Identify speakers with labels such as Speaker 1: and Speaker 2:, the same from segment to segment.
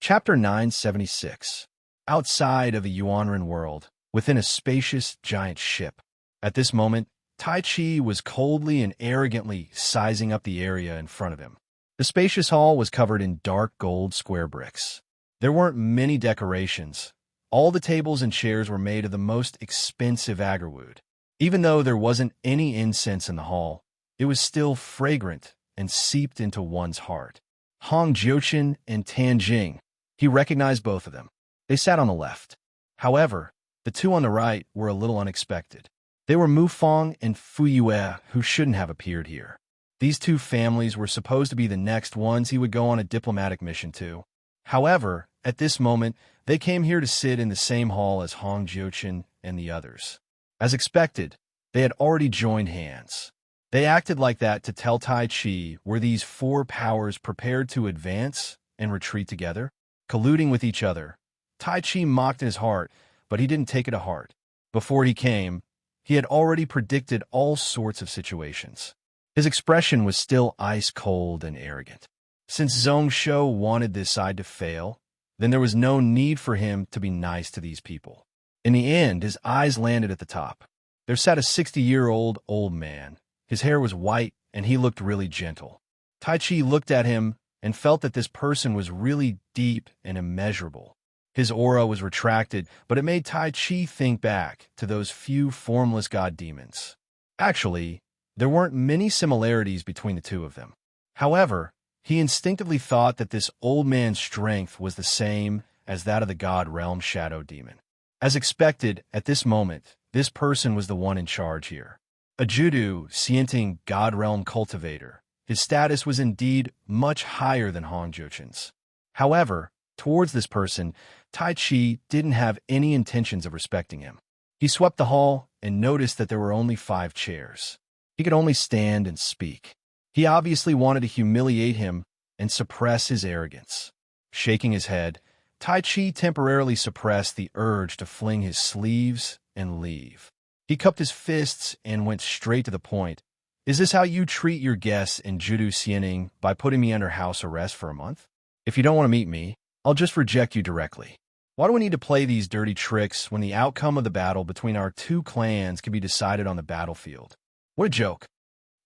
Speaker 1: Chapter 976. Outside of a Yuanren world, within a spacious, giant ship. At this moment, Tai Chi was coldly and arrogantly sizing up the area in front of him. The spacious hall was covered in dark gold square bricks. There weren't many decorations. All the tables and chairs were made of the most expensive agarwood. Even though there wasn't any incense in the hall, it was still fragrant and seeped into one's heart. Hong Jiuchen and Tan Jing. He recognized both of them. They sat on the left. However, the two on the right were a little unexpected. They were Mu Fong and Fu Yue, who shouldn't have appeared here. These two families were supposed to be the next ones he would go on a diplomatic mission to. However, at this moment, they came here to sit in the same hall as Hong Jiuchen and the others. As expected, they had already joined hands. They acted like that to tell Tai Chi were these four powers prepared to advance and retreat together, colluding with each other. Tai Chi mocked in his heart, but he didn't take it to heart. Before he came, he had already predicted all sorts of situations. His expression was still ice-cold and arrogant. Since Zhong Shou wanted this side to fail, then there was no need for him to be nice to these people. In the end, his eyes landed at the top. There sat a 60-year-old old man. His hair was white, and he looked really gentle. Tai Chi looked at him and felt that this person was really deep and immeasurable. His aura was retracted, but it made Tai Chi think back to those few formless god demons. Actually, there weren't many similarities between the two of them. However, he instinctively thought that this old man's strength was the same as that of the god realm shadow demon. As expected, at this moment, this person was the one in charge here. A Judo Xianting god realm cultivator. His status was indeed much higher than Hong Jiuchen's. However, towards this person, Tai Chi didn't have any intentions of respecting him. He swept the hall and noticed that there were only 5 chairs. He could only stand and speak. He obviously wanted to humiliate him and suppress his arrogance. Shaking his head, Tai Chi temporarily suppressed the urge to fling his sleeves and leave. He cupped his fists and went straight to the point. Is this how you treat your guests in Judo Xianing by putting me under house arrest for a month? If you don't want to meet me, I'll just reject you directly. Why do we need to play these dirty tricks when the outcome of the battle between our two clans can be decided on the battlefield? What a joke.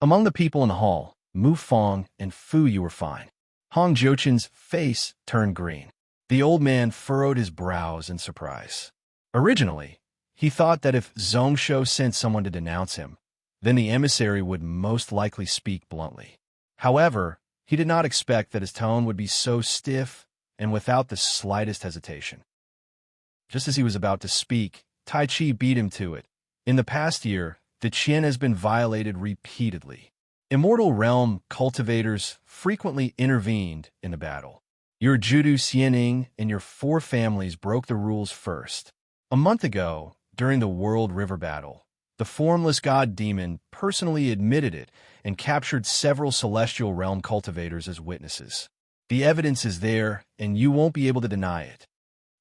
Speaker 1: Among the people in the hall, Mu Fong and Fu Yu were fine. Hong Jiuchen's face turned green. The old man furrowed his brows in surprise. Originally, he thought that if Zhong Shou sent someone to denounce him, then the emissary would most likely speak bluntly. However, he did not expect that his tone would be so stiff and without the slightest hesitation. Just as he was about to speak, Tai Chi beat him to it. In the past year, the Qian has been violated repeatedly. Immortal Realm cultivators frequently intervened in the battle. Your Judo Xianing and your 4 families broke the rules first. A month ago, during the World River Battle, the formless god demon personally admitted it and captured several celestial realm cultivators as witnesses. The evidence is there, and you won't be able to deny it.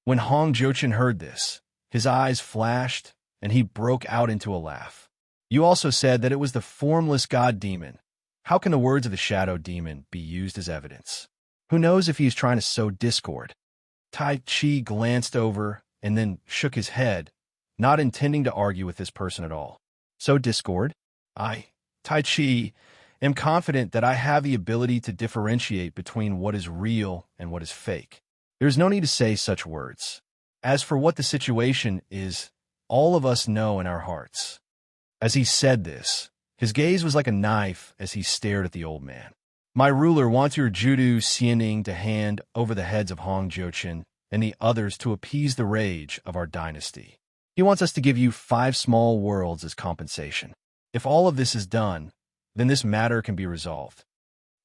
Speaker 1: When Hong Jiuchen heard this, his eyes flashed, and he broke out into a laugh. You also said that it was the formless god demon. How can the words of the shadow demon be used as evidence? Who knows if he is trying to sow discord? Tai Chi glanced over and then shook his head, not intending to argue with this person at all. So discord? Tai Chi, am confident that I have the ability to differentiate between what is real and what is fake. There is no need to say such words. As for what the situation is, all of us know in our hearts. As he said this, his gaze was like a knife as he stared at the old man. My ruler wants your Judo Xianing to hand over the heads of Hong Jiuchen and the others to appease the rage of our dynasty. He wants us to give you 5 small worlds as compensation. If all of this is done, then this matter can be resolved.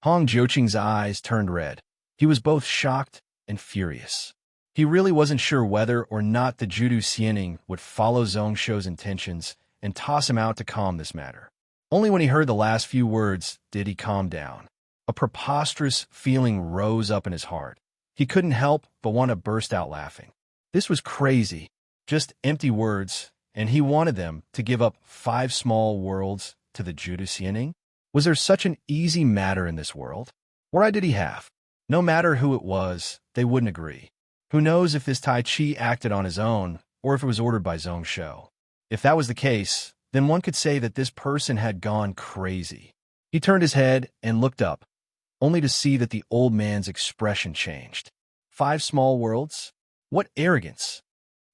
Speaker 1: Hong Jiuchen's eyes turned red. He was both shocked and furious. He really wasn't sure whether or not the Judo Xianing would follow Zhong Shou's intentions and toss him out to calm this matter. Only when he heard the last few words did he calm down. A preposterous feeling rose up in his heart. He couldn't help but want to burst out laughing. This was crazy. Just empty words, and he wanted them to give up 5 small worlds to the Judo Xianing? Was there such an easy matter in this world? What right did he have? No matter who it was, they wouldn't agree. Who knows if this Tai Chi acted on his own or if it was ordered by Zhong Shou. If that was the case, then one could say that this person had gone crazy. He turned his head and looked up, only to see that the old man's expression changed. 5 small worlds? What arrogance!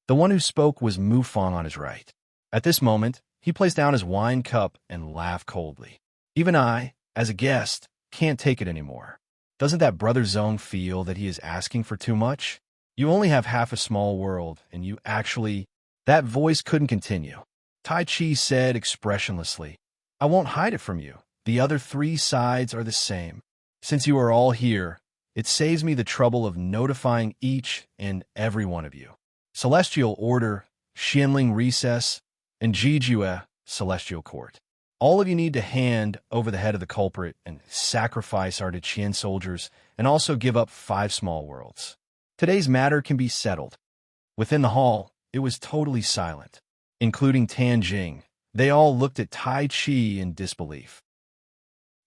Speaker 1: The one who spoke was Mufang on his right. At this moment, he placed down his wine cup and laughed coldly. Even I, as a guest, can't take it anymore. Doesn't that brother Zhong feel that he is asking for too much? You only have half a small world, and you actually... That voice couldn't continue. Tai Chi said expressionlessly, I won't hide it from you. The other 3 sides are the same. Since you are all here, it saves me the trouble of notifying each and every one of you. Celestial Order, Xianling Recess, and Jijue, Celestial Court. All of you need to hand over the head of the culprit and sacrifice our Deqian soldiers and also give up 5 small worlds. Today's matter can be settled. Within the hall, it was totally silent, including Tan Jing. They all looked at Tai Chi in disbelief.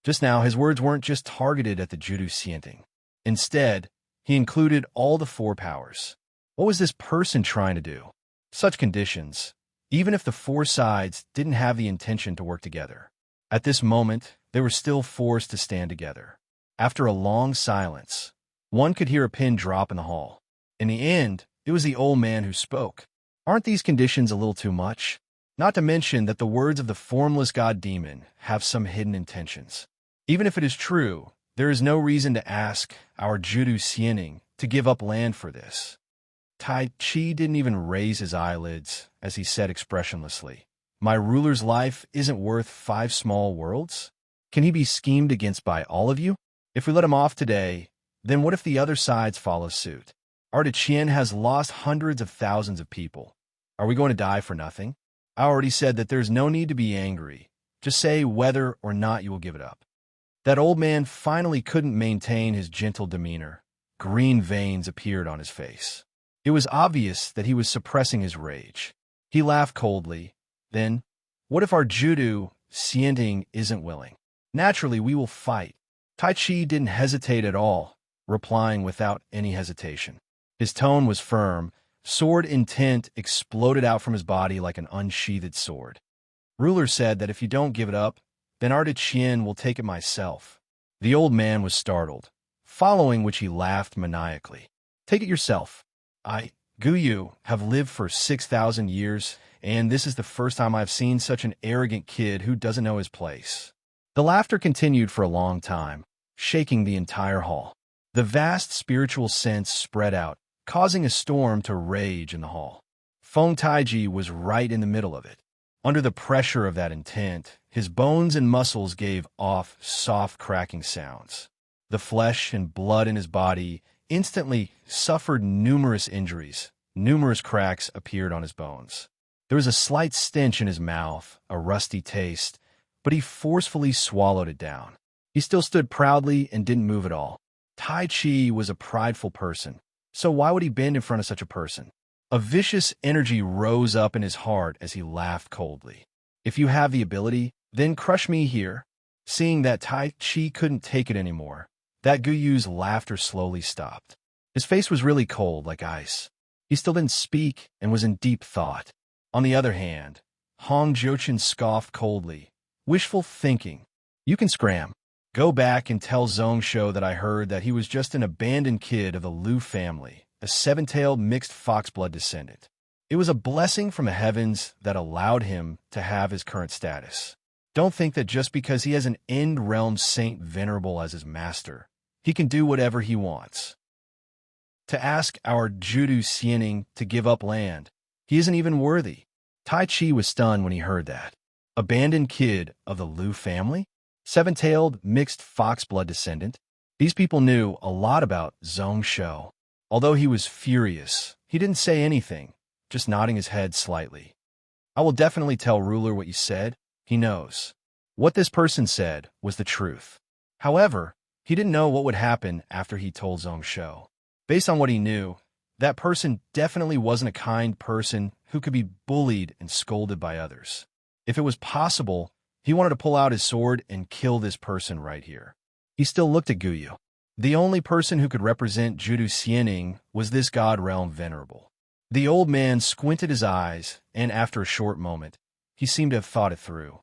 Speaker 1: Just now, his words weren't just targeted at the Judu Xianting. Instead, he included all the 4 powers. What was this person trying to do? Such conditions, even if the 4 sides didn't have the intention to work together. At this moment, they were still forced to stand together. After a long silence, one could hear a pin drop in the hall. In the end, it was the old man who spoke. Aren't these conditions a little too much? Not to mention that the words of the formless god demon have some hidden intentions. Even if it is true, there is no reason to ask our Judu Xianning to give up land for this. Tai Chi didn't even raise his eyelids as he said expressionlessly, My ruler's life isn't worth 5 small worlds? Can he be schemed against by all of you? If we let him off today, then what if the other sides follow suit? Our Deqian has lost hundreds of thousands of people. Are we going to die for nothing? I already said that there's no need to be angry. Just say whether or not you will give it up. That old man finally couldn't maintain his gentle demeanor. Green veins appeared on his face. It was obvious that he was suppressing his rage. He laughed coldly. Then, what if our Judu Xianting isn't willing? Naturally, we will fight. Tai Chi didn't hesitate at all, replying without any hesitation. His tone was firm. Sword intent exploded out from his body like an unsheathed sword. Ruler said that if you don't give it up, then our Deqian will take it myself. The old man was startled, following which he laughed maniacally. Take it yourself. I, Guyu, have lived for 6,000 years, and this is the first time I've seen such an arrogant kid who doesn't know his place. The laughter continued for a long time, shaking the entire hall. The vast spiritual sense spread out, causing a storm to rage in the hall. Feng Taiji was right in the middle of it. Under the pressure of that intent, his bones and muscles gave off soft cracking sounds. The flesh and blood in his body instantly suffered numerous injuries. Numerous cracks appeared on his bones. There was a slight stench in his mouth, a rusty taste, but he forcefully swallowed it down. He still stood proudly and didn't move at all. Tai Chi was a prideful person, so why would he bend in front of such a person? A vicious energy rose up in his heart as he laughed coldly. If you have the ability, then crush me here. Seeing that Tai Chi couldn't take it anymore, that Guyu's laughter slowly stopped. His face was really cold, like ice. He still didn't speak and was in deep thought. On the other hand, Hong Jiuchen scoffed coldly. Wishful thinking. You can scram. Go back and tell Zhong Shou that I heard that he was just an abandoned kid of the Liu family, a 7-tailed mixed foxblood descendant. It was a blessing from the heavens that allowed him to have his current status. Don't think that just because he has an end-realm saint venerable as his master, he can do whatever he wants. To ask our Judu Xianning to give up land, he isn't even worthy. Tai Chi was stunned when he heard that. Abandoned kid of the Liu family? 7-tailed mixed foxblood descendant? These people knew a lot about Zhong Shou. Although he was furious, he didn't say anything, just nodding his head slightly. I will definitely tell Ruler what you said. He knows. What this person said was the truth. However, he didn't know what would happen after he told Zhong Shou. Based on what he knew, that person definitely wasn't a kind person who could be bullied and scolded by others. If it was possible, he wanted to pull out his sword and kill this person right here. He still looked at Guyu. The only person who could represent Judu Xianing was this god realm venerable. The old man squinted his eyes, and after a short moment, he seemed to have thought it through.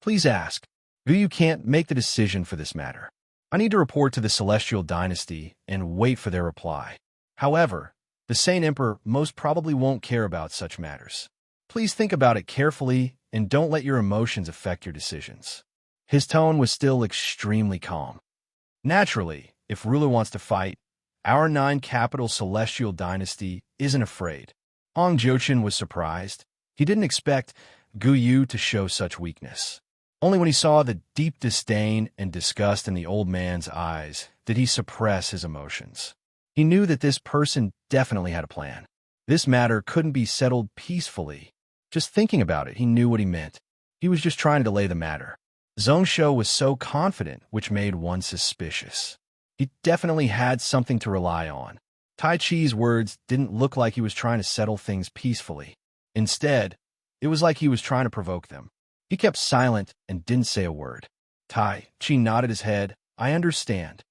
Speaker 1: Please ask. You can't make the decision for this matter. I need to report to the Celestial Dynasty and wait for their reply. However, the Saint Emperor most probably won't care about such matters. Please think about it carefully and don't let your emotions affect your decisions. His tone was still extremely calm. Naturally, if ruler wants to fight, our 9-capital Celestial Dynasty isn't afraid. Hong Jiuchen was surprised. He didn't expect Gu Yu to show such weakness. Only when he saw the deep disdain and disgust in the old man's eyes did he suppress his emotions. He knew that this person definitely had a plan. This matter couldn't be settled peacefully. Just thinking about it, he knew what he meant. He was just trying to delay the matter. Zhongshou was so confident, which made one suspicious. He definitely had something to rely on. Tai Chi's words didn't look like he was trying to settle things peacefully. Instead, it was like he was trying to provoke them. He kept silent and didn't say a word. Tai Chi nodded his head. I understand.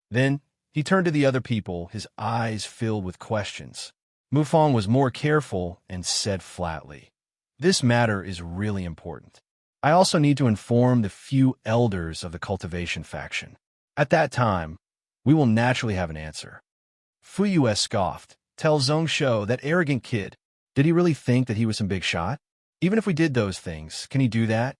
Speaker 1: Then he turned to the other people, his eyes filled with questions. Mufang was more careful and said flatly, this matter is really important. I also need to inform the few elders of the cultivation faction. At that time, we will naturally have an answer. Fu Yue scoffed. Tell Zhongshou, that arrogant kid. Did he really think that he was some big shot? Even if we did those things, can he do that?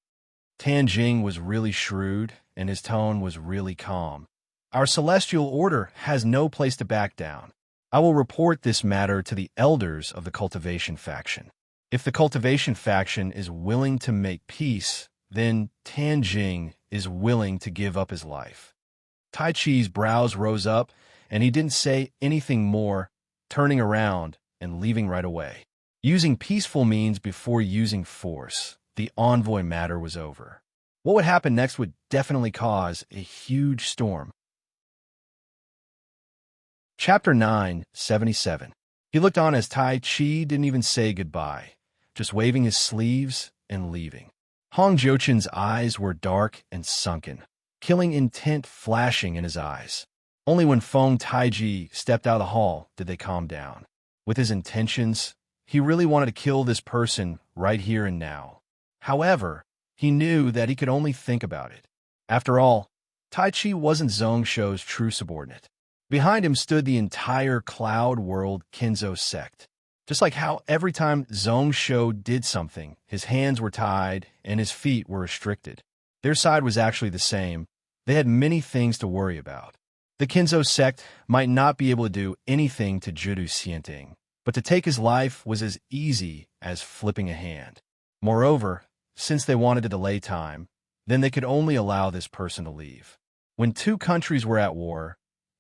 Speaker 1: Tan Jing was really shrewd, and his tone was really calm. Our celestial order has no place to back down. I will report this matter to the elders of the cultivation faction. If the cultivation faction is willing to make peace, then Tan Jing is willing to give up his life. Tai Chi's brows rose up, and he didn't say anything more, turning around and leaving right away. Using peaceful means before using force, the envoy matter was over. What would happen next would definitely cause a huge storm. Chapter 9:77. He looked on as Tai Chi didn't even say goodbye, just waving his sleeves and leaving. Hong Jiuchen's eyes were dark and sunken, killing intent flashing in his eyes. Only when Feng Taiji stepped out of the hall did they calm down. With his intentions, he really wanted to kill this person right here and now. However, he knew that he could only think about it. After all, Tai Chi wasn't Zhongshou's true subordinate. Behind him stood the entire Cloud World Kenzo sect. Just like how every time Zhongshou did something, his hands were tied and his feet were restricted. Their side was actually the same. They had many things to worry about. The Kenzo sect might not be able to do anything to Judu Xianting, but to take his life was as easy as flipping a hand. Moreover, since they wanted to delay time, then they could only allow this person to leave. When two countries were at war,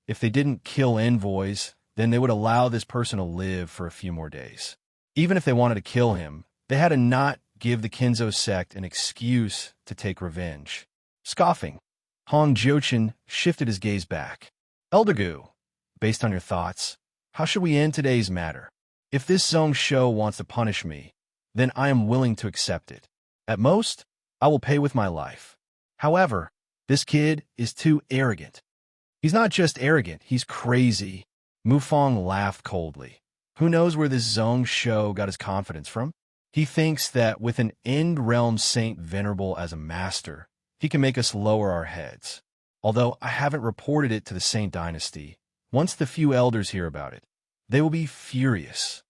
Speaker 1: if they didn't kill envoys, then they would allow this person to live for a few more days. Even if they wanted to kill him, they had to not give the Kenzo sect an excuse to take revenge. Scoffing, Hong Jiuchen shifted his gaze back. Elder Gu, based on your thoughts, how should we end today's matter? If this Zhongshou wants to punish me, then I am willing to accept it. At most, I will pay with my life. However, this kid is too arrogant. He's not just arrogant, he's crazy. Mufang laughed coldly. Who knows where this Zhongshou got his confidence from? He thinks that with an end-realm saint venerable as a master, he can make us lower our heads. Although I haven't reported it to the Saint Dynasty, once the few elders hear about it, they will be furious.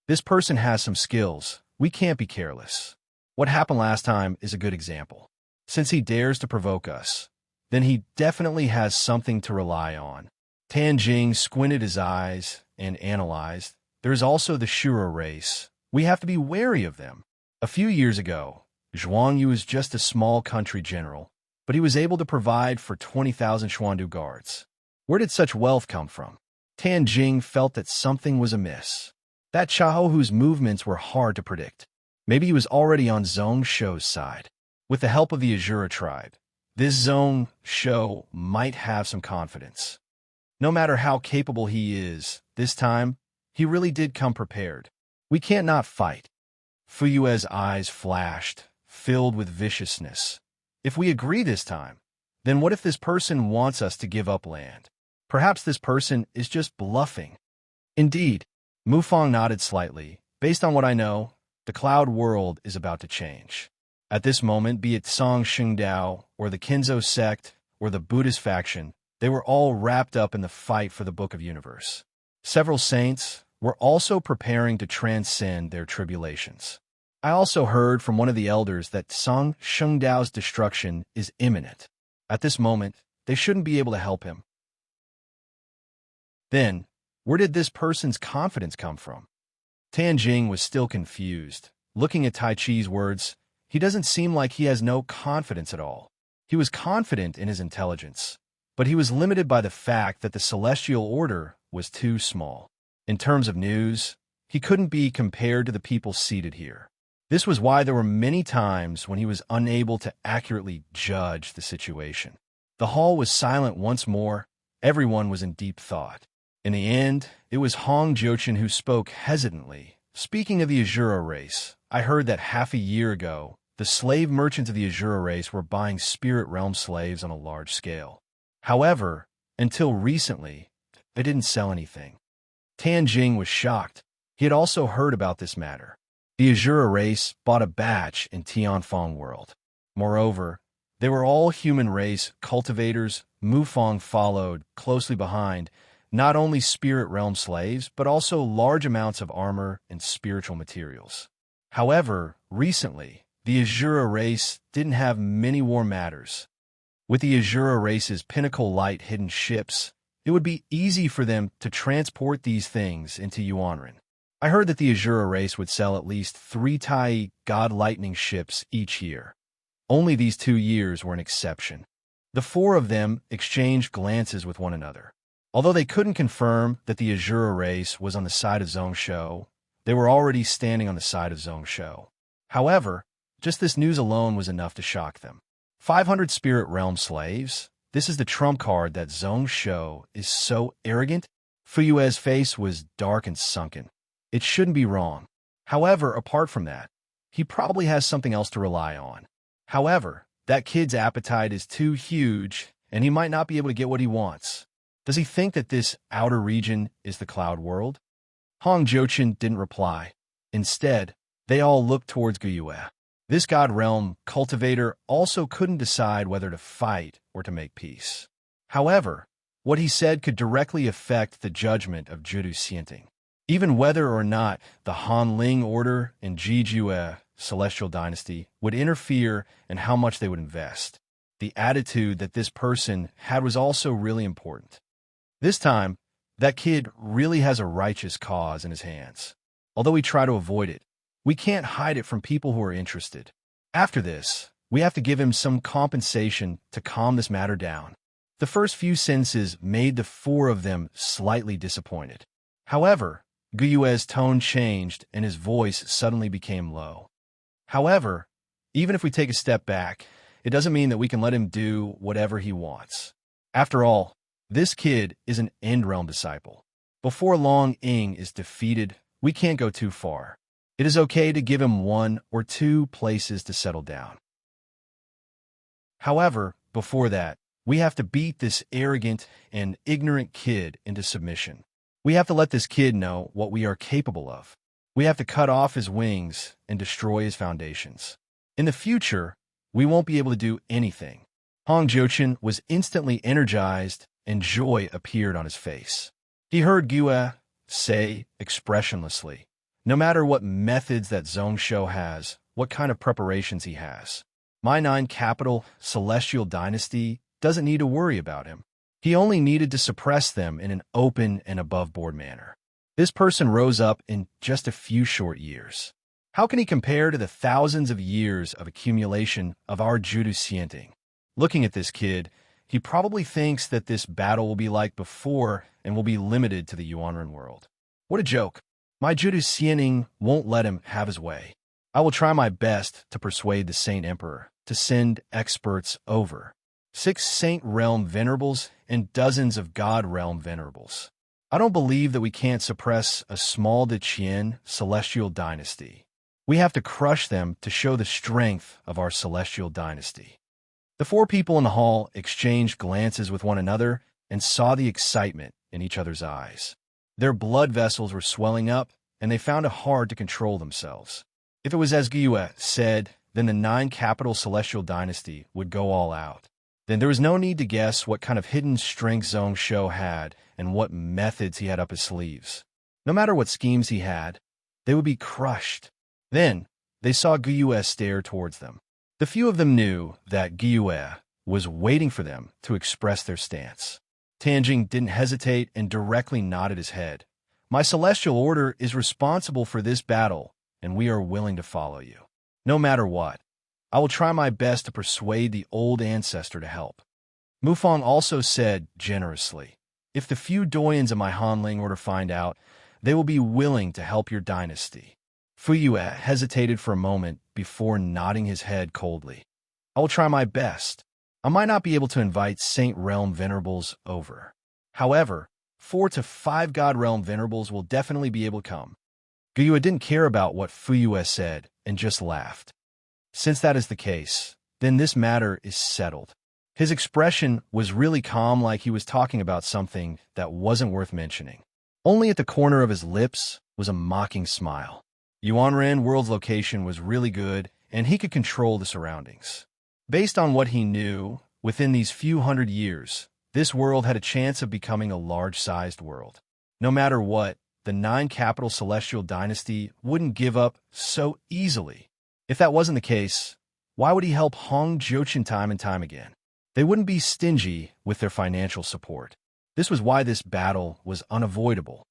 Speaker 1: This person has some skills. We can't be careless. What happened last time is a good example. Since he dares to provoke us, then he definitely has something to rely on. Tan Jing squinted his eyes and analyzed. There is also the Shura race. We have to be wary of them. A few years ago, Zhuang Yu was just a small country general, but he was able to provide for 20,000 Xuandu guards. Where did such wealth come from? Tan Jing felt that something was amiss. That Chao whose movements were hard to predict. Maybe he was already on Zhongshou's side. With the help of the Azura tribe, this Zhongshou might have some confidence. No matter how capable he is, this time, he really did come prepared. We can't not fight. Fu Yue's eyes flashed, filled with viciousness. If we agree this time, then what if this person wants us to give up land? Perhaps this person is just bluffing. Indeed, Mufang nodded slightly. Based on what I know, the cloud world is about to change. At this moment, be it Song Xingdao, or the Kinzo sect, or the Buddhist faction, they were all wrapped up in the fight for the Book of Universe. Several saints were also preparing to transcend their tribulations. I also heard from one of the elders that Song Xingdao's destruction is imminent. At this moment, they shouldn't be able to help him. Then, where did this person's confidence come from? Tianjing was still confused. Looking at Tai Chi's words, he doesn't seem like he has no confidence at all. He was confident in his intelligence, but he was limited by the fact that the celestial order was too small. In terms of news, he couldn't be compared to the people seated here. This was why there were many times when he was unable to accurately judge the situation. The hall was silent once more. Everyone was in deep thought. In the end, it was Hong Jiuchen who spoke hesitantly. Speaking of the Azura race, I heard that half a year ago, the slave merchants of the Azura race were buying spirit realm slaves on a large scale. However, until recently, they didn't sell anything. Tianjing was shocked. He had also heard about this matter. The Azura race bought a batch in Tianfeng world. Moreover, they were all human race cultivators. Mufang followed closely behind, not only spirit realm slaves, but also large amounts of armor and spiritual materials. However, recently, the Azura race didn't have many war matters. With the Azura race's pinnacle light hidden ships, it would be easy for them to transport these things into Yuanren. I heard that the Azura race would sell at least 3 Tai God Lightning ships each year. Only these 2 years were an exception. The 4 of them exchanged glances with one another. Although they couldn't confirm that the Azura race was on the side of Zhongsho, they were already standing on the side of Zhongsho. However, just this news alone was enough to shock them. 500 spirit realm slaves? This is the trump card that Zhongsho is so arrogant? Fuyue's face was dark and sunken. It shouldn't be wrong. However, apart from that, he probably has something else to rely on. However, that kid's appetite is too huge, and he might not be able to get what he wants. Does he think that this outer region is the cloud world? Hong Jiuchen didn't reply. Instead, they all looked towards Guyue. This god realm cultivator also couldn't decide whether to fight or to make peace. However, what he said could directly affect the judgment of Judu Xianting. Even whether or not the Han Ling order and Jijue celestial dynasty would interfere and how much they would invest. The attitude that this person had was also really important. This time, that kid really has a righteous cause in his hands. Although we try to avoid it, we can't hide it from people who are interested. After this, we have to give him some compensation to calm this matter down. The first few sentences made the 4 of them slightly disappointed. However, Guyue's tone changed and his voice suddenly became low. However, even if we take a step back, it doesn't mean that we can let him do whatever he wants. After all, this kid is an End Realm disciple. Before Long Ying is defeated, we can't go too far. It is okay to give him 1 or 2 places to settle down. However, before that, we have to beat this arrogant and ignorant kid into submission. We have to let this kid know what we are capable of. We have to cut off his wings and destroy his foundations. In the future, we won't be able to do anything. Hong Jiuchen was instantly energized and joy appeared on his face. He heard Guyue say expressionlessly, no matter what methods that Zhongsho has, what kind of preparations he has, my 9 capital celestial dynasty doesn't need to worry about him. He only needed to suppress them in an open and above-board manner. This person rose up in just a few short years. How can he compare to the thousands of years of accumulation of our Judu Xianting? Looking at this kid, he probably thinks that this battle will be like before and will be limited to the Yuanren world. What a joke. My Judu Xianting won't let him have his way. I will try my best to persuade the Saint Emperor to send experts over. 6 Saint Realm Venerables and dozens of God Realm Venerables. I don't believe that we can't suppress a small Deqian celestial dynasty. We have to crush them to show the strength of our celestial dynasty. The 4 people in the hall exchanged glances with one another. and saw the excitement in each other's eyes. Their blood vessels were swelling up, and they found it hard to control themselves. If it was as Gyue said, then the 9-capital celestial dynasty would go all out. Then there was no need to guess what kind of hidden strength Zhong Shou had and what methods he had up his sleeves. No matter what schemes he had, they would be crushed. Then they saw Gyue stare towards them. The few of them knew that Gyue was waiting for them to express their stance. Tanjing didn't hesitate and directly nodded his head. My celestial order is responsible for this battle, and we are willing to follow you. No matter what, I will try my best to persuade the old ancestor to help. Mufang also said generously, if the few doyens of my Hanling were to find out, they will be willing to help your dynasty. Fuyue hesitated for a moment before nodding his head coldly. I will try my best. I might not be able to invite Saint Realm Venerables over. However, 4 to 5 God Realm Venerables will definitely be able to come. Gyue didn't care about what Fuyue said and just laughed. Since that is the case, then this matter is settled. His expression was really calm, like he was talking about something that wasn't worth mentioning. Only at the corner of his lips was a mocking smile. Yuanren World's location was really good, and he could control the surroundings. Based on what he knew, within these few hundred years, this world had a chance of becoming a large-sized world. No matter what, the 9-capital celestial dynasty wouldn't give up so easily. If that wasn't the case, why would he help Hong Jiuqin time and time again? They wouldn't be stingy with their financial support. This was why this battle was unavoidable.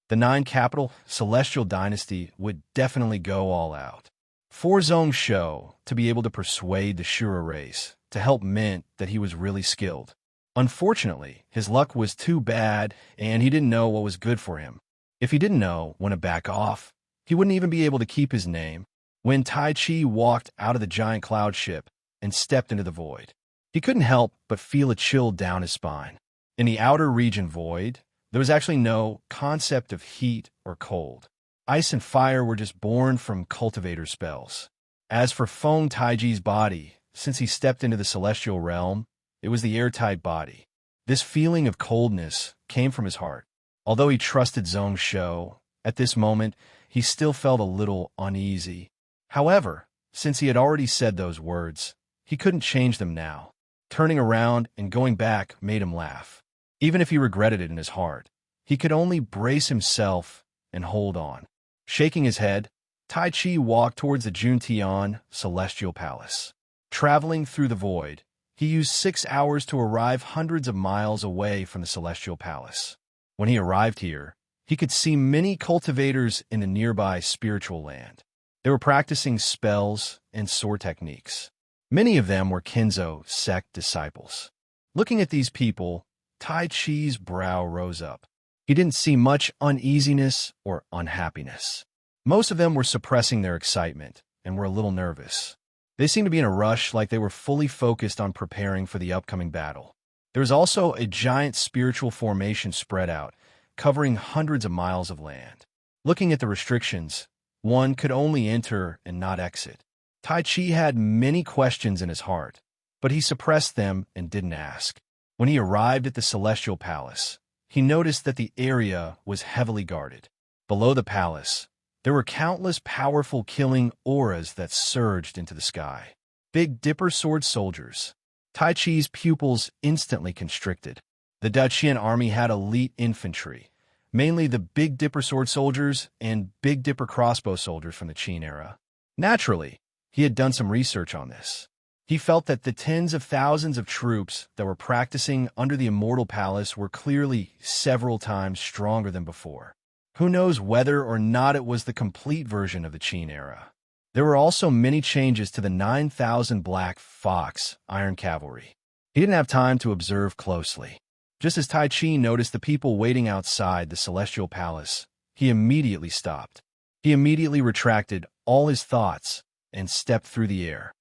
Speaker 1: The 9-capital celestial dynasty would definitely go all out. For Zhong Shou to be able to persuade the Shura race to help meant that he was really skilled. Unfortunately, his luck was too bad, and he didn't know what was good for him. If he didn't know when to back off, he wouldn't even be able to keep his name. When Tai Chi walked out of the giant cloud ship and stepped into the void, he couldn't help but feel a chill down his spine. In the outer region void, there was actually no concept of heat or cold. Ice and fire were just born from cultivator spells. As for Feng Taiji's body, since he stepped into the celestial realm, it was the airtight body. This feeling of coldness came from his heart. Although he trusted Zhong Shou, at this moment, he still felt a little uneasy. However, since he had already said those words, he couldn't change them now. Turning around and going back made him laugh. Even if he regretted it in his heart, he could only brace himself and hold on. Shaking his head, Tai Chi walked towards the Juntian Celestial Palace. Traveling through the void, he used 6 hours to arrive hundreds of miles away from the Celestial Palace. When he arrived here, he could see many cultivators in the nearby spiritual land. They were practicing spells and sword techniques. Many of them were Kenzo sect disciples. Looking at these people, Tai Chi's brow rose up. He didn't see much uneasiness or unhappiness. Most of them were suppressing their excitement and were a little nervous. They seemed to be in a rush, like they were fully focused on preparing for the upcoming battle. There was also a giant spiritual formation spread out, covering hundreds of miles of land. Looking at the restrictions, one could only enter and not exit. Tai Chi had many questions in his heart, but he suppressed them and didn't ask. When he arrived at the Celestial Palace, he noticed that the area was heavily guarded. Below the palace, there were countless powerful killing auras that surged into the sky. Big Dipper sword soldiers. Tai Chi's pupils instantly constricted. The Dacian army had elite infantry, mainly the Big Dipper sword soldiers and Big Dipper crossbow soldiers from the Qin era. Naturally, he had done some research on this. He felt that the tens of thousands of troops that were practicing under the Immortal Palace were clearly several times stronger than before. Who knows whether or not it was the complete version of the Qin era. There were also many changes to the 9,000 Black Fox Iron Cavalry. He didn't have time to observe closely. Just as Tai Chi noticed the people waiting outside the Celestial Palace, he immediately stopped. He immediately retracted all his thoughts and stepped through the air.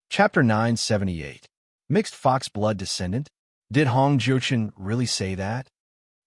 Speaker 1: Chapter 978. Mixed Fox Blood Descendant? Did Hong Jiuqin really say that?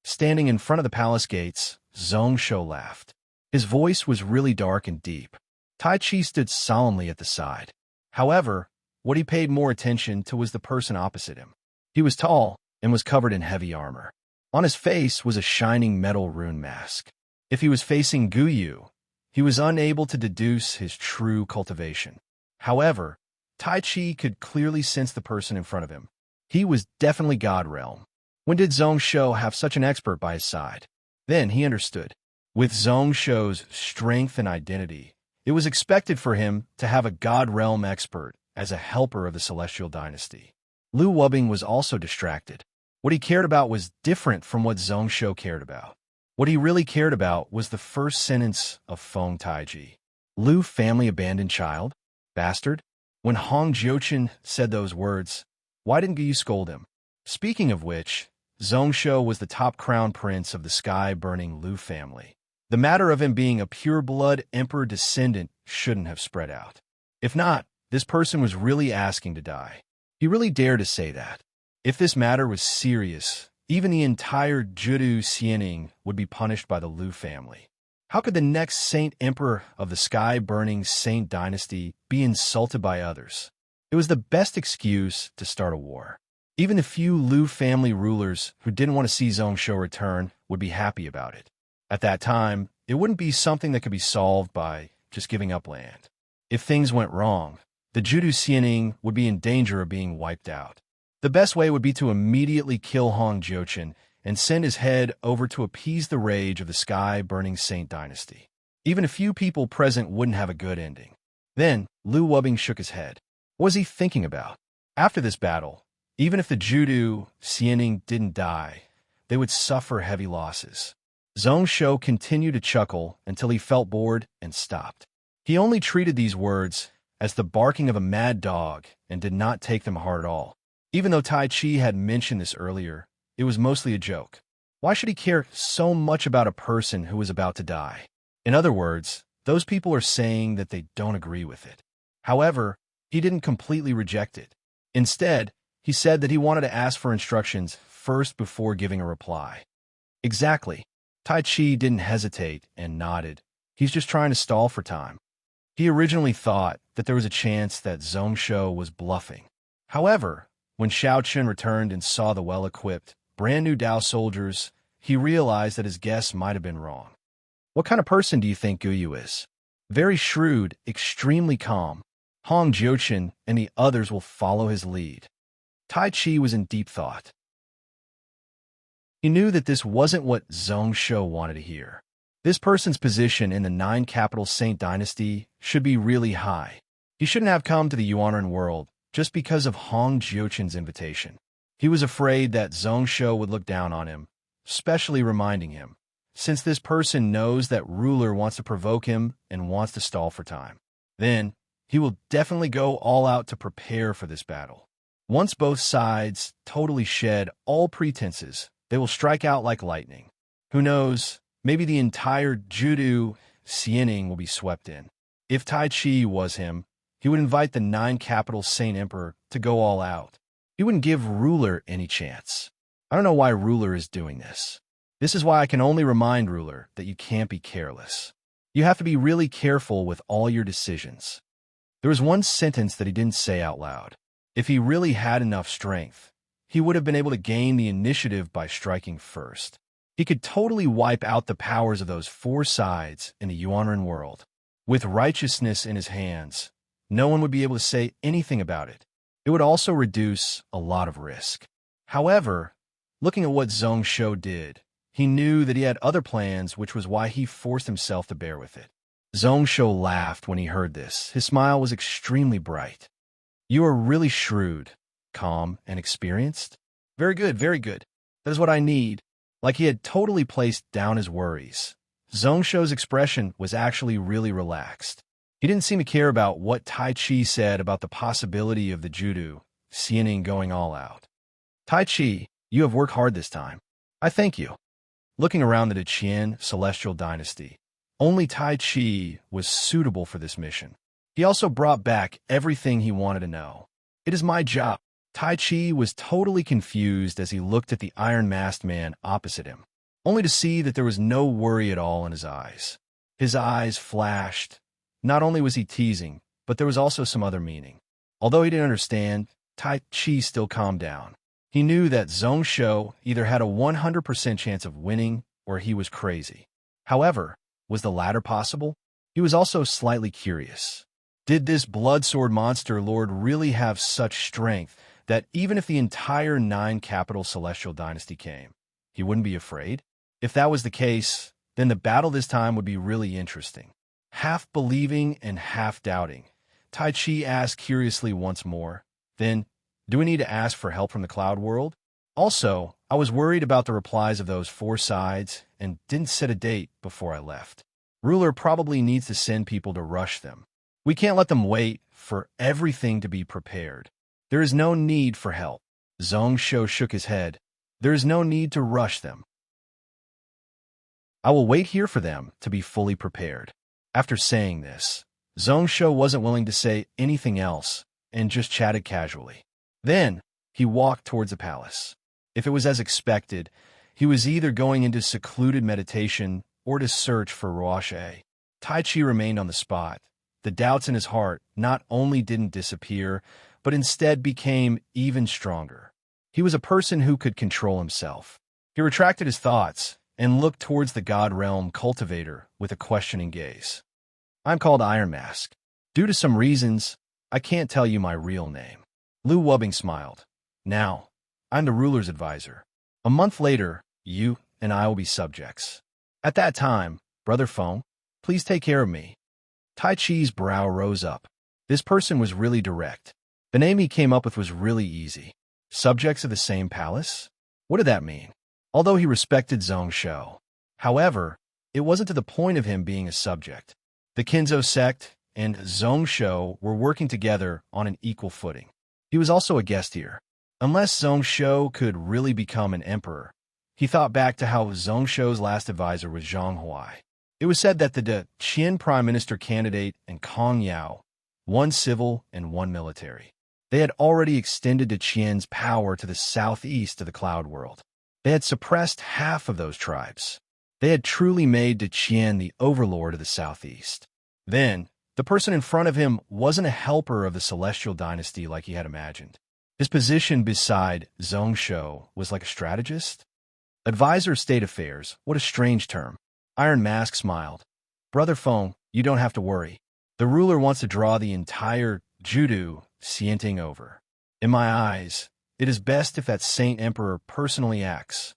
Speaker 1: Standing in front of the palace gates, Zhong Shou laughed. His voice was really dark and deep. Tai Chi stood solemnly at the side. However, What he paid more attention to was the person opposite him. He was tall and was covered in heavy armor. On his face was a shining metal rune mask. If he was facing Guyu, he was unable to deduce his true cultivation. However, Tai Chi could clearly sense the person in front of him. He was definitely God Realm. When did Zhongshou have such an expert by his side? Then he understood. With Zhongshou's strength and identity, it was expected for him to have a God Realm expert as a helper of the Celestial Dynasty. Lu Wubing was also distracted. What he cared about was different from what Zhongshou cared about. What he really cared about was the first sentence of Feng Taiji. Lu family abandoned child? Bastard? When Hong Jiuchen said those words, why didn't you scold him? Speaking of which, Zhongshou was the top crown prince of the sky-burning Lu family. The matter of him being a pure-blood emperor descendant shouldn't have spread out. If not, this person was really asking to die. He really dared to say that. If this matter was serious, even the entire Judu Xianing would be punished by the Lu family. How could the next Saint Emperor of the sky-burning Saint Dynasty be insulted by others? It was the best excuse to start a war. Even the few Lu family rulers who didn't want to see Zhongshou return would be happy about it. At that time, it wouldn't be something that could be solved by just giving up land. If things went wrong, the Judu Xianing would be in danger of being wiped out. The best way would be to immediately kill Hong Jiuchen and send his head over to appease the rage of the sky-burning Saint Dynasty. Even a few people present wouldn't have a good ending. Then, Lu Wubing shook his head. What was he thinking about? After this battle, even if the Judu Xianing didn't die, they would suffer heavy losses. Zhongshou continued to chuckle until he felt bored and stopped. He only treated these words as the barking of a mad dog and did not take them hard at all. Even though Tai Chi had mentioned this earlier, it was mostly a joke. Why should he care so much about a person who was about to die? In other words, those people are saying that they don't agree with it. However, he didn't completely reject it. Instead, he said that he wanted to ask for instructions first before giving a reply. Exactly. Tai Chi didn't hesitate and nodded. He's just trying to stall for time. He originally thought that there was a chance that Zhongshou was bluffing. However, when Xiao Chen returned and saw the well-equipped, brand-new Dao soldiers, he realized that his guess might have been wrong. What kind of person do you think Guyu is? Very shrewd, extremely calm. Hong Jiuchen and the others will follow his lead. Tai Chi was in deep thought. He knew that this wasn't what Zhongshou wanted to hear. This person's position in the nine-capital Saint Dynasty should be really high. He shouldn't have come to the Yuanren world just because of Hong Jiuchen's invitation. He was afraid that Zhongshou would look down on him, especially reminding him, since this person knows that ruler wants to provoke him and wants to stall for time. Then, he will definitely go all out to prepare for this battle. Once both sides totally shed all pretenses, they will strike out like lightning. Who knows, maybe the entire Judu Xianing will be swept in. If Tai Chi was him, he would invite the nine-capital Saint Emperor to go all out. He wouldn't give ruler any chance. I don't know why ruler is doing this. This is why I can only remind ruler that you can't be careless. You have to be really careful with all your decisions. There was one sentence that he didn't say out loud. If he really had enough strength, he would have been able to gain the initiative by striking first. He could totally wipe out the powers of those four sides in the Yuanren world. With righteousness in his hands, no one would be able to say anything about it. It would also reduce a lot of risk. However, looking at what Zhongshou did, he knew that he had other plans, which was why he forced himself to bear with it. Zhongshou laughed when he heard this. His smile was extremely bright. You are really shrewd, calm, and experienced. Very good, very good. That is what I need. Like he had totally placed down his worries. Zhongshou's expression was actually really relaxed. He didn't seem to care about what Tai Chi said about the possibility of the Judu Xianing going all out. Tai Chi, you have worked hard this time. I thank you. Looking around the Qian Celestial Dynasty, only Tai Chi was suitable for this mission. He also brought back everything he wanted to know. It is my job. Tai Chi was totally confused as he looked at the iron-masked man opposite him, only to see that there was no worry at all in his eyes. His eyes flashed. Not only was he teasing, but there was also some other meaning. Although he didn't understand, Tai Chi still calmed down. He knew that Zhong Shou either had a 100% chance of winning or he was crazy. However, was the latter possible? He was also slightly curious. Did this blood sword monster lord really have such strength that even if the entire 9-capital celestial dynasty came, he wouldn't be afraid? If that was the case, then the battle this time would be really interesting. Half believing and half doubting, Tai Chi asked curiously once more, "Then, do we need to ask for help from the cloud world?" Also, I was worried about the replies of those 4 sides and didn't set a date before I left. Ruler probably needs to send people to rush them. We can't let them wait for everything to be prepared. There is no need for help. Zhong Shou shook his head. There is no need to rush them. I will wait here for them to be fully prepared. After saying this, Zhong Shou wasn't willing to say anything else and just chatted casually. Then, he walked towards the palace. If it was as expected, he was either going into secluded meditation or to search for Roche. Tai Chi remained on the spot. The doubts in his heart not only didn't disappear, but instead became even stronger. He was a person who could control himself. He retracted his thoughts and looked towards the God Realm cultivator with a questioning gaze. "I'm called Iron Mask. Due to some reasons, I can't tell you my real name." Lu Wubbing smiled. "Now, I'm the ruler's advisor. A month later, you and I will be subjects. At that time, Brother Feng, please take care of me." Tai Chi's brow rose up. This person was really direct. The name he came up with was really easy. Subjects of the same palace? What did that mean? Although he respected Zhong Shou. However, it wasn't to the point of him being a subject. The Kinzo sect and Zhong Shou were working together on an equal footing. He was also a guest here. Unless Zhong Shou could really become an emperor, he thought back to how Zhong Shou's last advisor was Zhang Huai. It was said that the Qin prime minister candidate and Kong Yao, one civil and one military. They had already extended to Qian's power to the southeast of the cloud world. They had suppressed half of those tribes. They had truly made Qian the overlord of the southeast. Then, the person in front of him wasn't a helper of the celestial dynasty like he had imagined. His position beside Zhong Shou was like a strategist? Advisor of state affairs, what a strange term. Iron Mask smiled. "Brother Feng, you don't have to worry. The ruler wants to draw the entire Judu Xianting over. In my eyes, it is best if that Saint Emperor personally acts."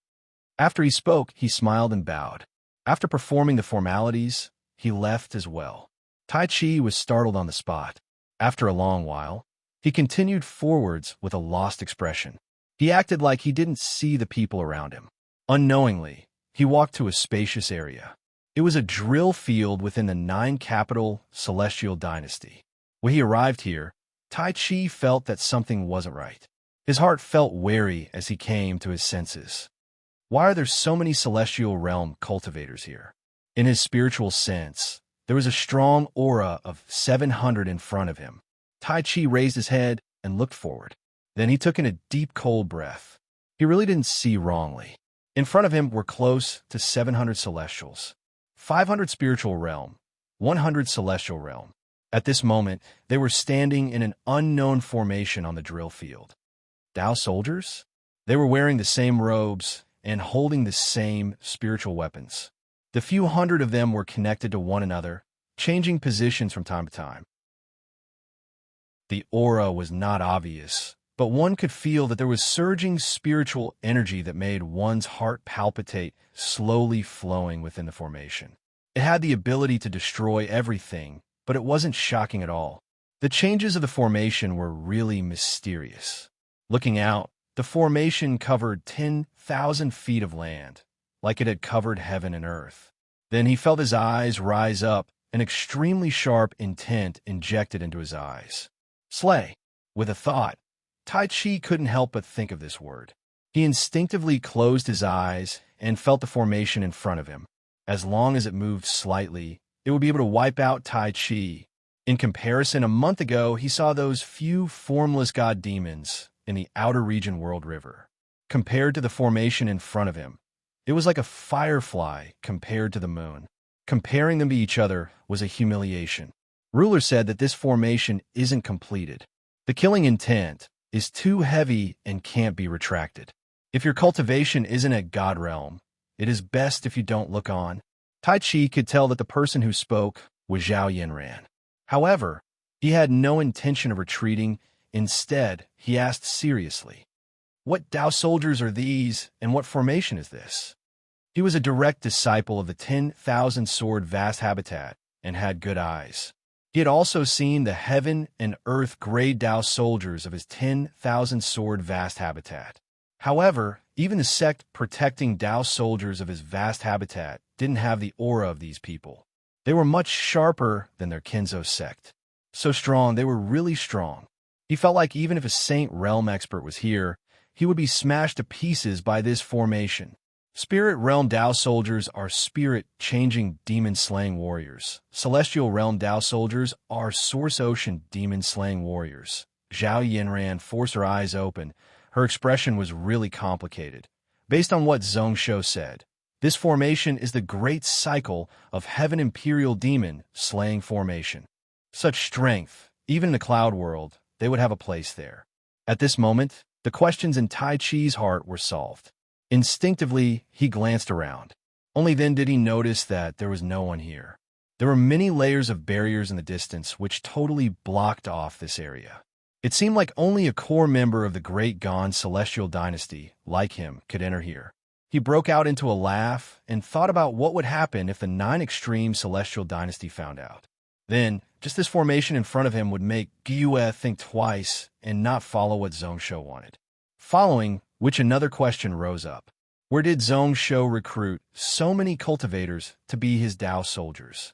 Speaker 1: After he spoke, he smiled and bowed. After performing the formalities, he left as well. Tai Chi was startled on the spot. After a long while, he continued forwards with a lost expression. He acted like he didn't see the people around him. Unknowingly, he walked to a spacious area. It was a drill field within the 9-capital celestial dynasty. When he arrived here, Tai Chi felt that something wasn't right. His heart felt wary as he came to his senses. Why are there so many celestial realm cultivators here? In his spiritual sense, there was a strong aura of 700 in front of him. Tai Chi raised his head and looked forward. Then he took in a deep, cold breath. He really didn't see wrongly. In front of him were close to 700 celestials, 500 spiritual realm, 100 celestial realm. At this moment, they were standing in an unknown formation on the drill field. Dao soldiers? They were wearing the same robes and holding the same spiritual weapons. The few hundred of them were connected to one another, changing positions from time to time. The aura was not obvious, but one could feel that there was surging spiritual energy that made one's heart palpitate, slowly flowing within the formation. It had the ability to destroy everything, but it wasn't shocking at all. The changes of the formation were really mysterious. Looking out, the formation covered 10,000 feet of land, like it had covered heaven and earth. Then he felt his eyes rise up, an extremely sharp intent injected into his eyes. Slay. With a thought, Tai Chi couldn't help but think of this word. He instinctively closed his eyes and felt the formation in front of him. As long as it moved slightly, it would be able to wipe out Tai Chi. In comparison, a month ago, he saw those few formless god demons in the outer region World River. Compared to the formation in front of him, it was like a firefly compared to the moon. Comparing them to each other was a humiliation. Ruler said that this formation isn't completed. The killing intent is too heavy and can't be retracted. If your cultivation isn't at God realm, it is best if you don't look on. Tai Chi could tell that the person who spoke was Zhao Yinran. However, he had no intention of retreating. Instead, he asked seriously, "What Dao soldiers are these, and what formation is this?" He was a direct disciple of the 10,000 sword vast habitat and had good eyes. He had also seen the heaven and earth grade Dao soldiers of his 10,000 sword vast habitat. However, even the sect protecting Dao soldiers of his vast habitat didn't have the aura of these people. They were much sharper than their Kenzo sect. So strong, they were really strong. He felt like even if a Saint Realm expert was here, he would be smashed to pieces by this formation. Spirit Realm Dao soldiers are spirit-changing demon-slaying warriors. Celestial Realm Dao soldiers are Source Ocean demon-slaying warriors. Zhao Yinran forced her eyes open. Her expression was really complicated. Based on what Zhongsho said, this formation is the great cycle of Heaven Imperial Demon slaying formation. Such strength, even in the cloud world, they would have a place there. At this moment, the questions in Tai Chi's heart were solved. Instinctively, he glanced around. Only then did he notice that there was no one here. There were many layers of barriers in the distance which totally blocked off this area. It seemed like only a core member of the Great Gon Celestial Dynasty, like him, could enter here. He broke out into a laugh and thought about what would happen if the 9 Extreme Celestial Dynasty found out. Then, just this formation in front of him would make Gyue think twice and not follow what Zhongsho wanted. Following which another question rose up. Where did Zhongsho recruit so many cultivators to be his Dao soldiers?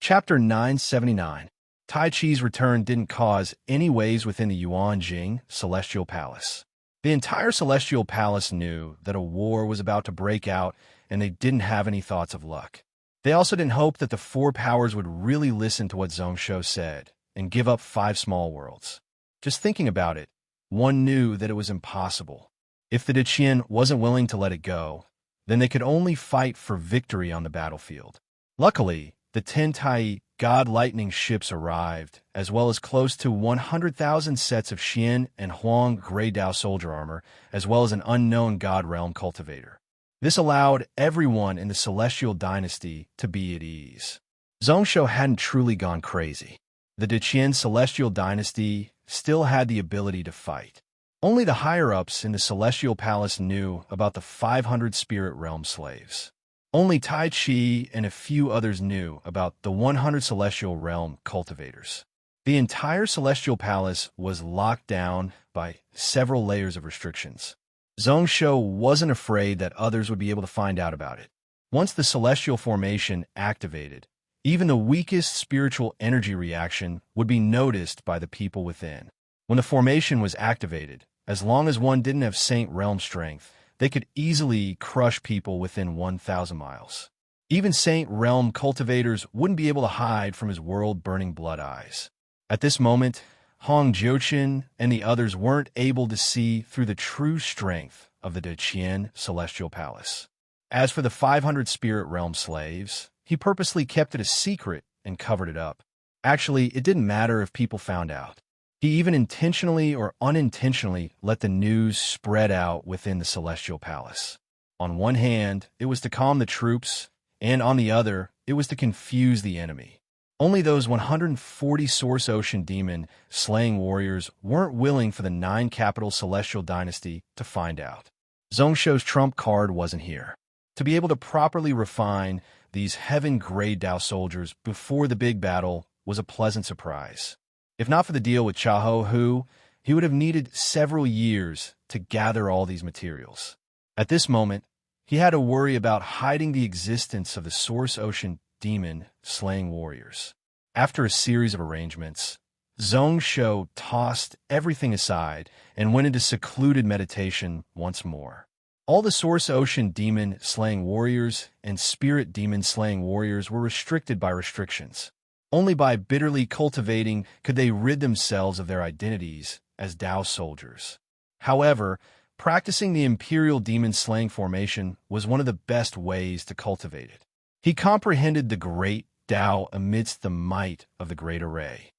Speaker 1: Chapter 979. Tai Chi's return didn't cause any waves within the Yuanjing Celestial Palace. The entire Celestial Palace knew that a war was about to break out, and they didn't have any thoughts of luck. They also didn't hope that the 4 powers would really listen to what Zhongsho said and give up 5 small worlds. Just thinking about it, one knew that it was impossible. If the Deqian wasn't willing to let it go, then they could only fight for victory on the battlefield. Luckily, the 10 Tai God Lightning ships arrived, as well as close to 100,000 sets of Xian and Huang Grey Dao soldier armor, as well as an unknown God Realm cultivator. This allowed everyone in the Celestial Dynasty to be at ease. Zhongsho hadn't truly gone crazy. The Deqian Celestial Dynasty still had the ability to fight. Only the higher-ups in the Celestial Palace knew about the 500 Spirit Realm slaves. Only Tai Chi and a few others knew about the 100 Celestial Realm cultivators. The entire Celestial Palace was locked down by several layers of restrictions. Zhongsho wasn't afraid that others would be able to find out about it. Once the Celestial Formation activated, even the weakest spiritual energy reaction would be noticed by the people within. When the formation was activated, as long as one didn't have Saint Realm strength, they could easily crush people within 1,000 miles. Even Saint Realm cultivators wouldn't be able to hide from his world-burning blood eyes. At this moment, Hong Jiuqin and the others weren't able to see through the true strength of the Deqian Celestial Palace. As for the 500 Spirit Realm slaves, he purposely kept it a secret and covered it up. Actually, it didn't matter if people found out. He even intentionally or unintentionally let the news spread out within the Celestial Palace. On one hand, it was to calm the troops, and on the other, it was to confuse the enemy. Only those 140 Source Ocean Demon slaying warriors weren't willing for the 9 Capital Celestial Dynasty to find out. Zhongsho's trump card wasn't here. To be able to properly refine these heaven-grade Dao soldiers before the big battle was a pleasant surprise. If not for the deal with Chaho Hu, he would have needed several years to gather all these materials. At this moment, he had to worry about hiding the existence of the Source Ocean Demon slaying warriors. After a series of arrangements, Zhongsho tossed everything aside and went into secluded meditation once more. All the Source Ocean Demon slaying warriors and Spirit Demon slaying warriors were restricted by restrictions. Only by bitterly cultivating could they rid themselves of their identities as Dao soldiers. However, practicing the Imperial Demon slaying formation was one of the best ways to cultivate it. He comprehended the great Tao amidst the might of the great array,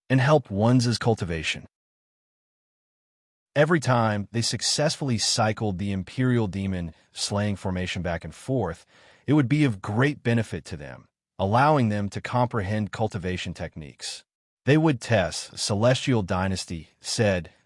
Speaker 1: and help one's cultivation. Every time they successfully cycled the Imperial Demon slaying formation back and forth, it would be of great benefit to them, allowing them to comprehend cultivation techniques. They would test Celestial Dynasty, SSTSS,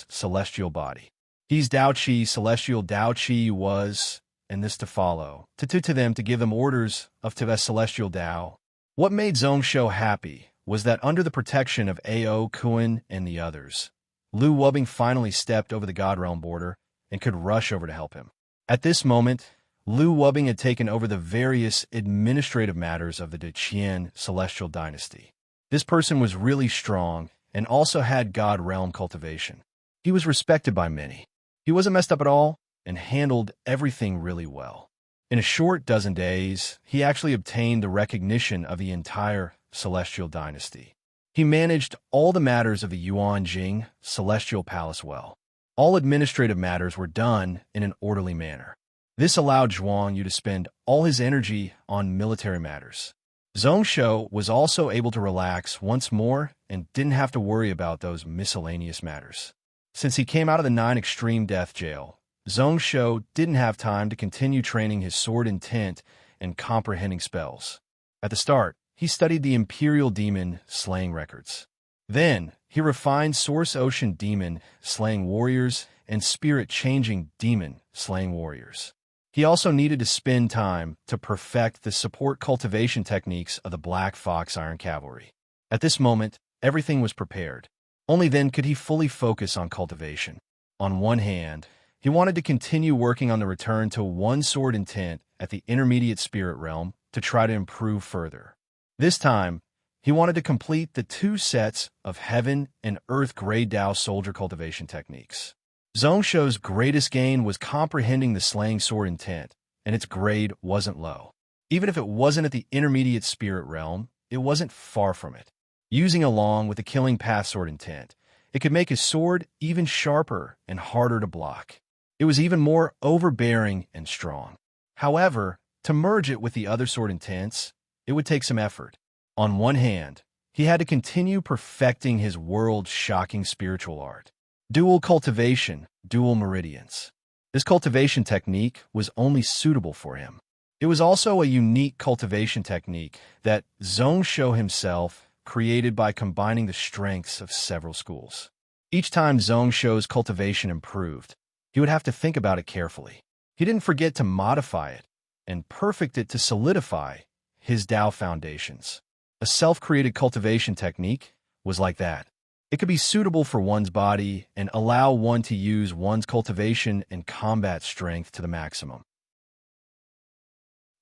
Speaker 1: Celestial Body. He's Dao Chi, Celestial Dao Chi was, and this to follow, to them to give them orders of Tiv's Celestial Dao. What made Zhongsho happy was that under the protection of Ao Kuan and the others, Lu Wubing finally stepped over the God Realm border and could rush over to help him. At this moment, Lu Wubing had taken over the various administrative matters of the Deqian Celestial Dynasty. This person was really strong and also had God Realm cultivation. He was respected by many. He wasn't messed up at all and handled everything really well. In a short dozen days, he actually obtained the recognition of the entire Celestial Dynasty. He managed all the matters of the Yuan Jing Celestial Palace well. All administrative matters were done in an orderly manner. This allowed Zhuang Yu to spend all his energy on military matters. Zhongsho was also able to relax once more and didn't have to worry about those miscellaneous matters. Since he came out of the 9 Extreme Death Jail, Zhongsho didn't have time to continue training his sword intent and comprehending spells. At the start, he studied the Imperial Demon slaying records. Then, he refined Source Ocean Demon slaying warriors and Spirit-changing Demon slaying warriors. He also needed to spend time to perfect the support cultivation techniques of the Black Fox Iron Cavalry. At this moment, everything was prepared. Only then could he fully focus on cultivation. On one hand, he wanted to continue working on the return to one sword intent at the intermediate spirit realm to try to improve further. This time, he wanted to complete the 2 sets of Heaven and Earth Grade Dao soldier cultivation techniques. Zhongsho's greatest gain was comprehending the slaying sword intent, and its grade wasn't low. Even if it wasn't at the intermediate spirit realm, it wasn't far from it. Using along with the killing path sword intent, it could make his sword even sharper and harder to block. It was even more overbearing and strong. However, to merge it with the other sword intents, it would take some effort. On one hand, he had to continue perfecting his world-shocking spiritual art. Dual cultivation, dual meridians. This cultivation technique was only suitable for him. It was also a unique cultivation technique that Zhongsho himself created by combining the strengths of several schools. Each time Zhongsho's cultivation improved, he would have to think about it carefully. He didn't forget to modify it and perfect it to solidify his Tao foundations. A self-created cultivation technique was like that. It could be suitable for one's body and allow one to use one's cultivation and combat strength to the maximum.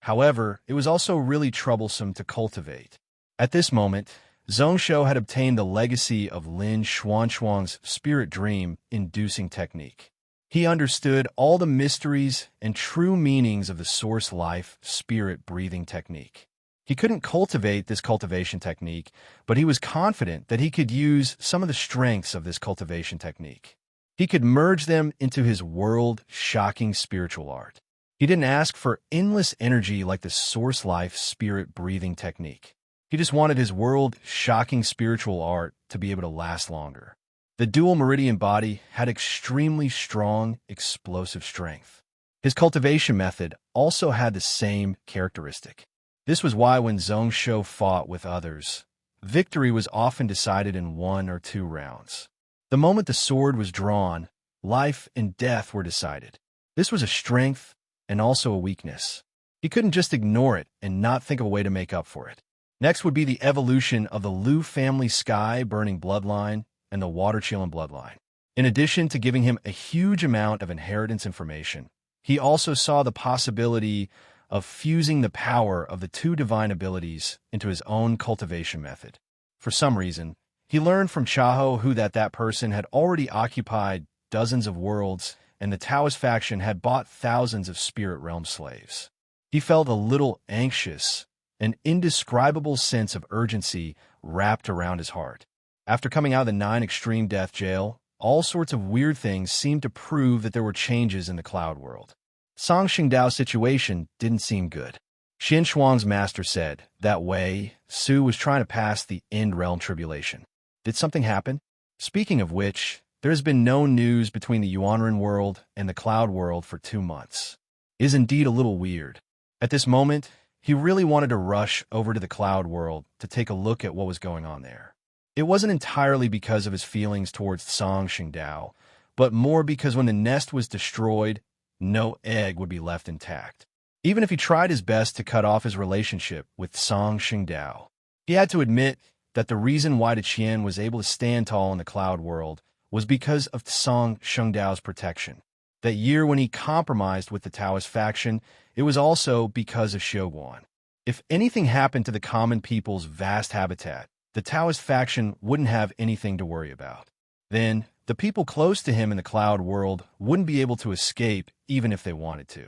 Speaker 1: However, it was also really troublesome to cultivate. At this moment, Zhongsho had obtained the legacy of Lin Xuanchuang's spirit dream-inducing technique. He understood all the mysteries and true meanings of the source life spirit breathing technique. He couldn't cultivate this cultivation technique, but he was confident that he could use some of the strengths of this cultivation technique. He could merge them into his world-shocking spiritual art. He didn't ask for endless energy like the source life spirit breathing technique. He just wanted his world-shocking spiritual art to be able to last longer. The dual meridian body had extremely strong, explosive strength. His cultivation method also had the same characteristic. This was why when Zhongsho fought with others, victory was often decided in 1 or 2 rounds. The moment the sword was drawn, life and death were decided. This was a strength and also a weakness. He couldn't just ignore it and not think of a way to make up for it. Next would be the evolution of the Liu family sky-burning bloodline and the water-chilling bloodline. In addition to giving him a huge amount of inheritance information, he also saw the possibility of fusing the power of the 2 divine abilities into his own cultivation method. For some reason, he learned from Chaho who that person had already occupied dozens of worlds and the Taoist faction had bought thousands of spirit realm slaves. He felt a little anxious, an indescribable sense of urgency wrapped around his heart. After coming out of the 9 Extreme Death Jail, all sorts of weird things seemed to prove that there were changes in the cloud world. Song Xingdao's situation didn't seem good. Xin Shuang's master said, that way, Su was trying to pass the end realm tribulation. Did something happen? Speaking of which, there has been no news between the Yuanren world and the Cloud world for 2 months. It is indeed a little weird. At this moment, he really wanted to rush over to the Cloud world to take a look at what was going on there. It wasn't entirely because of his feelings towards Song Xingdao, but more because when the nest was destroyed, no egg would be left intact. Even if he tried his best to cut off his relationship with Song Xingdao, he had to admit that the reason why Qian was able to stand tall in the Cloud world was because of Song Xingdao's protection. That year when he compromised with the Taoist faction, it was also because of Xiuguan. If anything happened to the common people's vast habitat, the Taoist faction wouldn't have anything to worry about. Then, the people close to him in the Cloud world wouldn't be able to escape even if they wanted to.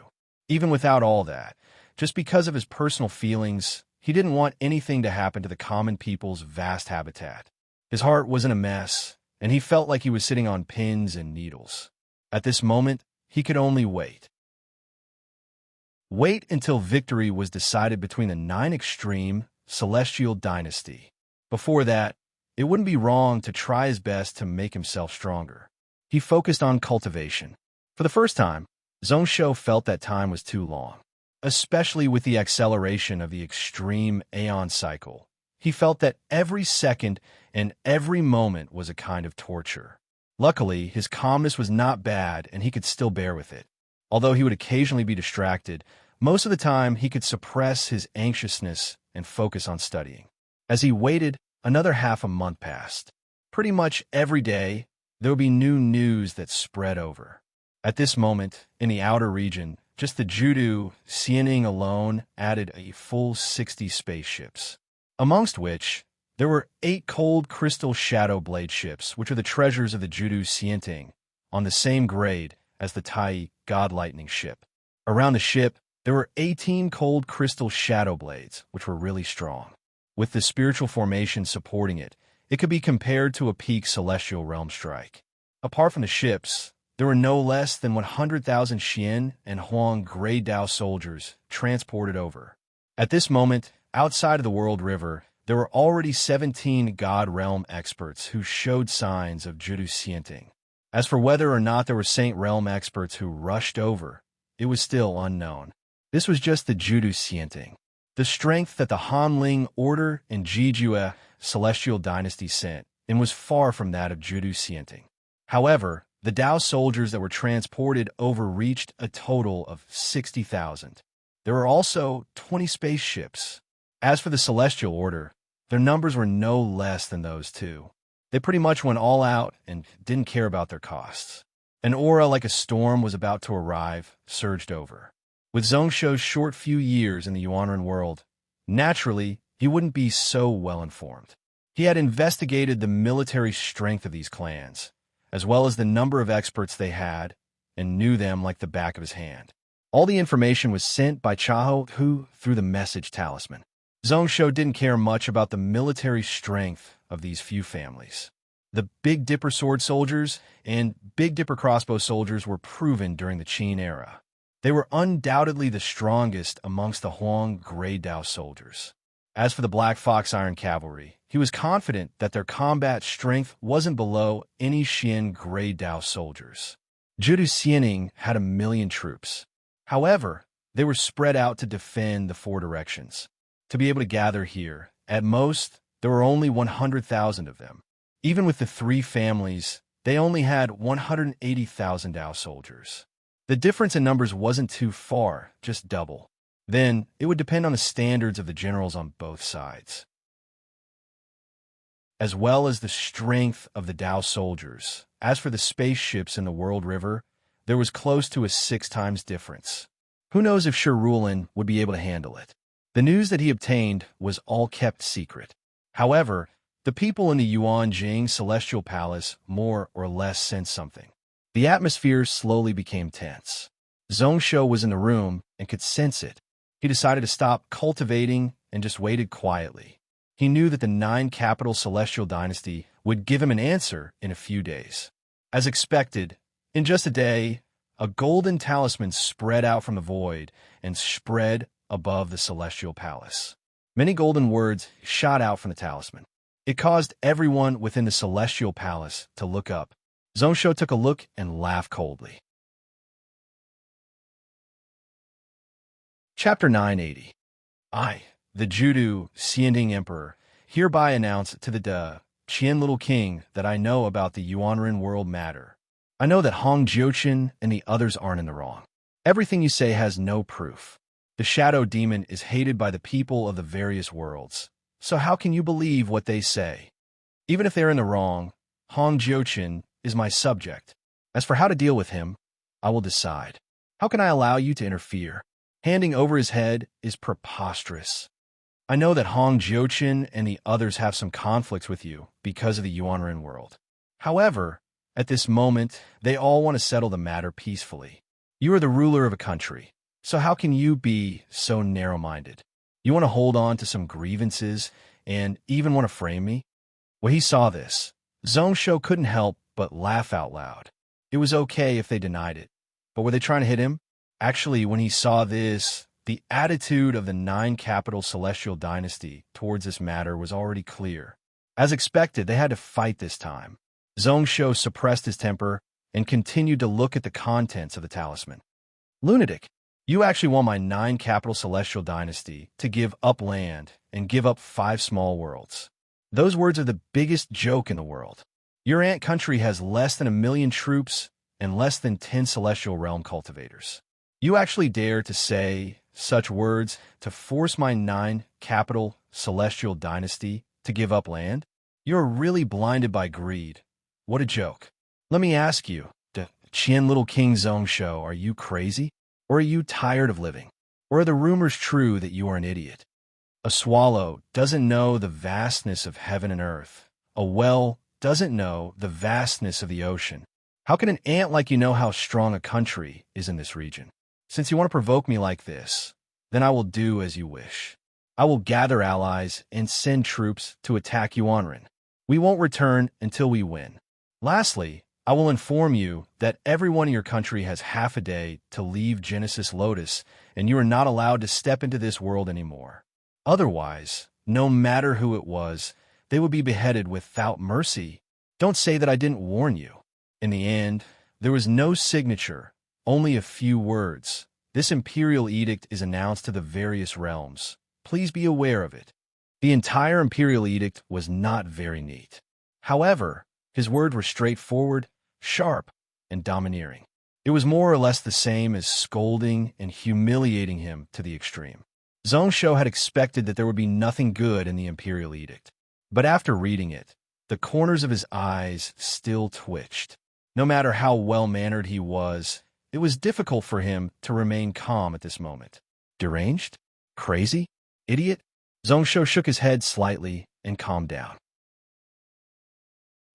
Speaker 1: Even without all that, just because of his personal feelings, he didn't want anything to happen to the common people's vast habitat. His heart was in a mess, and he felt like he was sitting on pins and needles. At this moment, he could only wait. Wait until victory was decided between the 9 extreme celestial dynasty. Before that, it wouldn't be wrong to try his best to make himself stronger. He focused on cultivation. For the first time, Zhongshou felt that time was too long, especially with the acceleration of the extreme Aeon cycle. He felt that every second and every moment was a kind of torture. Luckily, his calmness was not bad and he could still bear with it. Although he would occasionally be distracted, most of the time he could suppress his anxiousness and focus on studying. As he waited, another half a month passed. Pretty much every day, there would be new news that spread over. At this moment, in the outer region, just the Judu Xianing alone added a full 60 spaceships, amongst which there were 8 cold crystal shadow blade ships, which are the treasures of the Judu Xianting, on the same grade as the Tai God Lightning ship. Around the ship, there were 18 cold crystal shadow blades, which were really strong. With the spiritual formation supporting it, it could be compared to a peak celestial realm strike. Apart from the ships, there were no less than 100,000 Xian and Huang Grey Dao soldiers transported over. At this moment, outside of the World River, there were already 17 God Realm experts who showed signs of Judu Xianting. As for whether or not there were Saint Realm experts who rushed over, it was still unknown. This was just the Judu Xianting. The strength that the Hanling Order and Jijue Celestial Dynasty sent, and was far from that of Judu Xianting. However, the Dao soldiers that were transported over reached a total of 60,000. There were also 20 spaceships. As for the Celestial Order, their numbers were no less than those two. They pretty much went all out and didn't care about their costs. An aura like a storm was about to arrive, surged over. With Zhongshou's short few years in the Yuanren world, naturally, he wouldn't be so well informed. He had investigated the military strength of these clans, as well as the number of experts they had, and knew them like the back of his hand. All the information was sent by Chaho Hu through the message talisman. Zhongshou didn't care much about the military strength of these few families. The Big Dipper sword soldiers and Big Dipper crossbow soldiers were proven during the Qin era. They were undoubtedly the strongest amongst the Huang Grey Dao soldiers. As for the Black Fox Iron Cavalry, he was confident that their combat strength wasn't below any Xian Grey Dao soldiers. Judu Xianing had 1 million troops. However, they were spread out to defend the 4 directions. To be able to gather here, at most, there were only 100,000 of them. Even with the 3 families, they only had 180,000 Dao soldiers. The difference in numbers wasn't too far, just double. Then, it would depend on the standards of the generals on both sides, as well as the strength of the Dao soldiers. As for the spaceships in the World River, there was close to a 6 times difference. Who knows if Shirulin would be able to handle it? The news that he obtained was all kept secret. However, the people in the Yuanjing Celestial Palace more or less sensed something. The atmosphere slowly became tense. Zhongshou was in the room and could sense it. He decided to stop cultivating and just waited quietly. He knew that the 9 capital Celestial Dynasty would give him an answer in a few days. As expected, in just a day, a golden talisman spread out from the void and spread above the celestial palace. Many golden words shot out from the talisman. It caused everyone within the celestial palace to look up. Zhongshu took a look and laughed coldly. Chapter 980. I, the Judu Xianding Emperor, hereby announce to the Qian Little King that I know about the Yuanren world matter. I know that Hong Jiuchen and the others aren't in the wrong. Everything you say has no proof. The shadow demon is hated by the people of the various worlds. So how can you believe what they say? Even if they're in the wrong, Hong Jiuchen is my subject. As for how to deal with him, I will decide. How can I allow you to interfere? Handing over his head is preposterous. I know that Hong Jiuchen and the others have some conflicts with you because of the Yuanren world. However, at this moment, they all want to settle the matter peacefully. You are the ruler of a country, so how can you be so narrow-minded? You want to hold on to some grievances and even want to frame me? When he saw this, Zhongshu couldn't help but laugh out loud. It was okay if they denied it, but were they trying to hit him? Actually, when he saw this, the attitude of the 9-capital celestial dynasty towards this matter was already clear. As expected, they had to fight this time. Zhongshu suppressed his temper and continued to look at the contents of the talisman. Lunatic, you actually want my 9-capital celestial dynasty to give up land and give up 5 small worlds. Those words are the biggest joke in the world. Your ant country has less than 1 million troops and less than 10 celestial realm cultivators. You actually dare to say such words to force my 9-capital celestial dynasty to give up land? You're really blinded by greed. What a joke. Let me ask you, the Qian Little King Zhongshu, are you crazy? Or are you tired of living? Or are the rumors true that you are an idiot? A swallow doesn't know the vastness of heaven and earth. A well doesn't know the vastness of the ocean. How can an ant like you know how strong a country is in this region? Since you want to provoke me like this, then I will do as you wish. I will gather allies and send troops to attack Yuanren. We won't return until we win. Lastly, I will inform you that everyone in your country has half a day to leave Genesis Lotus, and you are not allowed to step into this world anymore. Otherwise, no matter who it was, they would be beheaded without mercy. Don't say that I didn't warn you. In the end, there was no signature, only a few words. This imperial edict is announced to the various realms. Please be aware of it. The entire imperial edict was not very neat. However, his words were straightforward, sharp, and domineering. It was more or less the same as scolding and humiliating him to the extreme. Zhongshu had expected that there would be nothing good in the imperial edict. But after reading it, the corners of his eyes still twitched. No matter how well-mannered he was, it was difficult for him to remain calm at this moment. Deranged? Crazy? Idiot? Zhongshu shook his head slightly and calmed down.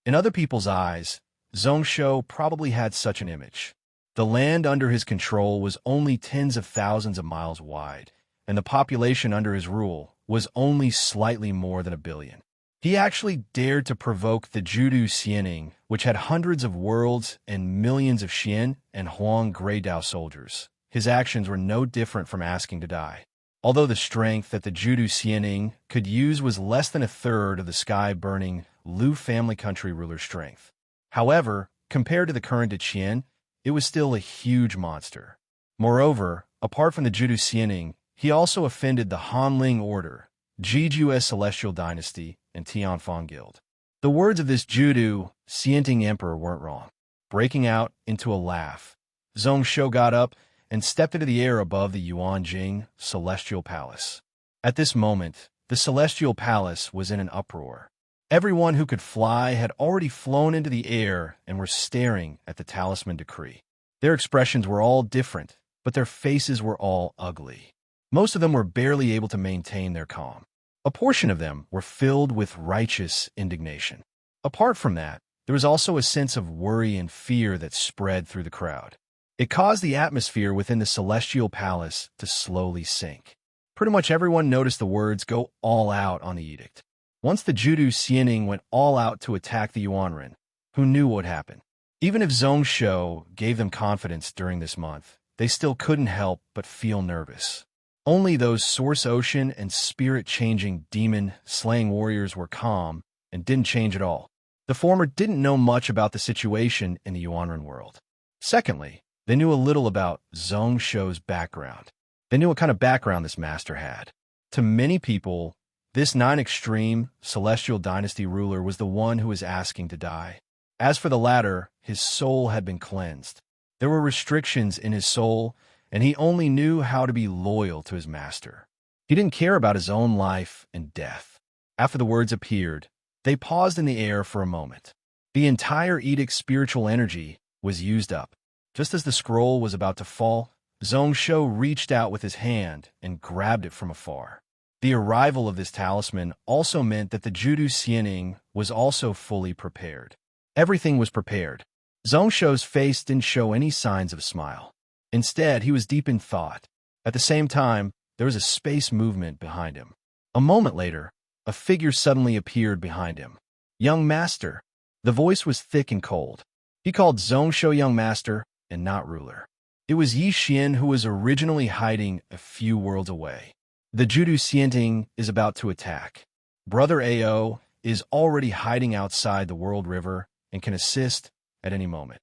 Speaker 1: In other people's eyes, Zhongshu probably had such an image. The land under his control was only tens of thousands of miles wide, and the population under his rule was only slightly more than 1 billion. He actually dared to provoke the Judu Xianding, which had hundreds of worlds and millions of Xian and Huang Greydao soldiers. His actions were no different from asking to die. Although the strength that the Judu Xianding could use was less than 1/3 of the sky-burning Lu family country ruler's strength. However, compared to the current Qian, it was still a huge monster. Moreover, apart from the Judu Xianding, he also offended the Hanling Order, Jiju's Celestial Dynasty, and Tianfang Guild. The words of this Judu Xianding emperor weren't wrong. Breaking out into a laugh, Zhongshu got up and stepped into the air above the Yuanjing Celestial Palace. At this moment, the Celestial Palace was in an uproar. Everyone who could fly had already flown into the air and were staring at the talisman decree. Their expressions were all different, but their faces were all ugly. Most of them were barely able to maintain their calm. A portion of them were filled with righteous indignation. Apart from that, there was also a sense of worry and fear that spread through the crowd. It caused the atmosphere within the Celestial Palace to slowly sink. Pretty much everyone noticed the words "go all out" on the edict. Once the Judu Xianding went all out to attack the Yuanren, who knew what would happen? Even if Zhongsho gave them confidence during this month, they still couldn't help but feel nervous. Only those Source Ocean and spirit-changing demon-slaying warriors were calm and didn't change at all. The former didn't know much about the situation in the Yuanren world. Secondly, they knew a little about Zhongsho's background. They knew what kind of background this master had. To many people, this nine-extreme celestial dynasty ruler was the one who was asking to die. As for the latter, his soul had been cleansed. There were restrictions in his soul, and he only knew how to be loyal to his master. He didn't care about his own life and death. After the words appeared, they paused in the air for a moment. The entire edict's spiritual energy was used up. Just as the scroll was about to fall, Zhongsho reached out with his hand and grabbed it from afar. The arrival of this talisman also meant that the Judu Xianing was also fully prepared. Everything was prepared. Zhongsho's face didn't show any signs of a smile. Instead, he was deep in thought. At the same time, there was a space movement behind him. A moment later, a figure suddenly appeared behind him. Young Master. The voice was thick and cold. He called Zhongsho Young Master and not ruler. It was Yi Xian who was originally hiding a few worlds away. The Judu Xianting is about to attack. Brother Ao is already hiding outside the World River and can assist at any moment.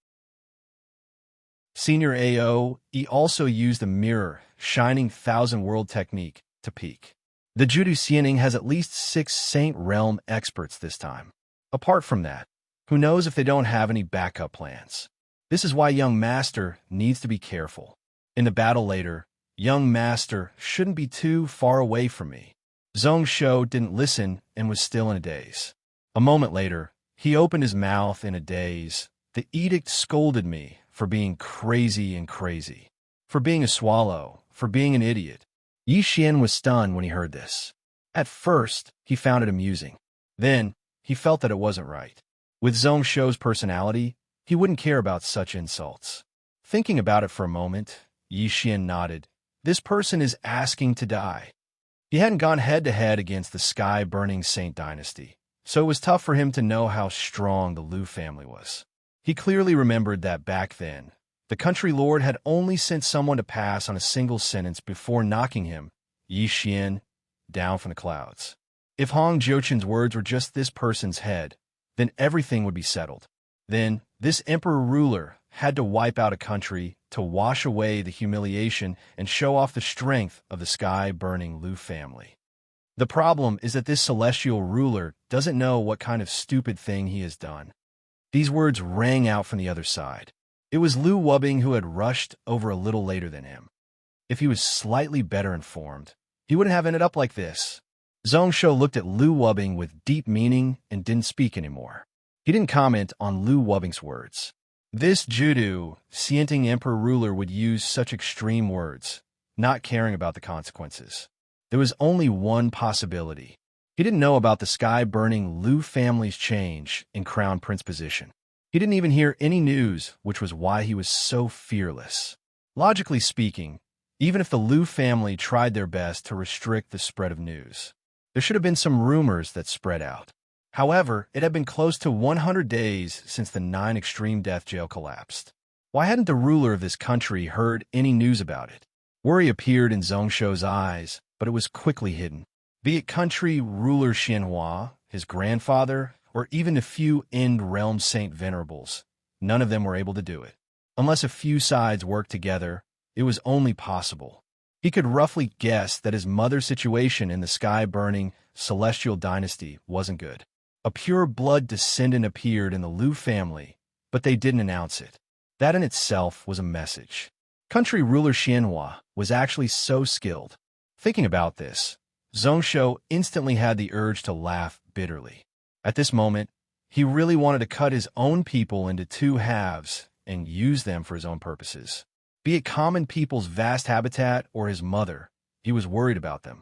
Speaker 1: Senior Ao, he also used the mirror, shining thousand world technique to peek. The Judu Xianing has at least 6 Saint Realm experts this time. Apart from that, who knows if they don't have any backup plans. This is why Young Master needs to be careful. In the battle later, Young Master shouldn't be too far away from me. Zhongsho didn't listen and was still in a daze. A moment later, he opened his mouth in a daze. The edict scolded me for being crazy and crazy, for being a swallow, for being an idiot. Yi Xian was stunned when he heard this. At first, he found it amusing. Then, he felt that it wasn't right. With Zhongsho's personality, he wouldn't care about such insults. Thinking about it for a moment, Yi Xian nodded. This person is asking to die. He hadn't gone head-to-head against the sky-burning Saint Dynasty, so it was tough for him to know how strong the Lu family was. He clearly remembered that back then, the country lord had only sent someone to pass on a single sentence before knocking him, Yi Xian, down from the clouds. If Hong Jiuchen's words were just this person's head, then everything would be settled. Then, this emperor-ruler had to wipe out a country to wash away the humiliation and show off the strength of the sky-burning Lu family. The problem is that this celestial ruler doesn't know what kind of stupid thing he has done. These words rang out from the other side. It was Lu Wubing who had rushed over a little later than him. If he was slightly better informed, he wouldn't have ended up like this. Zhongsho looked at Lu Wubing with deep meaning and didn't speak anymore. He didn't comment on Lu Wubing's words. This Judu, Xianting Emperor ruler would use such extreme words, not caring about the consequences. There was only one possibility. He didn't know about the sky-burning Lu family's change in Crown Prince position. He didn't even hear any news, which was why he was so fearless. Logically speaking, even if the Lu family tried their best to restrict the spread of news, there should have been some rumors that spread out. However, it had been close to 100 days since the 9 extreme death jail collapsed. Why hadn't the ruler of this country heard any news about it? Worry appeared in Zhongsho's eyes, but it was quickly hidden. Be it country ruler Xianhua, his grandfather, or even a few End Realm Saint Venerables, none of them were able to do it. Unless a few sides worked together, it was only possible. He could roughly guess that his mother's situation in the sky-burning celestial dynasty wasn't good. A pure blood descendant appeared in the Lu family, but they didn't announce it. That in itself was a message. Country ruler Xianhua was actually so skilled. Thinking about this, Zhongsho instantly had the urge to laugh bitterly. At this moment, he really wanted to cut his own people into 2 halves and use them for his own purposes. Be it common people's vast habitat or his mother, he was worried about them.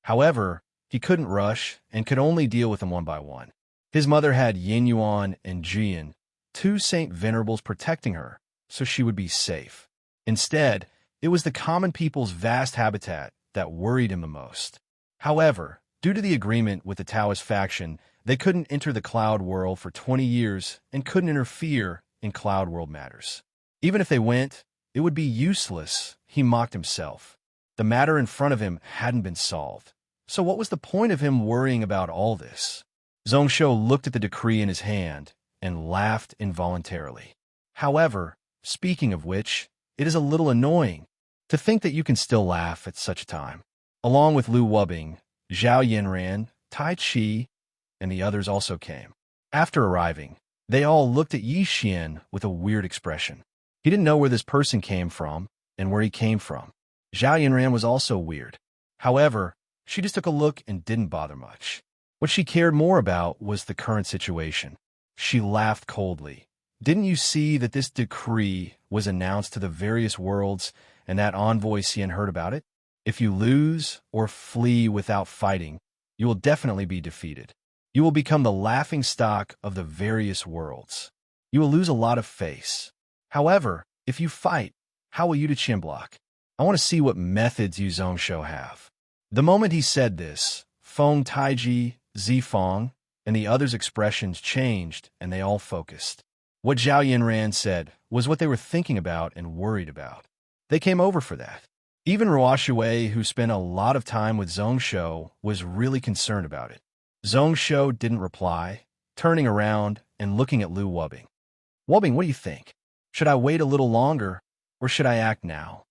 Speaker 1: However, he couldn't rush and could only deal with them one by one. His mother had Yin Yuan and Jian, 2 Saint Venerables protecting her, so she would be safe. Instead, it was the common people's vast habitat that worried him the most. However, Due to the agreement with the Taoist faction, they couldn't enter the Cloud World for 20 years and couldn't interfere in Cloud World matters. Even if they went, it would be useless, he mocked himself. The matter in front of him hadn't been solved. So what was the point of him worrying about all this? Zhongsho looked at the decree in his hand and laughed involuntarily. However, speaking of which, it is a little annoying to think that you can still laugh at such a time. Along with Lu Wubing, Zhao Yanran, Tai Chi, and the others also came. After arriving, they all looked at Yi Xian with a weird expression. He didn't know where this person came from and where he came from. Zhao Yanran was also weird. However, she just took a look and didn't bother much. What she cared more about was the current situation. She laughed coldly. Didn't you see that this decree was announced to the various worlds and that envoy Xian heard about it? If you lose or flee without fighting, you will definitely be defeated. You will become the laughing stock of the various worlds. You will lose a lot of face. However, if you fight, how will you to block? I want to see what methods you Zhongsho have. The moment he said this, Feng Taiji, Zifeng, and the others' expressions changed and they all focused. What Zhao Yanran said was what they were thinking about and worried about. They came over for that. Even Ruoshui, who spent a lot of time with Zhongsho, was really concerned about it. Zhongsho didn't reply, turning around and looking at Lu Wubing. Wubing, what do you think? Should I wait a little longer, or should I act now?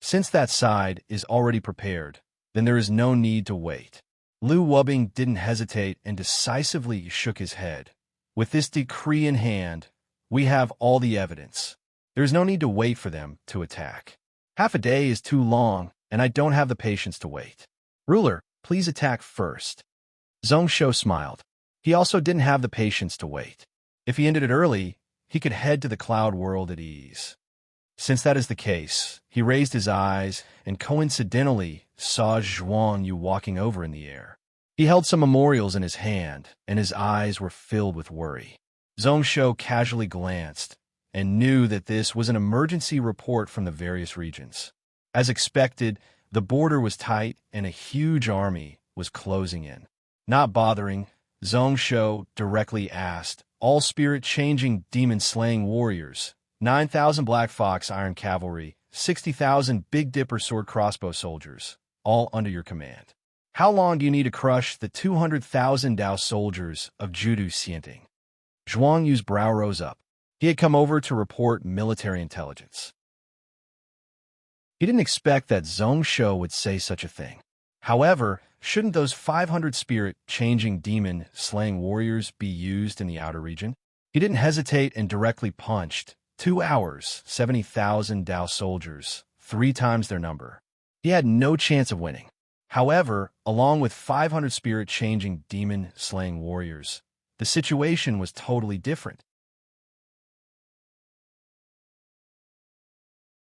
Speaker 1: Since that side is already prepared, then there is no need to wait. Lu Wubing didn't hesitate and decisively shook his head. With this decree in hand, we have all the evidence. There is no need to wait for them to attack. Half a day is too long, and I don't have the patience to wait. Ruler, please attack first. Zhongsho smiled. He also didn't have the patience to wait. If he ended it early, he could head to the Cloud World at ease. Since that is the case, he raised his eyes and coincidentally saw Zhuang Yu walking over in the air. He held some memorials in his hand, and his eyes were filled with worry. Zhongsho casually glanced and knew that this was an emergency report from the various regions. As expected, the border was tight and a huge army was closing in. Not bothering, Zhongsho directly asked all spirit-changing demon-slaying warriors, 9,000 Black Fox Iron Cavalry, 60,000 Big Dipper Sword Crossbow soldiers, all under your command. How long do you need to crush the 200,000 Dao soldiers of Judu Xianting? Zhuang Yu's brow rose up. He had come over to report military intelligence. He didn't expect that Zhongsho would say such a thing. However, shouldn't those 500 spirit-changing demon-slaying warriors be used in the outer region? He didn't hesitate and directly punched. 2 hours, 70,000 Dao soldiers, 3 times their number. He had no chance of winning. However, along with 500 spirit-changing demon-slaying warriors, the situation was totally different.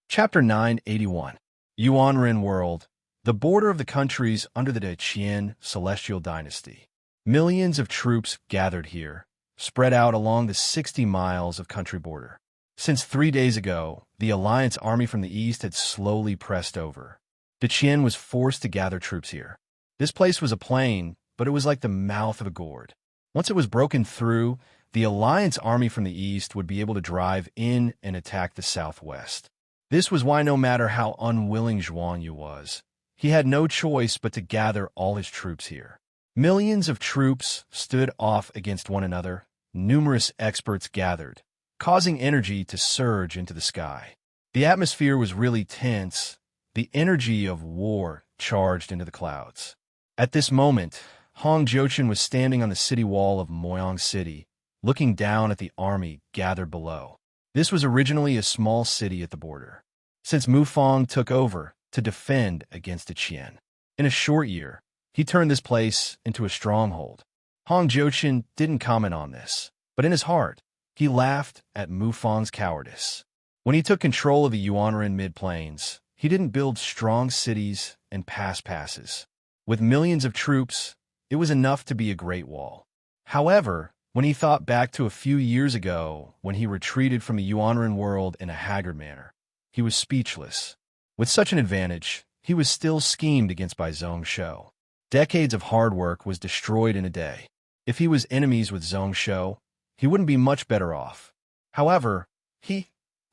Speaker 1: Chapter 981. Yuanren World, the border of the countries under the Deqian Celestial Dynasty. Millions of troops gathered here, spread out along the 60 miles of country border. Since 3 days ago, the Alliance army from the east had slowly pressed over. Deqian was forced to gather troops here. This place was a plain, but it was like the mouth of a gourd. Once it was broken through, the Alliance army from the east would be able to drive in and attack the southwest. This was why no matter how unwilling Zhuang Yu was, he had no choice but to gather all his troops here. Millions of troops stood off against one another. Numerous experts gathered, causing energy to surge into the sky. The atmosphere was really tense. The energy of war charged into the clouds. At this moment, Hong Jiuchen was standing on the city wall of Moyang City, looking down at the army gathered below. This was originally a small city at the border, since Mufang took over to defend against Deqian. In a short year, he turned this place into a stronghold. Hong Jiuchen didn't comment on this, but in his heart, he laughed at Mufang's cowardice. When he took control of the Yuanren mid-plains, he didn't build strong cities and passes. With millions of troops, it was enough to be a great wall. However, when he thought back to a few years ago when he retreated from the Yuanren world in a haggard manner, he was speechless. With such an advantage, he was still schemed against by Zhongsho. Decades of hard work was destroyed in a day. If he was enemies with Zhongsho, he wouldn't be much better off. However,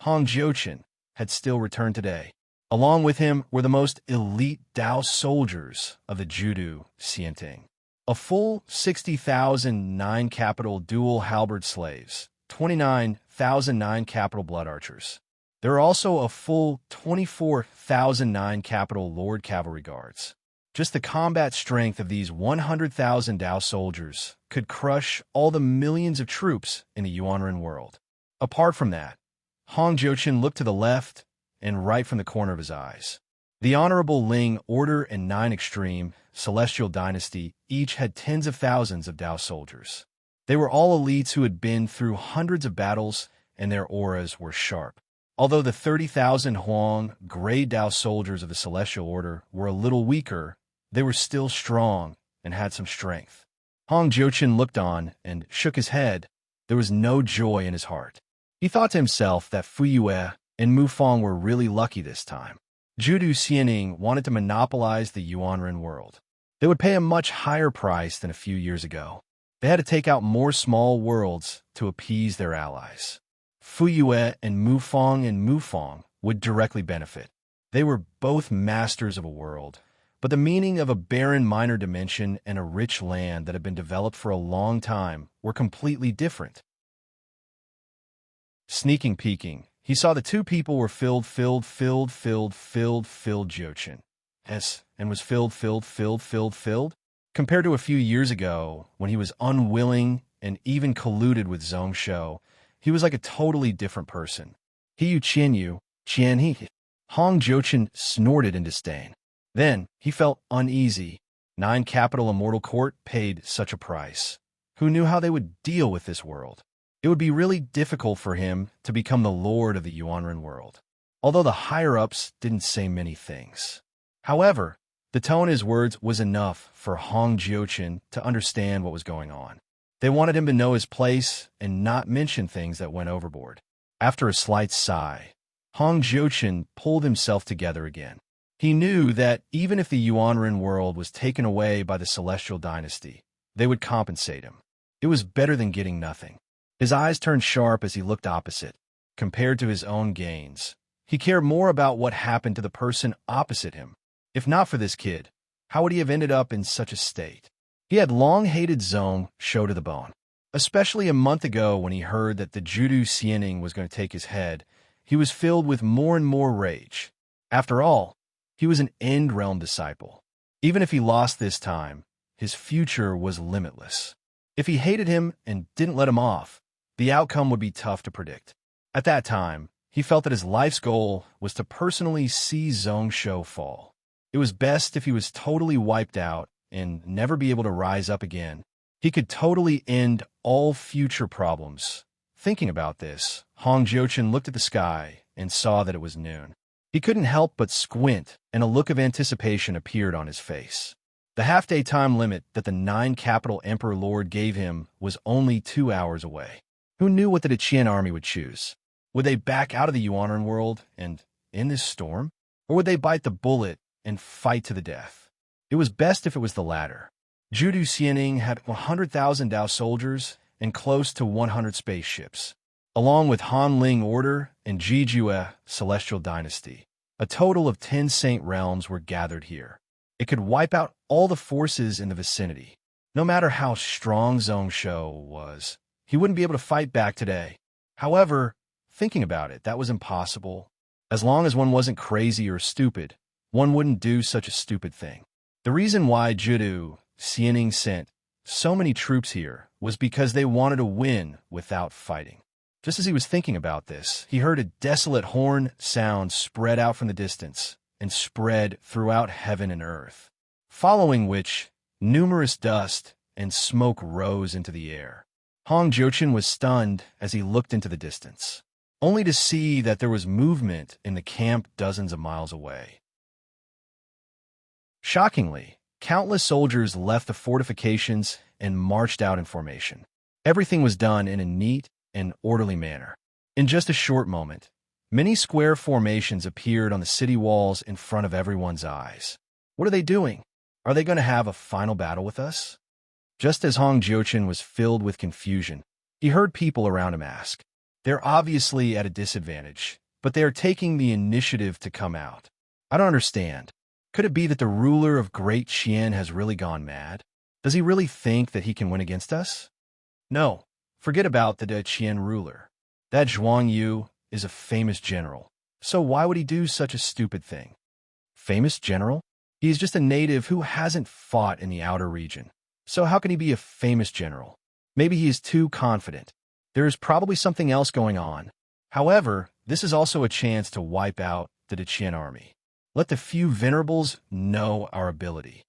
Speaker 1: Hong Jiuchen, had still returned today. Along with him were the most elite Dao soldiers of the Judu Xianting. A full 60,000 9-capital dual halberd slaves, 29,000 9-capital blood archers. There are also a full 24,000 9-capital Lord Cavalry Guards. Just the combat strength of these 100,000 Dao soldiers could crush all the millions of troops in the Yuanren world. Apart from that, Hong Jiuchen looked to the left and right from the corner of his eyes. The Honorable Ling Order and 9 Extreme Celestial Dynasty each had tens of thousands of Dao soldiers. They were all elites who had been through hundreds of battles, and their auras were sharp. Although the 30,000 Huang Grey Dao soldiers of the Celestial Order were a little weaker, they were still strong and had some strength. Hong Jiuchen looked on and shook his head. There was no joy in his heart. He thought to himself that Fu Yue and Mu Fong were really lucky this time. Judu Xianing wanted to monopolize the Yuanren world. They would pay a much higher price than a few years ago. They had to take out more small worlds to appease their allies. Fu Yue and Mu Fong would directly benefit. They were both masters of a world, but the meaning of a barren minor dimension and a rich land that had been developed for a long time were completely different. Sneaking peeking, he saw the two people were filled Jiuchen. Yes, and was filled. Compared to a few years ago, when he was unwilling and even colluded with Zhongsho, he was like a totally different person. He Qianyu, Qianhe. Hong Jiuchen snorted in disdain. Then he felt uneasy. 9 Capital Immortal Court paid such a price. Who knew how they would deal with this world? It would be really difficult for him to become the lord of the Yuanren world, although the higher-ups didn't say many things. However, the tone in his words was enough for Hong Jiuchen to understand what was going on. They wanted him to know his place and not mention things that went overboard. After a slight sigh, Hong Jiuchen pulled himself together again. He knew that even if the Yuanren world was taken away by the Celestial Dynasty, they would compensate him. It was better than getting nothing. His eyes turned sharp as he looked opposite. Compared to his own gains, he cared more about what happened to the person opposite him. If not for this kid, how would he have ended up in such a state? He had long hated Zhongsho to the bone. Especially a month ago when he heard that the Judu Xianing was going to take his head, he was filled with more and more rage. After all, he was an End Realm disciple. Even if he lost this time, his future was limitless. If he hated him and didn't let him off, the outcome would be tough to predict. At that time, he felt that his life's goal was to personally see Zhongsho fall. It was best if he was totally wiped out and never be able to rise up again. He could totally end all future problems. Thinking about this, Hong Jiuchen looked at the sky and saw that it was noon. He couldn't help but squint, and a look of anticipation appeared on his face. The half-day time limit that the 9 Capital Emperor Lord gave him was only 2 hours away. Who knew what the Qian army would choose? Would they back out of the Yuanren world and end this storm? Or would they bite the bullet and fight to the death? It was best if it was the latter. Judu Xianing had 100,000 Dao soldiers and close to 100 spaceships, along with Han Ling Order and Jijue Celestial Dynasty. A total of 10 Saint Realms were gathered here. It could wipe out all the forces in the vicinity. No matter how strong Zhongsho was, he wouldn't be able to fight back today. However, thinking about it, that was impossible. As long as one wasn't crazy or stupid, one wouldn't do such a stupid thing. The reason why Judu Xianing sent so many troops here was because they wanted to win without fighting. Just as he was thinking about this, he heard a desolate horn sound spread out from the distance and spread throughout heaven and earth, following which numerous dust and smoke rose into the air. Hong Jiuchen was stunned as he looked into the distance, only to see that there was movement in the camp dozens of miles away. Shockingly, countless soldiers left the fortifications and marched out in formation. Everything was done in a neat and orderly manner. In just a short moment, many square formations appeared on the city walls in front of everyone's eyes. What are they doing? Are they going to have a final battle with us? Just as Hong Jiuchen was filled with confusion, he heard people around him ask. They're obviously at a disadvantage, but they are taking the initiative to come out. I don't understand. Could it be that the ruler of Great Qian has really gone mad? Does he really think that he can win against us? No, forget about the Qian ruler. That Zhuang Yu is a famous general, so why would he do such a stupid thing? Famous general? He is just a native who hasn't fought in the outer region. So how can he be a famous general? Maybe he is too confident. There is probably something else going on. However, this is also a chance to wipe out the Qian army. Let the few venerables know our ability.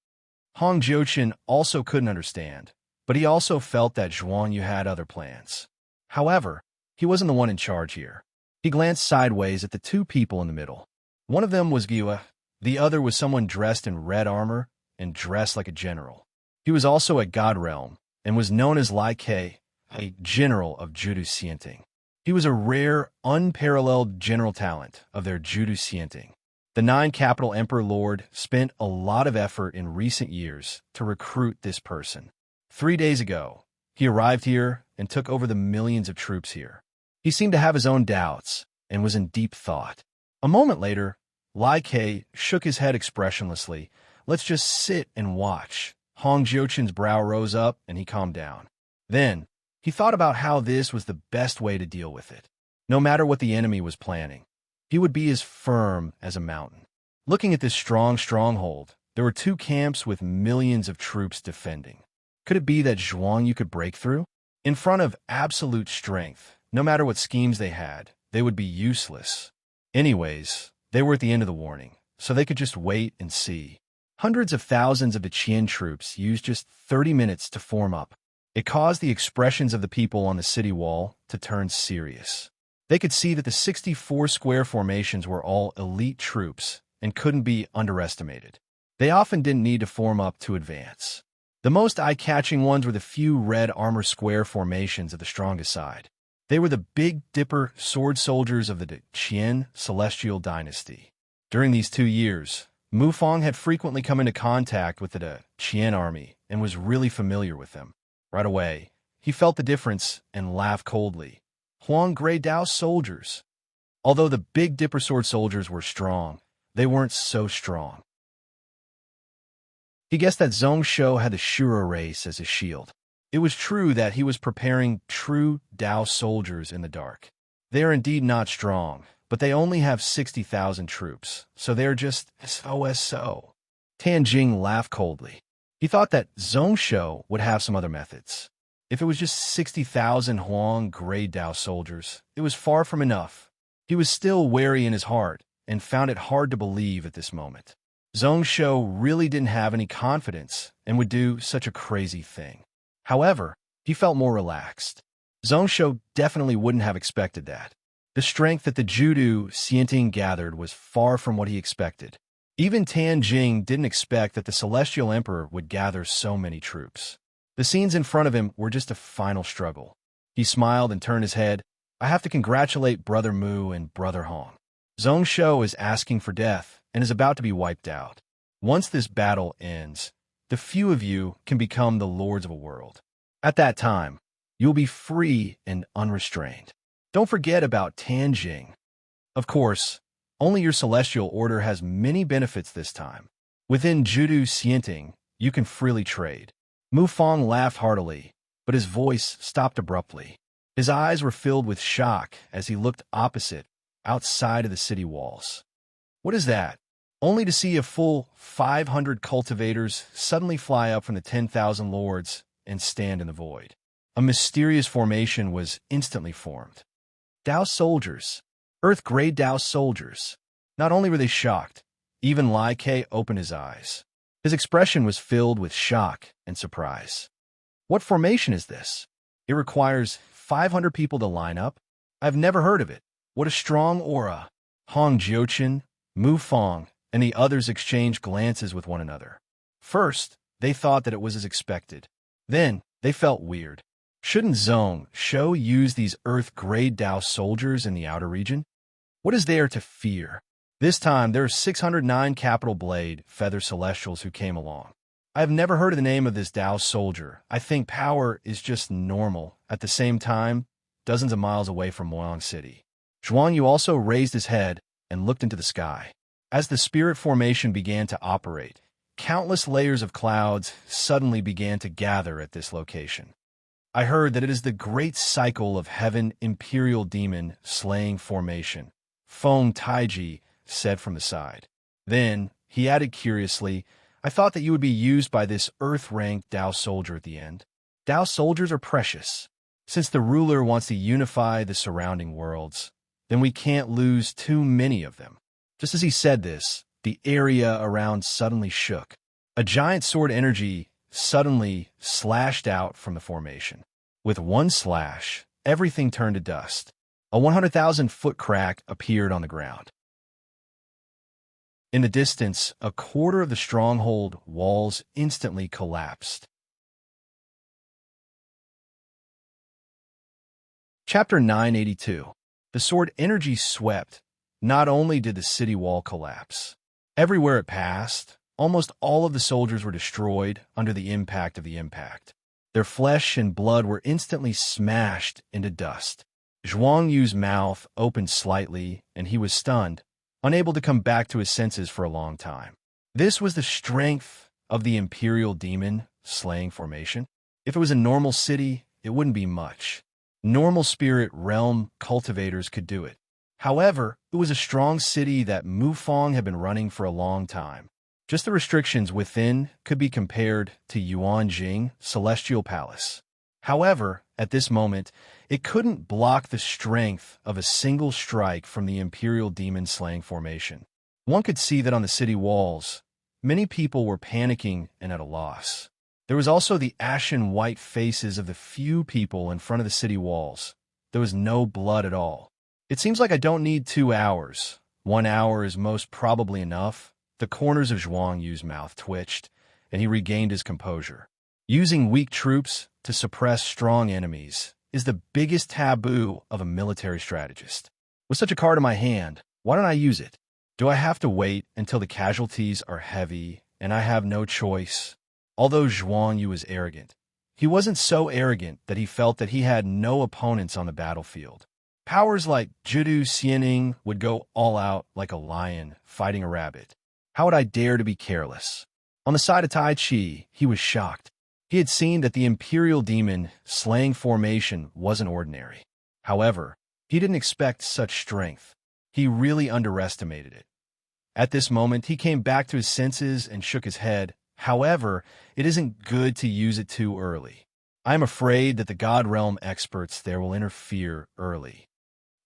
Speaker 1: Hong Jiuchen also couldn't understand, but he also felt that Zhuang Yu had other plans. However, he wasn't the one in charge here. He glanced sideways at the two people in the middle. One of them was Gua, the other was someone dressed in red armor and dressed like a general. He was also at God Realm and was known as Lai Ke, a general of Judu Xianting. He was a rare, unparalleled general talent of their Judu Xianting. The 9 Capital Emperor Lord spent a lot of effort in recent years to recruit this person. 3 days ago, he arrived here and took over the millions of troops here. He seemed to have his own doubts and was in deep thought. A moment later, Lai Ke shook his head expressionlessly. Let's just sit and watch. Hong Jiuchen's brow rose up and he calmed down. Then, he thought about how this was the best way to deal with it. No matter what the enemy was planning, he would be as firm as a mountain. Looking at this strong stronghold, there were 2 camps with millions of troops defending. Could it be that Zhuang Yu could break through? In front of absolute strength, no matter what schemes they had, they would be useless. Anyways, they were at the end of the warning, so they could just wait and see. Hundreds of thousands of the Qian troops used just 30 minutes to form up. It caused the expressions of the people on the city wall to turn serious. They could see that the 64 square formations were all elite troops and couldn't be underestimated. They often didn't need to form up to advance. The most eye-catching ones were the few red armor square formations of the strongest side. They were the Big Dipper sword soldiers of the Qian Celestial Dynasty. During these 2 years, Mu Fong had frequently come into contact with the Qian army and was really familiar with them. Right away, he felt the difference and laughed coldly. Huang Grey Dao soldiers. Although the Big Dipper sword soldiers were strong, they weren't so strong. He guessed that Zhong Shou had the Shura race as his shield. It was true that he was preparing true Dao soldiers in the dark. They are indeed not strong, but they only have 60,000 troops, so they're just so. Tan Jing laughed coldly. He thought that Zhong Shou would have some other methods. If it was just 60,000 Huang Grey Dao soldiers, it was far from enough. He was still wary in his heart and found it hard to believe at this moment. Zhong Shou really didn't have any confidence and would do such a crazy thing. However, he felt more relaxed. Zhong Shou definitely wouldn't have expected that. The strength that the Judu Xianting gathered was far from what he expected. Even Tan Jing didn't expect that the Celestial Emperor would gather so many troops. The scenes in front of him were just a final struggle. He smiled and turned his head. I have to congratulate Brother Mu and Brother Hong. Zhong Shou is asking for death and is about to be wiped out. Once this battle ends, the few of you can become the lords of a world. At that time, you'll be free and unrestrained. Don't forget about Tan Jing. Of course, only your celestial order has many benefits this time. Within Judu Xianting, you can freely trade. Mu Fong laughed heartily, but his voice stopped abruptly. His eyes were filled with shock as he looked opposite, outside of the city walls. What is that? Only to see a full 500 cultivators suddenly fly up from the 10,000 lords and stand in the void. A mysterious formation was instantly formed. Dao soldiers. Earth-grade Dao soldiers. Not only were they shocked, even Lai Ke opened his eyes. His expression was filled with shock and surprise. What formation is this? It requires 500 people to line up? I've never heard of it. What a strong aura. Hong Jiuchen, Mu Fong, and the others exchanged glances with one another. First, they thought that it was as expected. Then, they felt weird. Shouldn't Zhong Shou use these Earth-grade Dao soldiers in the outer region? What is there to fear? This time, there are 609 Capital Blade Feather Celestials who came along. I've never heard of the name of this Tao soldier. I think power is just normal. At the same time, dozens of miles away from Muang City. Zhuang Yu also raised his head and looked into the sky. As the spirit formation began to operate, countless layers of clouds suddenly began to gather at this location. I heard that it is the great cycle of heaven imperial demon slaying formation, Feng Taiji said from the side. Then, he added curiously, I thought that you would be used by this earth-ranked Tao soldier at the end. Tao soldiers are precious. Since the ruler wants to unify the surrounding worlds, then we can't lose too many of them. Just as he said this, the area around suddenly shook. A giant sword energy suddenly slashed out from the formation. With one slash, everything turned to dust. A 100,000-foot crack appeared on the ground. In the distance, a quarter of the stronghold walls instantly collapsed. Chapter 982. The sword energy swept. Not only did the city wall collapse, everywhere it passed, almost all of the soldiers were destroyed under the impact of the impact. Their flesh and blood were instantly smashed into dust. Zhuang Yu's mouth opened slightly, and he was stunned, unable to come back to his senses for a long time. This was the strength of the Imperial Demon slaying formation. If it was a normal city, it wouldn't be much. Normal spirit realm cultivators could do it. However, it was a strong city that Mufang had been running for a long time. Just the restrictions within could be compared to Yuanjing Celestial Palace. However, at this moment, it couldn't block the strength of a single strike from the Imperial Demon slaying formation. One could see that on the city walls, many people were panicking and at a loss. There was also the ashen white faces of the few people in front of the city walls. There was no blood at all. It seems like I don't need 2 hours. 1 hour is most probably enough. The corners of Zhuang Yu's mouth twitched, and he regained his composure. Using weak troops to suppress strong enemies is the biggest taboo of a military strategist. With such a card in my hand, why don't I use it? Do I have to wait until the casualties are heavy and I have no choice? Although Zhuang Yu was arrogant, he wasn't so arrogant that he felt that he had no opponents on the battlefield. Powers like Judu Xianing would go all out like a lion fighting a rabbit. How would I dare to be careless? On the side of Tai Chi, he was shocked. He had seen that the Imperial Demon slaying formation wasn't ordinary. However, he didn't expect such strength. He really underestimated it. At this moment, he came back to his senses and shook his head. However, it isn't good to use it too early. I am afraid that the God Realm experts there will interfere early.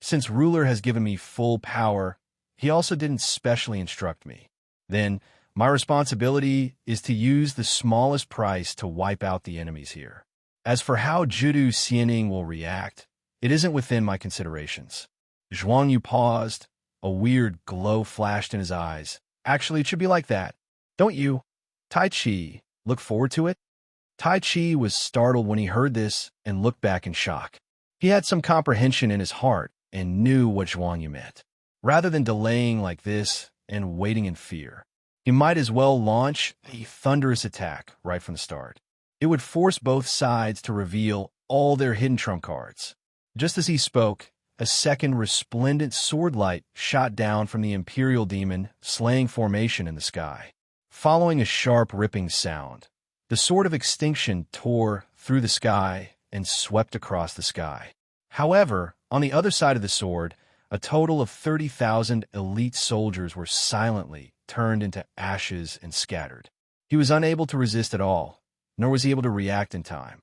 Speaker 1: Since Ruler has given me full power, he also didn't specially instruct me. Then, my responsibility is to use the smallest price to wipe out the enemies here. As for how Judu Xianing will react, it isn't within my considerations. Zhuang Yu paused. A weird glow flashed in his eyes. Actually, it should be like that. Don't you? Tai Chi, look forward to it? Tai Chi was startled when he heard this and looked back in shock. He had some comprehension in his heart and knew what Zhuang Yu meant. Rather than delaying like this and waiting in fear, he might as well launch a thunderous attack right from the start. It would force both sides to reveal all their hidden trump cards. Just as he spoke, a second resplendent sword light shot down from the Imperial Demon slaying formation in the sky. Following a sharp ripping sound, the sword of extinction tore through the sky and swept across the sky. However, on the other side of the sword, a total of 30,000 elite soldiers were silently turned into ashes and scattered. He was unable to resist at all, nor was he able to react in time.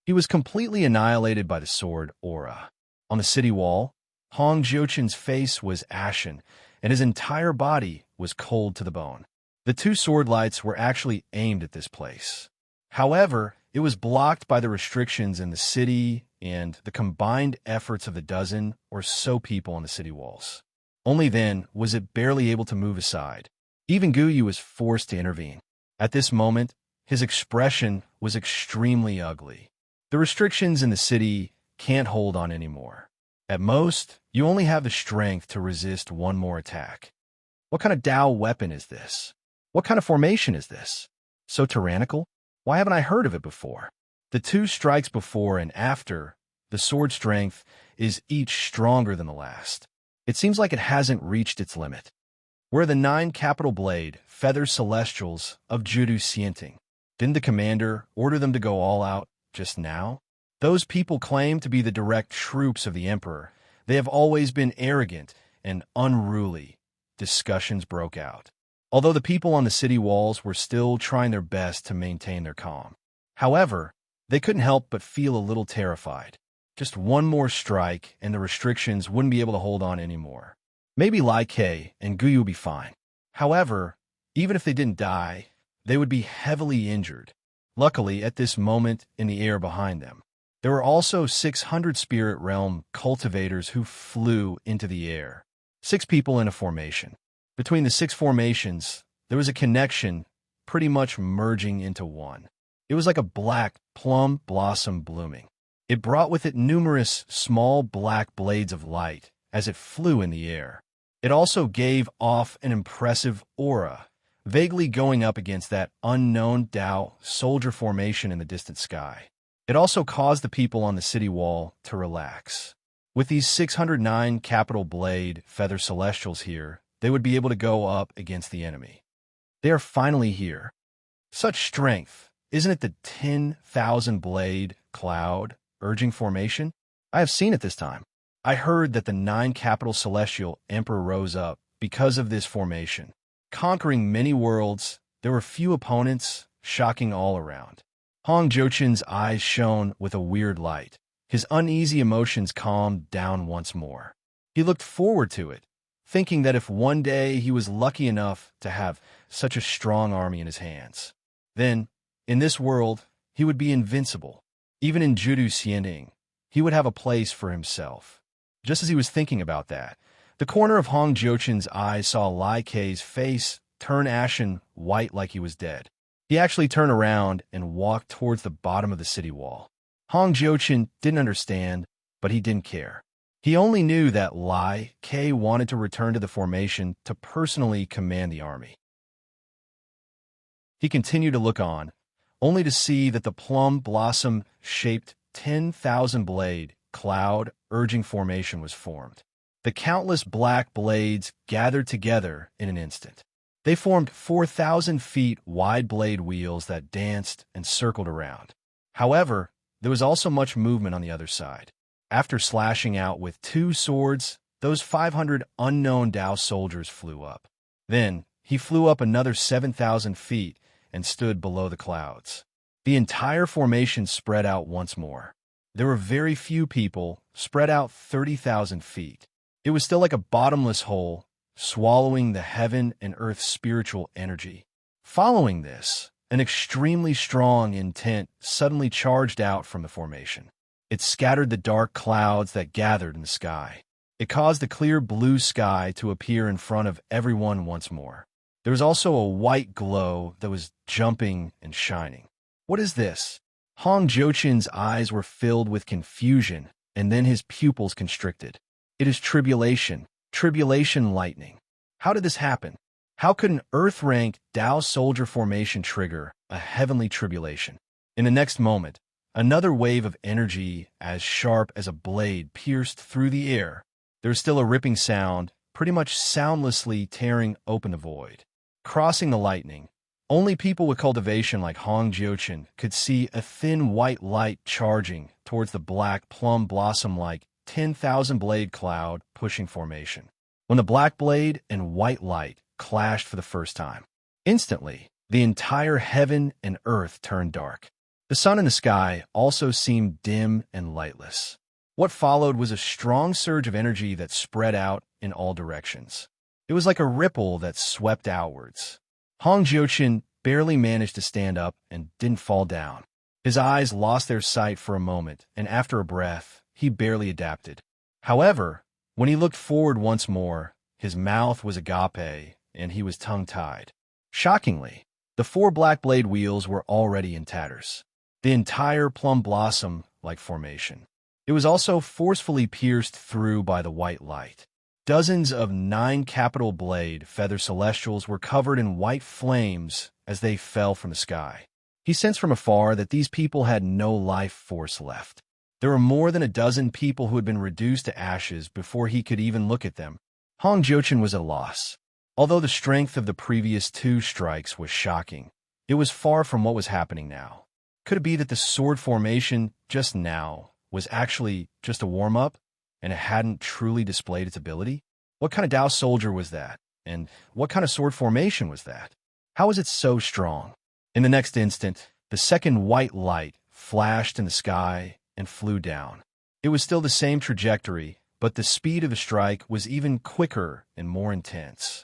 Speaker 1: He was completely annihilated by the sword aura. On the city wall, Hong Jiuchen's face was ashen, and his entire body was cold to the bone. The two sword lights were actually aimed at this place. However, it was blocked by the restrictions in the city and the combined efforts of the dozen or so people on the city walls. Only then was it barely able to move aside. Even Guyu was forced to intervene. At this moment, his expression was extremely ugly. The restrictions in the city can't hold on anymore. At most, you only have the strength to resist one more attack. What kind of Dao weapon is this? What kind of formation is this? So tyrannical? Why haven't I heard of it before? The two strikes before and after, the sword strength is each stronger than the last. It seems like it hasn't reached its limit. Where the 9 capital blade, feather celestials of Judu Sienting? Didn't the commander order them to go all out just now? Those people claim to be the direct troops of the emperor. They have always been arrogant and unruly. Discussions broke out, although the people on the city walls were still trying their best to maintain their calm. However, they couldn't help but feel a little terrified. Just one more strike, and the restrictions wouldn't be able to hold on anymore. Maybe Lai Ke and Guyu would be fine. However, even if they didn't die, they would be heavily injured. Luckily, at this moment in the air behind them, there were also 600 spirit realm cultivators who flew into the air. 6 people in a formation. Between the 6 formations, there was a connection pretty much merging into one. It was like a black plum blossom blooming. It brought with it numerous small black blades of light as it flew in the air. It also gave off an impressive aura, vaguely going up against that unknown Tao soldier formation in the distant sky. It also caused the people on the city wall to relax. With these 609 capital blade feather celestials here, they would be able to go up against the enemy. They are finally here. Such strength, isn't it the 10,000 blade cloud urging formation? I have seen it this time. I heard that the 9 capital celestial emperor rose up because of this formation. Conquering many worlds, there were few opponents, shocking all around. Hong Jochin's eyes shone with a weird light. His uneasy emotions calmed down once more. He looked forward to it, thinking that if one day he was lucky enough to have such a strong army in his hands, then, in this world, he would be invincible. Even in Judu Xianning, he would have a place for himself. Just as he was thinking about that, the corner of Hong Jochin's eyes saw Lai Ke's face turn ashen white like he was dead. He actually turned around and walked towards the bottom of the city wall. Hong Jochin didn't understand, but he didn't care. He only knew that Lai Ke wanted to return to the formation to personally command the army. He continued to look on, only to see that the plum blossom-shaped 10,000 blade cloud urging formation was formed. The countless black blades gathered together in an instant. They formed 4,000 feet wide blade wheels that danced and circled around. However, there was also much movement on the other side. After slashing out with 2 swords, those 500 unknown Tao soldiers flew up. Then, he flew up another 7,000 feet and stood below the clouds. The entire formation spread out once more. There were very few people, spread out 30,000 feet. It was still like a bottomless hole, swallowing the heaven and earth spiritual energy. Following this, an extremely strong intent suddenly charged out from the formation. It scattered the dark clouds that gathered in the sky. It caused the clear blue sky to appear in front of everyone once more. There was also a white glow that was jumping and shining. What is this? Hong Jochin's eyes were filled with confusion, and then his pupils constricted. It is tribulation lightning. How did this happen? How could an earth-ranked Tao soldier formation trigger a heavenly tribulation? In the next moment, another wave of energy as sharp as a blade pierced through the air. There was still a ripping sound, pretty much soundlessly tearing open the void. Crossing the lightning, only people with cultivation like Hong Jiochin could see a thin white light charging towards the black plum blossom-like 10,000 blade cloud pushing formation. When the black blade and white light clashed for the first time, instantly, the entire heaven and earth turned dark. The sun in the sky also seemed dim and lightless. What followed was a strong surge of energy that spread out in all directions. It was like a ripple that swept outwards. Hong Jiochin barely managed to stand up and didn't fall down. His eyes lost their sight for a moment, and after a breath, he barely adapted. However, when he looked forward once more, his mouth was agape, and he was tongue-tied. Shockingly, the 4 black blade wheels were already in tatters. The entire plum blossom-like formation. It was also forcefully pierced through by the white light. Dozens of 9 capital blade feather celestials were covered in white flames as they fell from the sky. He sensed from afar that these people had no life force left. There were more than a dozen people who had been reduced to ashes before he could even look at them. Hong Jiuchen was at a loss. Although the strength of the previous 2 strikes was shocking, it was far from what was happening now. Could it be that the sword formation just now was actually just a warm-up, and it hadn't truly displayed its ability? What kind of Dao soldier was that? And what kind of sword formation was that? How was it so strong? In the next instant, the second white light flashed in the sky and flew down. It was still the same trajectory, but the speed of the strike was even quicker and more intense.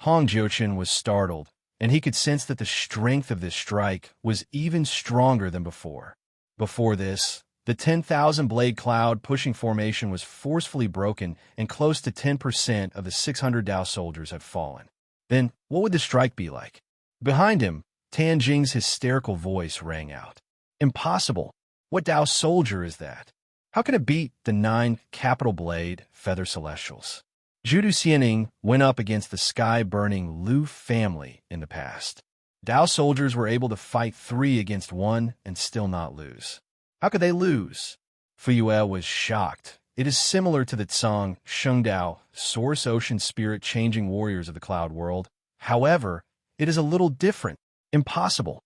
Speaker 1: Hong Jiuchen was startled, and he could sense that the strength of this strike was even stronger than before. Before this, the 10,000 blade cloud pushing formation was forcefully broken, and close to 10% of the 600 Dao soldiers had fallen. Then, what would the strike be like? Behind him, Tan Jing's hysterical voice rang out. Impossible! What Dao soldier is that? How can it beat the 9 capital blade feather celestials? Judu Xianing went up against the sky-burning Lu family in the past. Dao soldiers were able to fight 3 against 1 and still not lose. How could they lose? Fu Yue was shocked. It is similar to the Tsang Shengdao, Source Ocean Spirit changing warriors of the Cloud World. However, it is a little different. Impossible.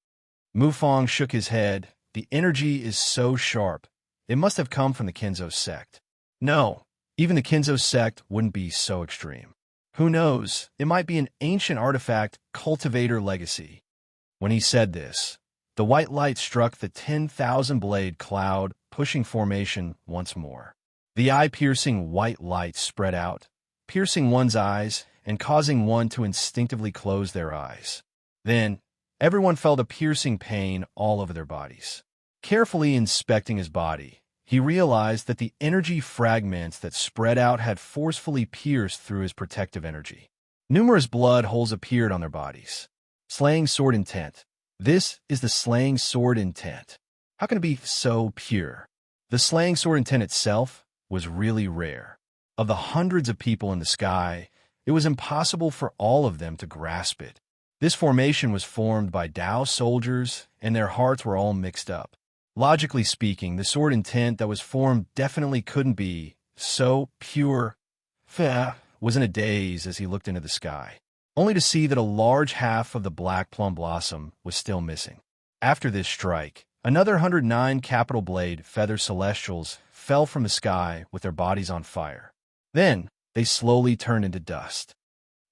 Speaker 1: Mu Fong shook his head. The energy is so sharp. It must have come from the Kinzo sect. No, even the Kinzo sect wouldn't be so extreme. Who knows? It might be an ancient artifact cultivator legacy. When he said this, the white light struck the 10,000 blade cloud, pushing formation once more. The eye-piercing white light spread out, piercing one's eyes and causing one to instinctively close their eyes. Then, everyone felt a piercing pain all over their bodies. Carefully inspecting his body, he realized that the energy fragments that spread out had forcefully pierced through his protective energy. Numerous blood holes appeared on their bodies. Slaying sword intent. This is the slaying sword intent. How can it be so pure? The slaying sword intent itself was really rare. Of the hundreds of people in the sky, it was impossible for all of them to grasp it. This formation was formed by Dao soldiers, and their hearts were all mixed up. Logically speaking, the sword intent that was formed definitely couldn't be so pure. Fa was in a daze as he looked into the sky, only to see that a large half of the black plum blossom was still missing. After this strike, another 109 capital blade feather celestials fell from the sky with their bodies on fire. Then, they slowly turned into dust.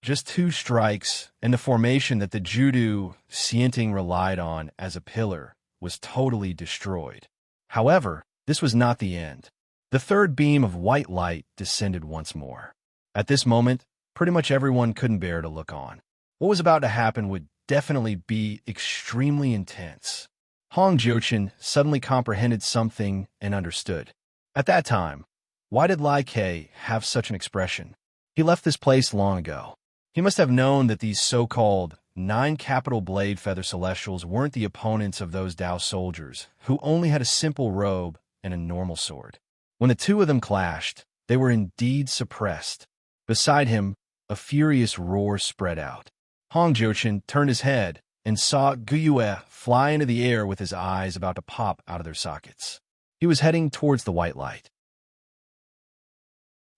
Speaker 1: Just 2 strikes, and the formation that the Judu Xianting relied on as a pillar was totally destroyed. However, this was not the end. The third beam of white light descended once more. At this moment, pretty much everyone couldn't bear to look on. What was about to happen would definitely be extremely intense. Hong Jiuchen suddenly comprehended something and understood. At that time, why did Lai Ke have such an expression? He left this place long ago. He must have known that these so-called 9 capital blade feather celestials weren't the opponents of those Dao soldiers, who only had a simple robe and a normal sword. When the 2 of them clashed, they were indeed suppressed. Beside him, a furious roar spread out. Hong Jiuchen turned his head and saw Guyue fly into the air with his eyes about to pop out of their sockets. He was heading towards the white light.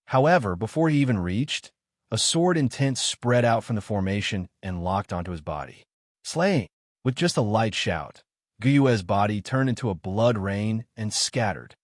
Speaker 1: However, before he even reached, a sword intent spread out from the formation and locked onto his body. Slaying! With just a light shout, Guyue's body turned into a blood rain and scattered.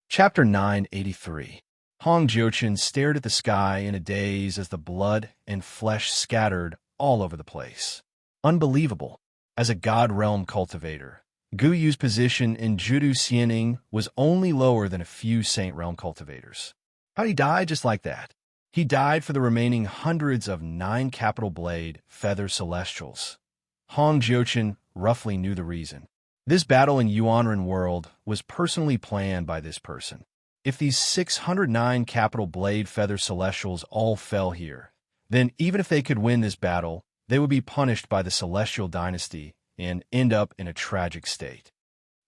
Speaker 1: Chapter 983. Hong Jiuchen stared at the sky in a daze as the blood and flesh scattered all over the place. Unbelievable. As a God Realm cultivator, Gu Yu's position in Judu Xianing was only lower than a few Saint Realm cultivators. How'd he die just like that? He died for the remaining hundreds of 9 capital blade feather celestials. Hong Jiuchen roughly knew the reason. This battle in Yuanren world was personally planned by this person. If these 609 capital blade feather celestials all fell here, then even if they could win this battle, they would be punished by the celestial dynasty and end up in a tragic state.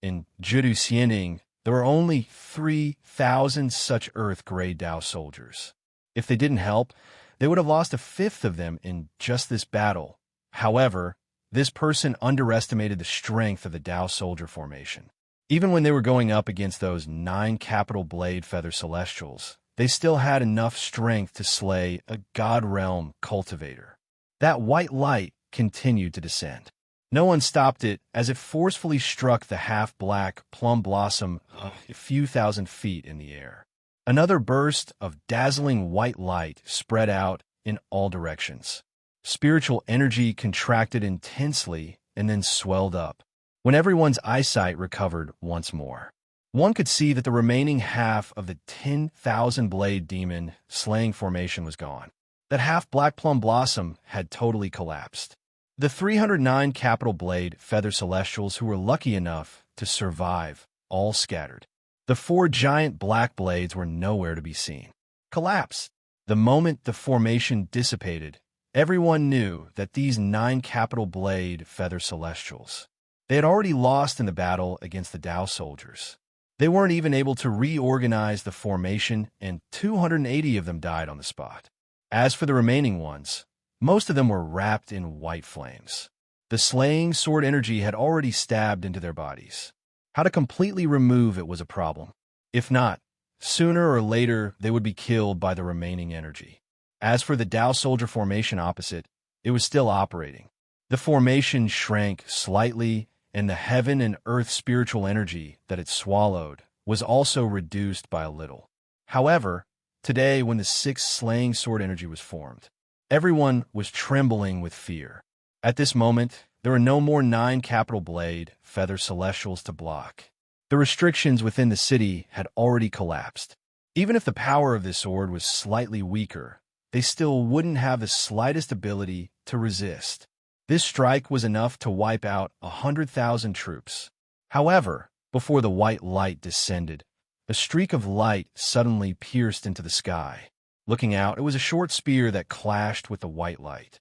Speaker 1: In Judu Xianing, there were only 3,000 such earth-grade Dao soldiers. If they didn't help, they would have lost a fifth of them in just this battle. However, this person underestimated the strength of the Dao soldier formation. Even when they were going up against those 9 capital blade feather celestials, they still had enough strength to slay a god realm cultivator. That white light continued to descend. No one stopped it as it forcefully struck the half-black plum blossom a few thousand feet in the air. Another burst of dazzling white light spread out in all directions. Spiritual energy contracted intensely and then swelled up. When everyone's eyesight recovered once more, one could see that the remaining half of the 10,000 blade demon slaying formation was gone. That half-black plum blossom had totally collapsed. The 309 capital blade feather celestials who were lucky enough to survive all scattered. The 4 giant black blades were nowhere to be seen. Collapse. The moment the formation dissipated, everyone knew that these 9 capital blade feather celestials, they had already lost in the battle against the Dao soldiers. They weren't even able to reorganize the formation, and 280 of them died on the spot. As for the remaining ones, most of them were wrapped in white flames. The slaying sword energy had already stabbed into their bodies. How to completely remove it was a problem. If not, sooner or later they would be killed by the remaining energy. As for the Dao soldier formation opposite, it was still operating. The formation shrank slightly, and the heaven and earth spiritual energy that it swallowed was also reduced by a little. However, today when the 6th slaying sword energy was formed, everyone was trembling with fear. At this moment, there were no more 9 capital blade feather celestials to block. The restrictions within the city had already collapsed. Even if the power of this sword was slightly weaker, they still wouldn't have the slightest ability to resist. This strike was enough to wipe out 100,000 troops. However, before the white light descended, a streak of light suddenly pierced into the sky. Looking out, it was a short spear that clashed with the white light.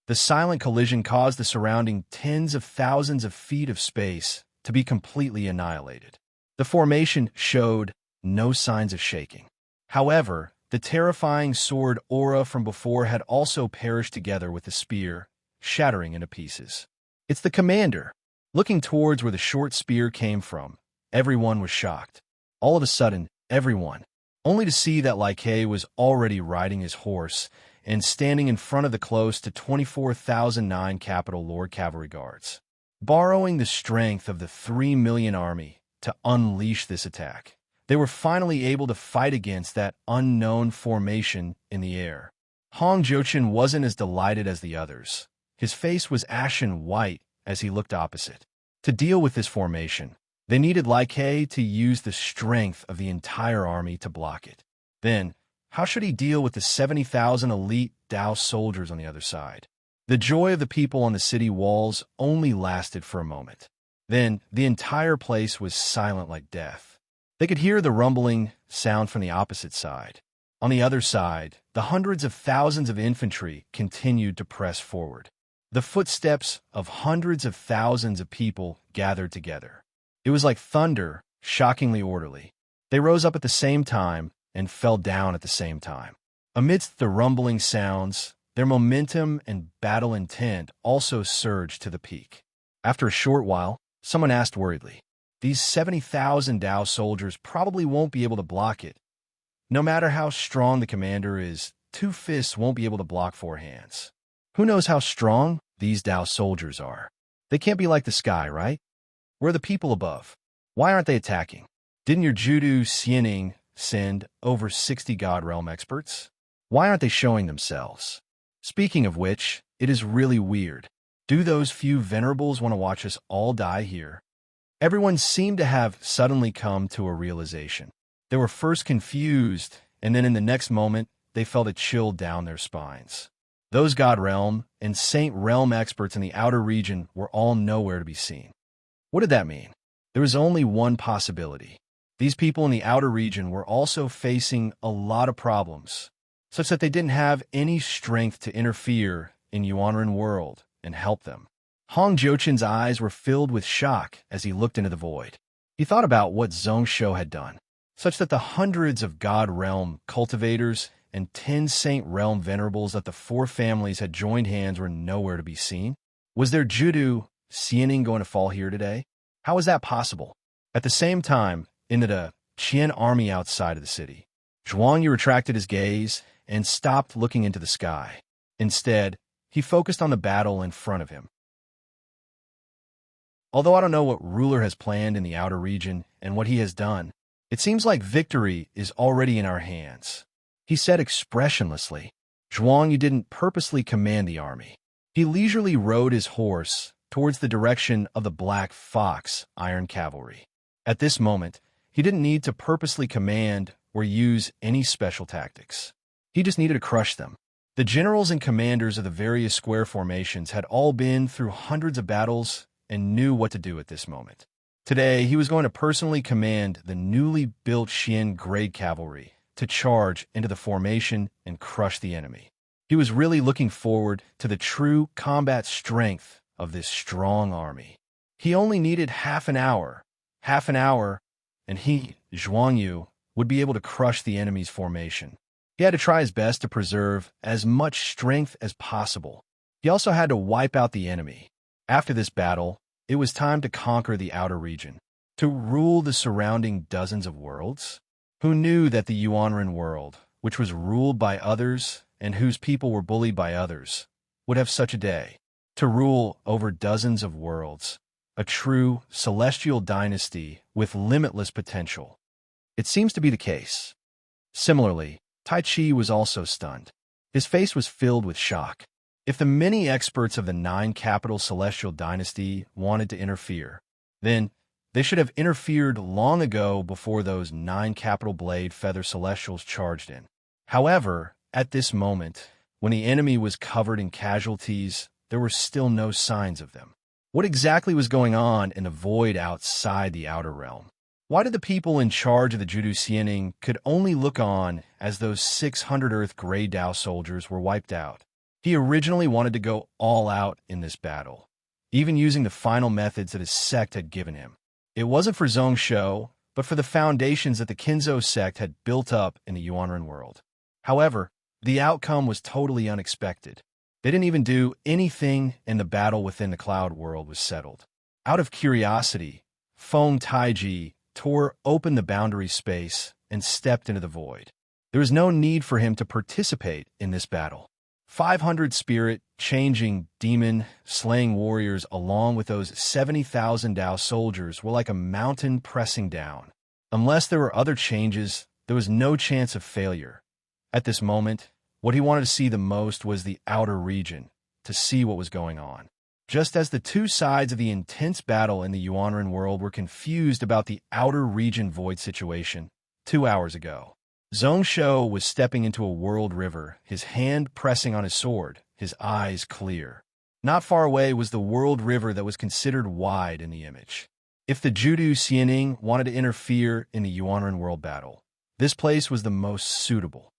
Speaker 1: The silent collision caused the surrounding tens of thousands of feet of space to be completely annihilated. The formation showed no signs of shaking. However, the terrifying sword aura from before had also perished together with the spear, shattering into pieces. It's the commander. Looking towards where the short spear came from, everyone was shocked. All of a sudden, everyone, only to see that Lai Ke was already riding his horse and standing in front of the close to 24,009 capital Lord Cavalry Guards, borrowing the strength of the 3 million army to unleash this attack. They were finally able to fight against that unknown formation in the air. Hong Jiuchen wasn't as delighted as the others. His face was ashen white as he looked opposite. To deal with this formation, they needed Lai Ke to use the strength of the entire army to block it. Then, how should he deal with the 70,000 elite Dao soldiers on the other side? The joy of the people on the city walls only lasted for a moment. Then, the entire place was silent like death. They could hear the rumbling sound from the opposite side. On the other side, the hundreds of thousands of infantry continued to press forward. The footsteps of hundreds of thousands of people gathered together. It was like thunder, shockingly orderly. They rose up at the same time and fell down at the same time. Amidst the rumbling sounds, their momentum and battle intent also surged to the peak. After a short while, someone asked worriedly, "These 70,000 Dao soldiers probably won't be able to block it. No matter how strong the commander is, 2 fists won't be able to block 4 hands. Who knows how strong these Dao soldiers are? They can't be like the sky, right? Where are the people above? Why aren't they attacking? Didn't your Judu Xianing send over 60 God Realm experts? Why aren't they showing themselves? Speaking of which, it is really weird. Do those few venerables want to watch us all die here?" Everyone seemed to have suddenly come to a realization. They were first confused, and then in the next moment, they felt a chill down their spines. Those God Realm and Saint Realm experts in the outer region were all nowhere to be seen. What did that mean? There was only one possibility. These people in the outer region were also facing a lot of problems, such that they didn't have any strength to interfere in Yuanren world and help them. Hong Jiuqin's eyes were filled with shock as he looked into the void. He thought about what Zhongshou had done, such that the hundreds of God Realm cultivators and 10 Saint Realm venerables that the 4 families had joined hands were nowhere to be seen. Was their Judu Xianing going to fall here today? How was that possible? At the same time, in the Qian army outside of the city, Zhuangyu retracted his gaze and stopped looking into the sky. Instead, he focused on the battle in front of him. Although I don't know what ruler has planned in the outer region and what he has done, it seems like victory is already in our hands, he said expressionlessly. Zhuangyu didn't purposely command the army. He leisurely rode his horse towards the direction of the Black Fox Iron Cavalry. At this moment, he didn't need to purposely command or use any special tactics. He just needed to crush them. The generals and commanders of the various square formations had all been through hundreds of battles and knew what to do at this moment. Today, he was going to personally command the newly built Xian Grade Cavalry to charge into the formation and crush the enemy. He was really looking forward to the true combat strength of this strong army. He only needed half an hour, and he, Zhuangyu, would be able to crush the enemy's formation. He had to try his best to preserve as much strength as possible. He also had to wipe out the enemy. After this battle, it was time to conquer the outer region, to rule the surrounding dozens of worlds. Who knew that the Yuanren world, which was ruled by others and whose people were bullied by others, would have such a day? To rule over dozens of worlds, a true celestial dynasty with limitless potential. It seems to be the case. Similarly, Tai Chi was also stunned. His face was filled with shock. If the many experts of the 9 capital celestial dynasty wanted to interfere, then they should have interfered long ago before those 9 capital blade feather celestials charged in. However, at this moment, when the enemy was covered in casualties, there were still no signs of them. What exactly was going on in the void outside the outer realm? Why did the people in charge of the Judu Xianing could only look on as those 600 Earth Grey Dao soldiers were wiped out? He originally wanted to go all out in this battle, even using the final methods that his sect had given him. It wasn't for Zhongshou, but for the foundations that the Kinzo sect had built up in the Yuanren world. However, the outcome was totally unexpected. They didn't even do anything, and the battle within the cloud world was settled. Out of curiosity, Feng Taiji tore open the boundary space and stepped into the void. There was no need for him to participate in this battle. 500 spirit-changing, demon-slaying warriors along with those 70,000 Dao soldiers were like a mountain pressing down. Unless there were other changes, there was no chance of failure. At this moment, what he wanted to see the most was the outer region, to see what was going on. Just as the 2 sides of the intense battle in the Yuanren world were confused about the outer region void situation 2 hours ago, Zhongshou was stepping into a world river, his hand pressing on his sword, his eyes clear. Not far away was the world river that was considered wide in the image. If the Judu Xianing wanted to interfere in the Yuanren world battle, this place was the most suitable.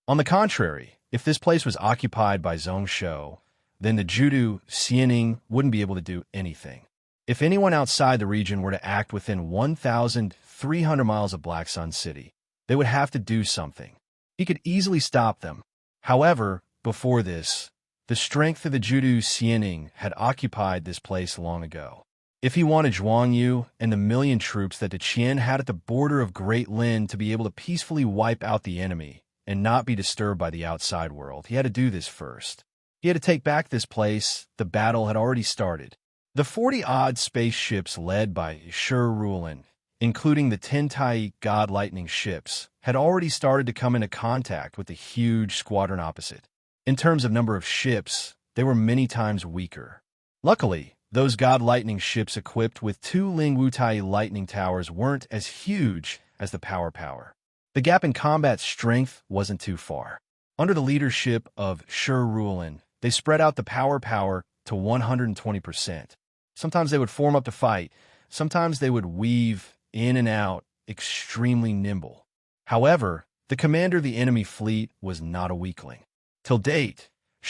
Speaker 1: On the contrary, if this place was occupied by Zhongshou, then the Judu Xianing wouldn't be able to do anything. If anyone outside the region were to act within 1,300 miles of Black Sun City, they would have to do something. He could easily stop them. However, before this, the strength of the Judu Xianing had occupied this place long ago. If he wanted Zhuangyu and the 1,000,000 troops that the Qian had at the border of Great Lin to be able to peacefully wipe out the enemy and not be disturbed by the outside world, he had to do this first. He had to take back this place. The battle had already started. The 40-odd spaceships led by Serene, including the Tentai God Lightning ships, had already started to come into contact with the huge squadron opposite. In terms of number of ships, they were many times weaker. Luckily, those God Lightning ships equipped with 2 Lingwutai lightning towers weren't as huge as the power. The gap in combat strength wasn't too far. Under the leadership of Serene, they spread out the power to 120%. Sometimes they would form up to fight. Sometimes they would weave in and out, extremely nimble. However, the commander of the enemy fleet was not a weakling. Till date,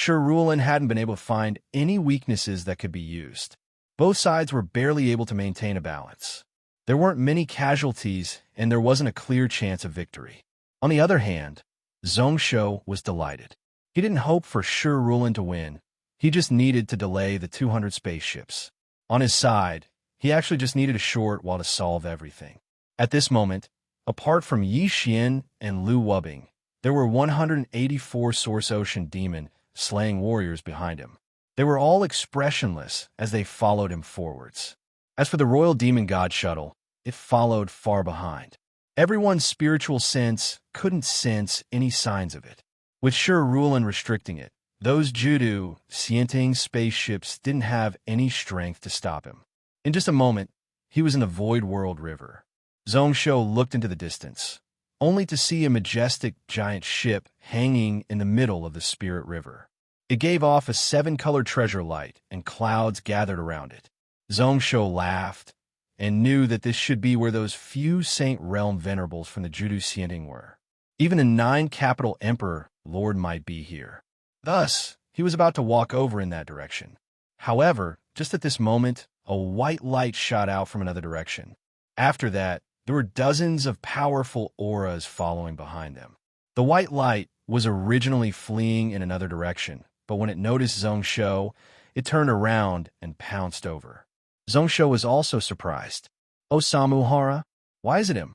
Speaker 1: Rulin hadn't been able to find any weaknesses that could be used. Both sides were barely able to maintain a balance. There weren't many casualties, and there wasn't a clear chance of victory. On the other hand, Zhongsho was delighted. He didn't hope for Rulin to win. He just needed to delay the 200 spaceships. On his side, he actually just needed a short while to solve everything. At this moment, apart from Yi Xian and Lu Wubing, there were 184 Source Ocean Demon slaying warriors behind him. They were all expressionless as they followed him forwards. As for the Royal Demon God Shuttle, it followed far behind. Everyone's spiritual sense couldn't sense any signs of it. With Rulin restricting it, those Judu Xianting spaceships didn't have any strength to stop him. In just a moment, he was in the Void World River. Zhongsho looked into the distance, only to see a majestic giant ship hanging in the middle of the Spirit River. It gave off a 7-colored treasure light, and clouds gathered around it. Zhongsho laughed and knew that this should be where those few Saint Realm venerables from the Judu Xianting were. Even a 9-capital Emperor Lord might be here. Thus, he was about to walk over in that direction. However, just at this moment, a white light shot out from another direction. After that, there were dozens of powerful auras following behind them. The white light was originally fleeing in another direction, but when it noticed Zhongsho, it turned around and pounced over. Zhongsho was also surprised. Osamu Hara? Why is it him?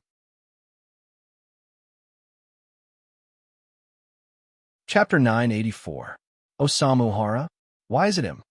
Speaker 1: Chapter 984. Osamu Hara? Why is it him?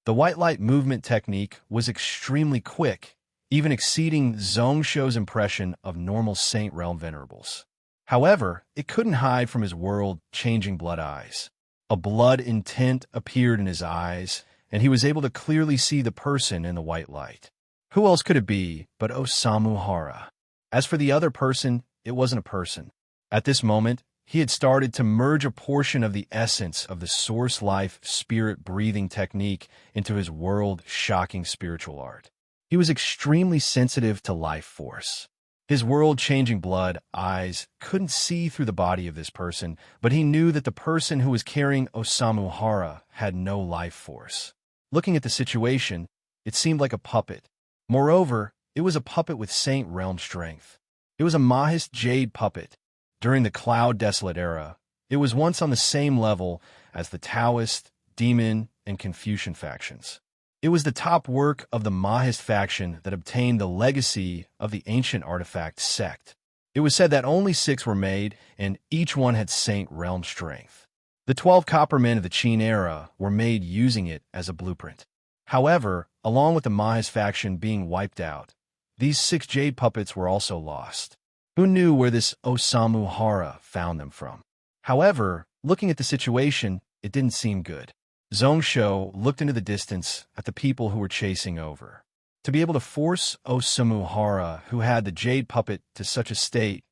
Speaker 1: The white light movement technique was extremely quick, even exceeding Zhongsho's impression of normal Saint Realm venerables. However, it couldn't hide from his world-changing blood eyes. A blood intent appeared in his eyes, and he was able to clearly see the person in the white light. Who else could it be but Osamu Hara? As for the other person, it wasn't a person. At this moment, he had started to merge a portion of the essence of the source life spirit breathing technique into his world-shocking spiritual art. He was extremely sensitive to life force. His world-changing blood eyes couldn't see through the body of this person, but he knew that the person who was carrying Osamu Hara had no life force. Looking at the situation, it seemed like a puppet. Moreover, it was a puppet with Saint Realm strength. It was a Mahist Jade puppet. During the Cloud Desolate era, it was once on the same level as the Taoist, Demon, and Confucian factions. It was the top work of the Mahist faction that obtained the legacy of the ancient artifact sect. It was said that only 6 were made, and each one had Saint Realm strength. The 12 copper men of the Qin era were made using it as a blueprint. However, along with the Mahist faction being wiped out, these 6 jade puppets were also lost. Who knew where this Osamu Hara found them from? However, looking at the situation, it didn't seem good. Zhongsho looked into the distance at the people who were chasing over. To be able to force Osamu Hara, who had the jade puppet, to such a state,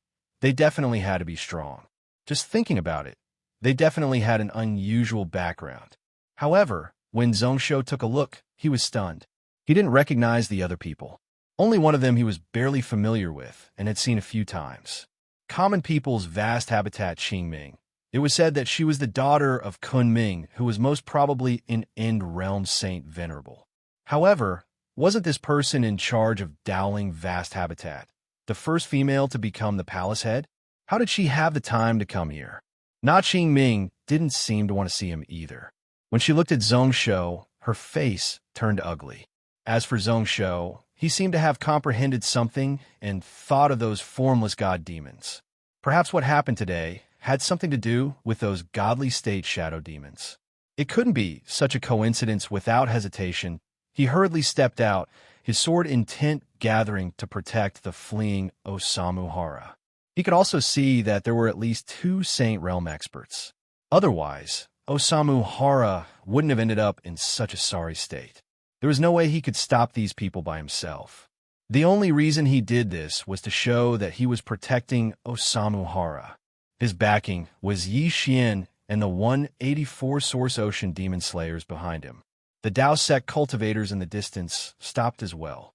Speaker 1: they definitely had to be strong. Just thinking about it, they definitely had an unusual background. However, when Zhongsho took a look, he was stunned. He didn't recognize the other people. Only one of them he was barely familiar with and had seen a few times. Common people's vast habitat Qingming. It was said that she was the daughter of Kunming, who was most probably an End Realm Saint Venerable. However, wasn't this person in charge of Dowling Vast Habitat, the first female to become the palace head? How did she have the time to come here? Na Qingming didn't seem to want to see him either. When she looked at Zhongsho, her face turned ugly. As for Zhongsho, he seemed to have comprehended something and thought of those formless god demons. Perhaps what happened today had something to do with those godly state shadow demons. It couldn't be such a coincidence. Without hesitation, he hurriedly stepped out, his sword intent gathering to protect the fleeing Osamu Hara. He could also see that there were at least 2 Saint Realm experts. Otherwise, Osamu Hara wouldn't have ended up in such a sorry state. There was no way he could stop these people by himself. The only reason he did this was to show that he was protecting Osamu Hara. His backing was Yi Xian and the 184 Source Ocean Demon Slayers behind him. The Dao Sect cultivators in the distance stopped as well.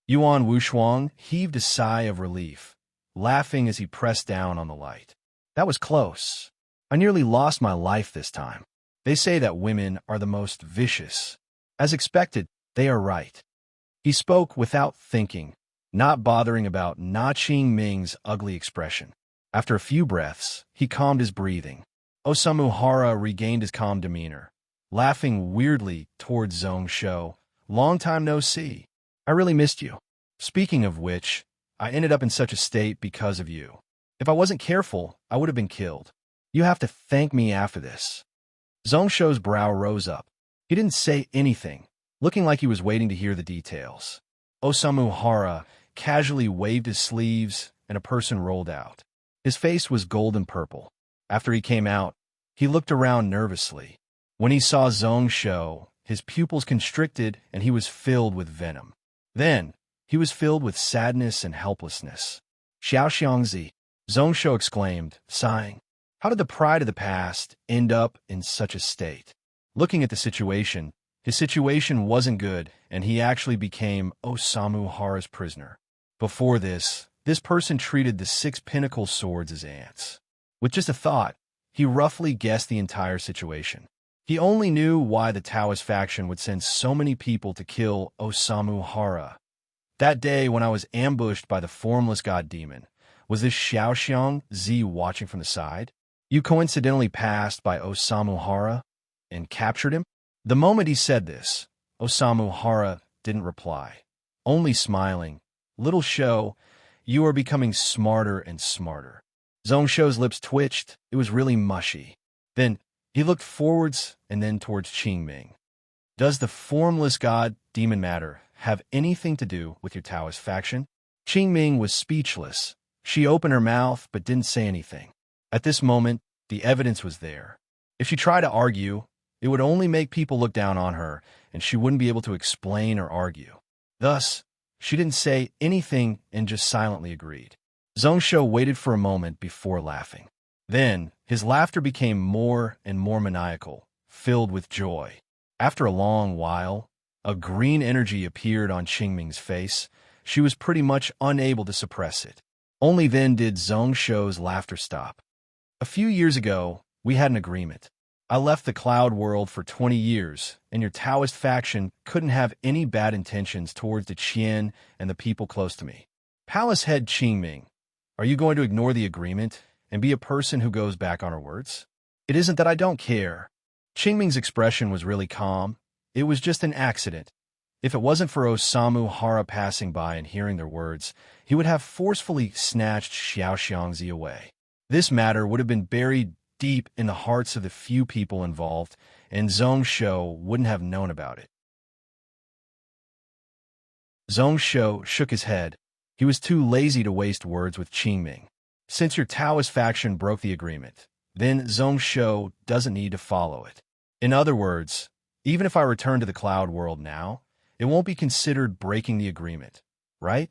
Speaker 1: Yuan Wushuang heaved a sigh of relief, laughing as he pressed down on the light. That was close. I nearly lost my life this time. They say that women are the most vicious. As expected, they are right. He spoke without thinking, not bothering about Na Qingming's ugly expression. After a few breaths, he calmed his breathing. Osamuhara regained his calm demeanor, laughing weirdly towards Zhong Shou. Long time no see. I really missed you. Speaking of which, I ended up in such a state because of you. If I wasn't careful, I would have been killed. You have to thank me after this. Zhong Shou's brow rose up. He didn't say anything, looking like he was waiting to hear the details. Osamuhara casually waved his sleeves, and a person rolled out. His face was golden purple. After he came out, he looked around nervously. When he saw Zhong Shou, his pupils constricted and he was filled with venom. Then, he was filled with sadness and helplessness. Xiaoxiangzi, Zhong Shou exclaimed, sighing. How did the pride of the past end up in such a state? Looking at the situation, his situation wasn't good, and he actually became Osamuhara's prisoner. Before this person treated the 6 pinnacle swords as ants. With just a thought, he roughly guessed the entire situation. He only knew why the Taoist faction would send so many people to kill Osamuhara. That day when I was ambushed by the formless god demon, was this Xiaoxiang Zi watching from the side? You coincidentally passed by Osamuhara and captured him? The moment he said this, Osamuhara didn't reply, only smiling. Little Shou, you are becoming smarter and smarter. Zhong Shou's lips twitched. It was really mushy. Then he looked forwards and then towards Qingming. Does the formless god demon matter have anything to do with your Taoist faction? Qingming was speechless. She opened her mouth but didn't say anything. At this moment, the evidence was there. If she tried to argue, it would only make people look down on her, and she wouldn't be able to explain or argue. Thus, she didn't say anything and just silently agreed. Zhong Shou waited for a moment before laughing. Then, his laughter became more and more maniacal, filled with joy. After a long while, a green energy appeared on Qingming's face. She was pretty much unable to suppress it. Only then did Zhong Shou's laughter stop. A few years ago, we had an agreement. I left the cloud world for 20 years, and your Taoist faction couldn't have any bad intentions towards the Qian and the people close to me. Palace head Qingming, are you going to ignore the agreement and be a person who goes back on her words? It isn't that I don't care. Qingming's expression was really calm. It was just an accident. If it wasn't for Osamuhara passing by and hearing their words, he would have forcefully snatched Xiaoxiangzi away. This matter would have been buried deep in the hearts of the few people involved, and Zhong Shou wouldn't have known about it. Zhong Shou shook his head. He was too lazy to waste words with Qingming. Since your Taoist faction broke the agreement, then Zhong Shou doesn't need to follow it. In other words, even if I return to the cloud world now, it won't be considered breaking the agreement, right?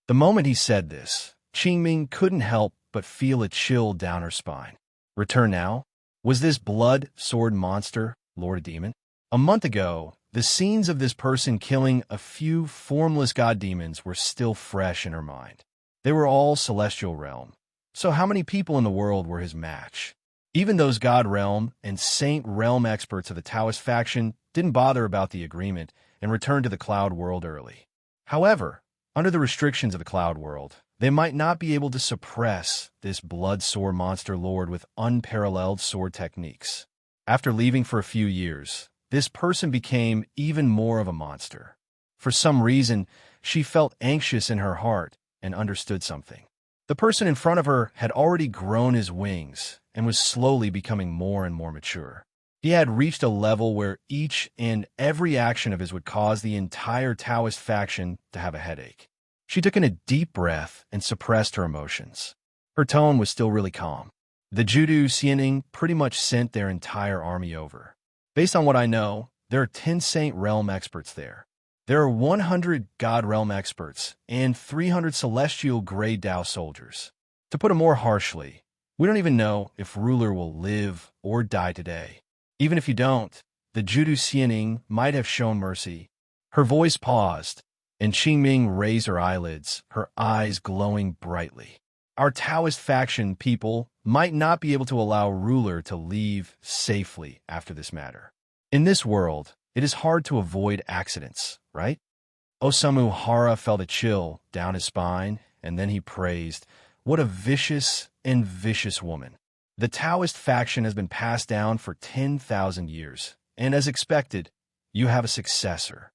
Speaker 1: The moment he said this, Qingming couldn't help but feel a chill down her spine. Return now? Was this blood sword monster, Lord Demon? A month ago, the scenes of this person killing a few formless god demons were still fresh in her mind. They were all celestial realm. So how many people in the world were his match? Even those god realm and saint realm experts of the Taoist faction didn't bother about the agreement and returned to the cloud world early. However, under the restrictions of the cloud world, they might not be able to suppress this blood sword monster lord with unparalleled sword techniques. After leaving for a few years, this person became even more of a monster. For some reason, she felt anxious in her heart and understood something. The person in front of her had already grown his wings and was slowly becoming more and more mature. He had reached a level where each and every action of his would cause the entire Taoist faction to have a headache. She took in a deep breath and suppressed her emotions. Her tone was still really calm. The Judu Xianing pretty much sent their entire army over. Based on what I know, there are 10 Saint Realm experts there. There are 100 God Realm experts and 300 Celestial Grey Dao soldiers. To put it more harshly, we don't even know if Ruler will live or die today. Even if you don't, the Judu Xianing might have shown mercy. Her voice paused, and Qingming raised her eyelids, her eyes glowing brightly. Our Taoist faction people might not be able to allow a ruler to leave safely after this matter. In this world, it is hard to avoid accidents, right? Osamu Hara felt a chill down his spine, and then he praised, "What a vicious and vicious woman." The Taoist faction has been passed down for 10,000 years, and as expected, you have a successor.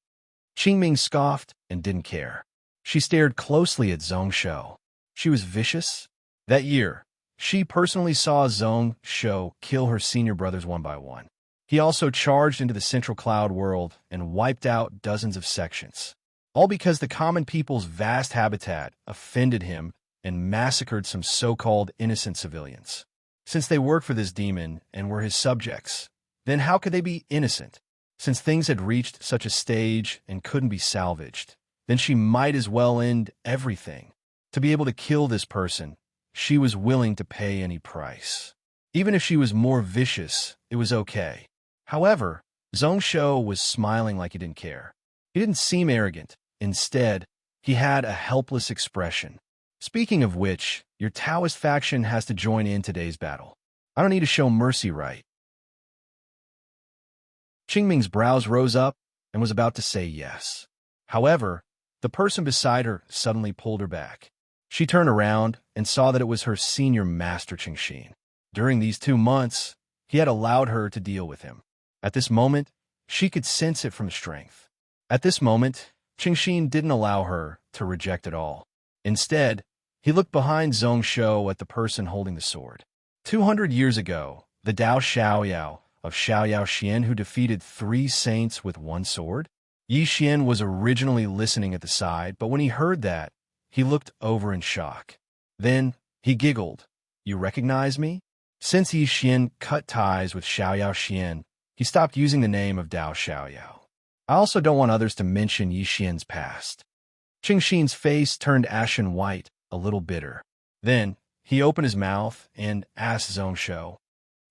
Speaker 1: Qingming scoffed and didn't care. She stared closely at Zhong Shou. She was vicious? That year, she personally saw Zhong Shou kill her senior brothers one by one. He also charged into the Central Cloud world and wiped out dozens of sections. All because the common people's vast habitat offended him and massacred some so-called innocent civilians. Since they worked for this demon and were his subjects, then how could they be innocent? Since things had reached such a stage and couldn't be salvaged, then she might as well end everything. To be able to kill this person, she was willing to pay any price. Even if she was more vicious, it was okay. However, Zhong Shou was smiling like he didn't care. He didn't seem arrogant. Instead, he had a helpless expression. Speaking of which, your Taoist faction has to join in today's battle. I don't need to show mercy, right? Qingming's brows rose up and was about to say yes. However, the person beside her suddenly pulled her back. She turned around and saw that it was her senior master Qingxin. During these 2 months, he had allowed her to deal with him. At this moment, she could sense it from strength. At this moment, Qingxin didn't allow her to reject it all. Instead, he looked behind Zhong Shou at the person holding the sword. 200 years ago, the Dao Xiaoyao of Xiaoyao Xian who defeated 3 saints with 1 sword? Yi Xian was originally listening at the side, but when he heard that, he looked over in shock. Then, he giggled. "You recognize me?" Since Yi Xian cut ties with Xiaoyao Xian, he stopped using the name of Dao Xiaoyao. I also don't want others to mention Yi Xian's past. Qingxin's face turned ashen white, a little bitter. Then, he opened his mouth and asked Zhong Shou,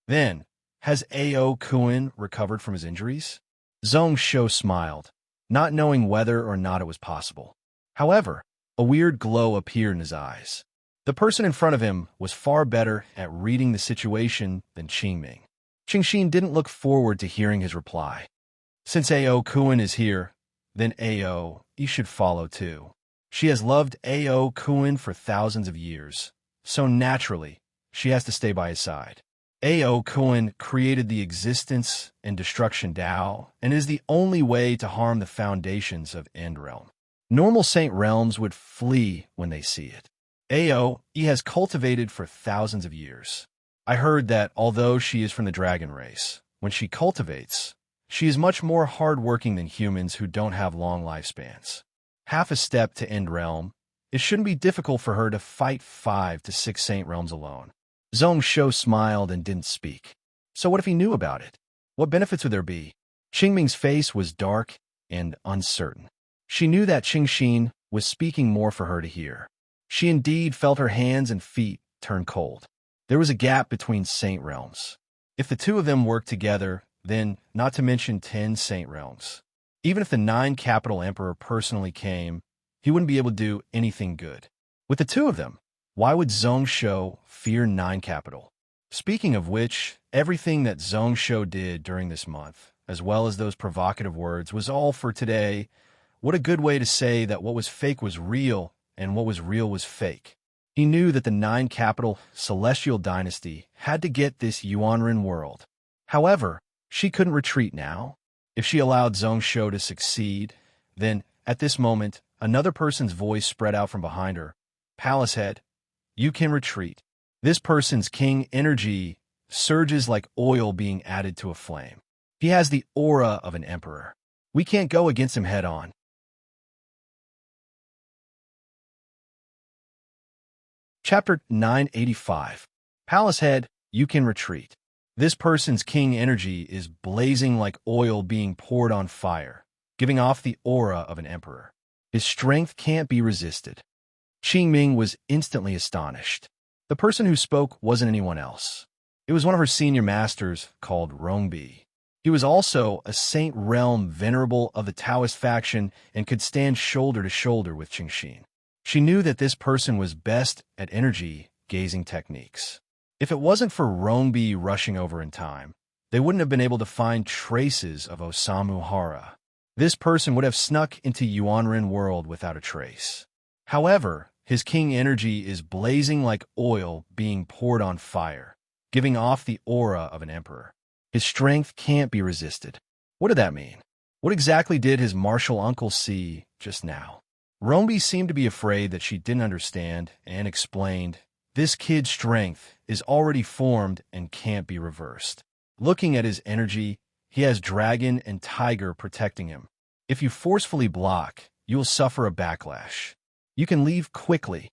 Speaker 1: "Then, has Ao Kuan recovered from his injuries?" Zhong Shou smiled, not knowing whether or not it was possible. However, a weird glow appeared in his eyes. The person in front of him was far better at reading the situation than Qingming. Qingxin didn't look forward to hearing his reply. "Since Ao Kuan is here, then Ao, you should follow too. She has loved Ao Kuan for thousands of years, so naturally, she has to stay by his side. Ao Kuan created the existence and destruction Tao, and is the only way to harm the foundations of End Realm. Normal Saint Realms would flee when they see it. Ao, he has cultivated for thousands of years. I heard that although she is from the dragon race, when she cultivates, she is much more hard-working than humans who don't have long lifespans. Half a step to End Realm, it shouldn't be difficult for her to fight 5 to 6 Saint Realms alone." Zhong Shou smiled and didn't speak. So what if he knew about it? What benefits would there be? Qingming's face was dark and uncertain. She knew that Qingxin was speaking more for her to hear. She indeed felt her hands and feet turn cold. There was a gap between Saint Realms. If the 2 of them worked together, then, not to mention 10 Saint Realms. Even if the 9 Capital Emperor personally came, he wouldn't be able to do anything good. With the 2 of them, why would Zhong Shou fear 9 Capital? Speaking of which, everything that Zhong Shou did during this month, as well as those provocative words, was all for today. What a good way to say that what was fake was real, and what was real was fake. He knew that the 9 Capital Celestial Dynasty had to get this Yuanren world. However, she couldn't retreat now. If she allowed Zhong Shou to succeed, then, at this moment, another person's voice spread out from behind her. "Palace Head, you can retreat." This person's king energy surges like oil being added to a flame. He has the aura of an emperor. We can't go against him head-on. Chapter 985. Palace Head, you can retreat. This person's king energy is blazing like oil being poured on fire, giving off the aura of an emperor. His strength can't be resisted. Qingming was instantly astonished. The person who spoke wasn't anyone else. It was one of her senior masters called Rongbi. He was also a Saint Realm venerable of the Taoist faction and could stand shoulder to shoulder with Qingxin. She knew that this person was best at energy gazing techniques. If it wasn't for Ronbi rushing over in time, they wouldn't have been able to find traces of Osamu Hara. This person would have snuck into Yuanren world without a trace. However, his king energy is blazing like oil being poured on fire, giving off the aura of an emperor. His strength can't be resisted. What did that mean? What exactly did his martial uncle see just now? Ronbi seemed to be afraid that she didn't understand and explained, "This kid's strength is already formed and can't be reversed. Looking at his energy, he has dragon and tiger protecting him. If you forcefully block, you will suffer a backlash. You can leave quickly."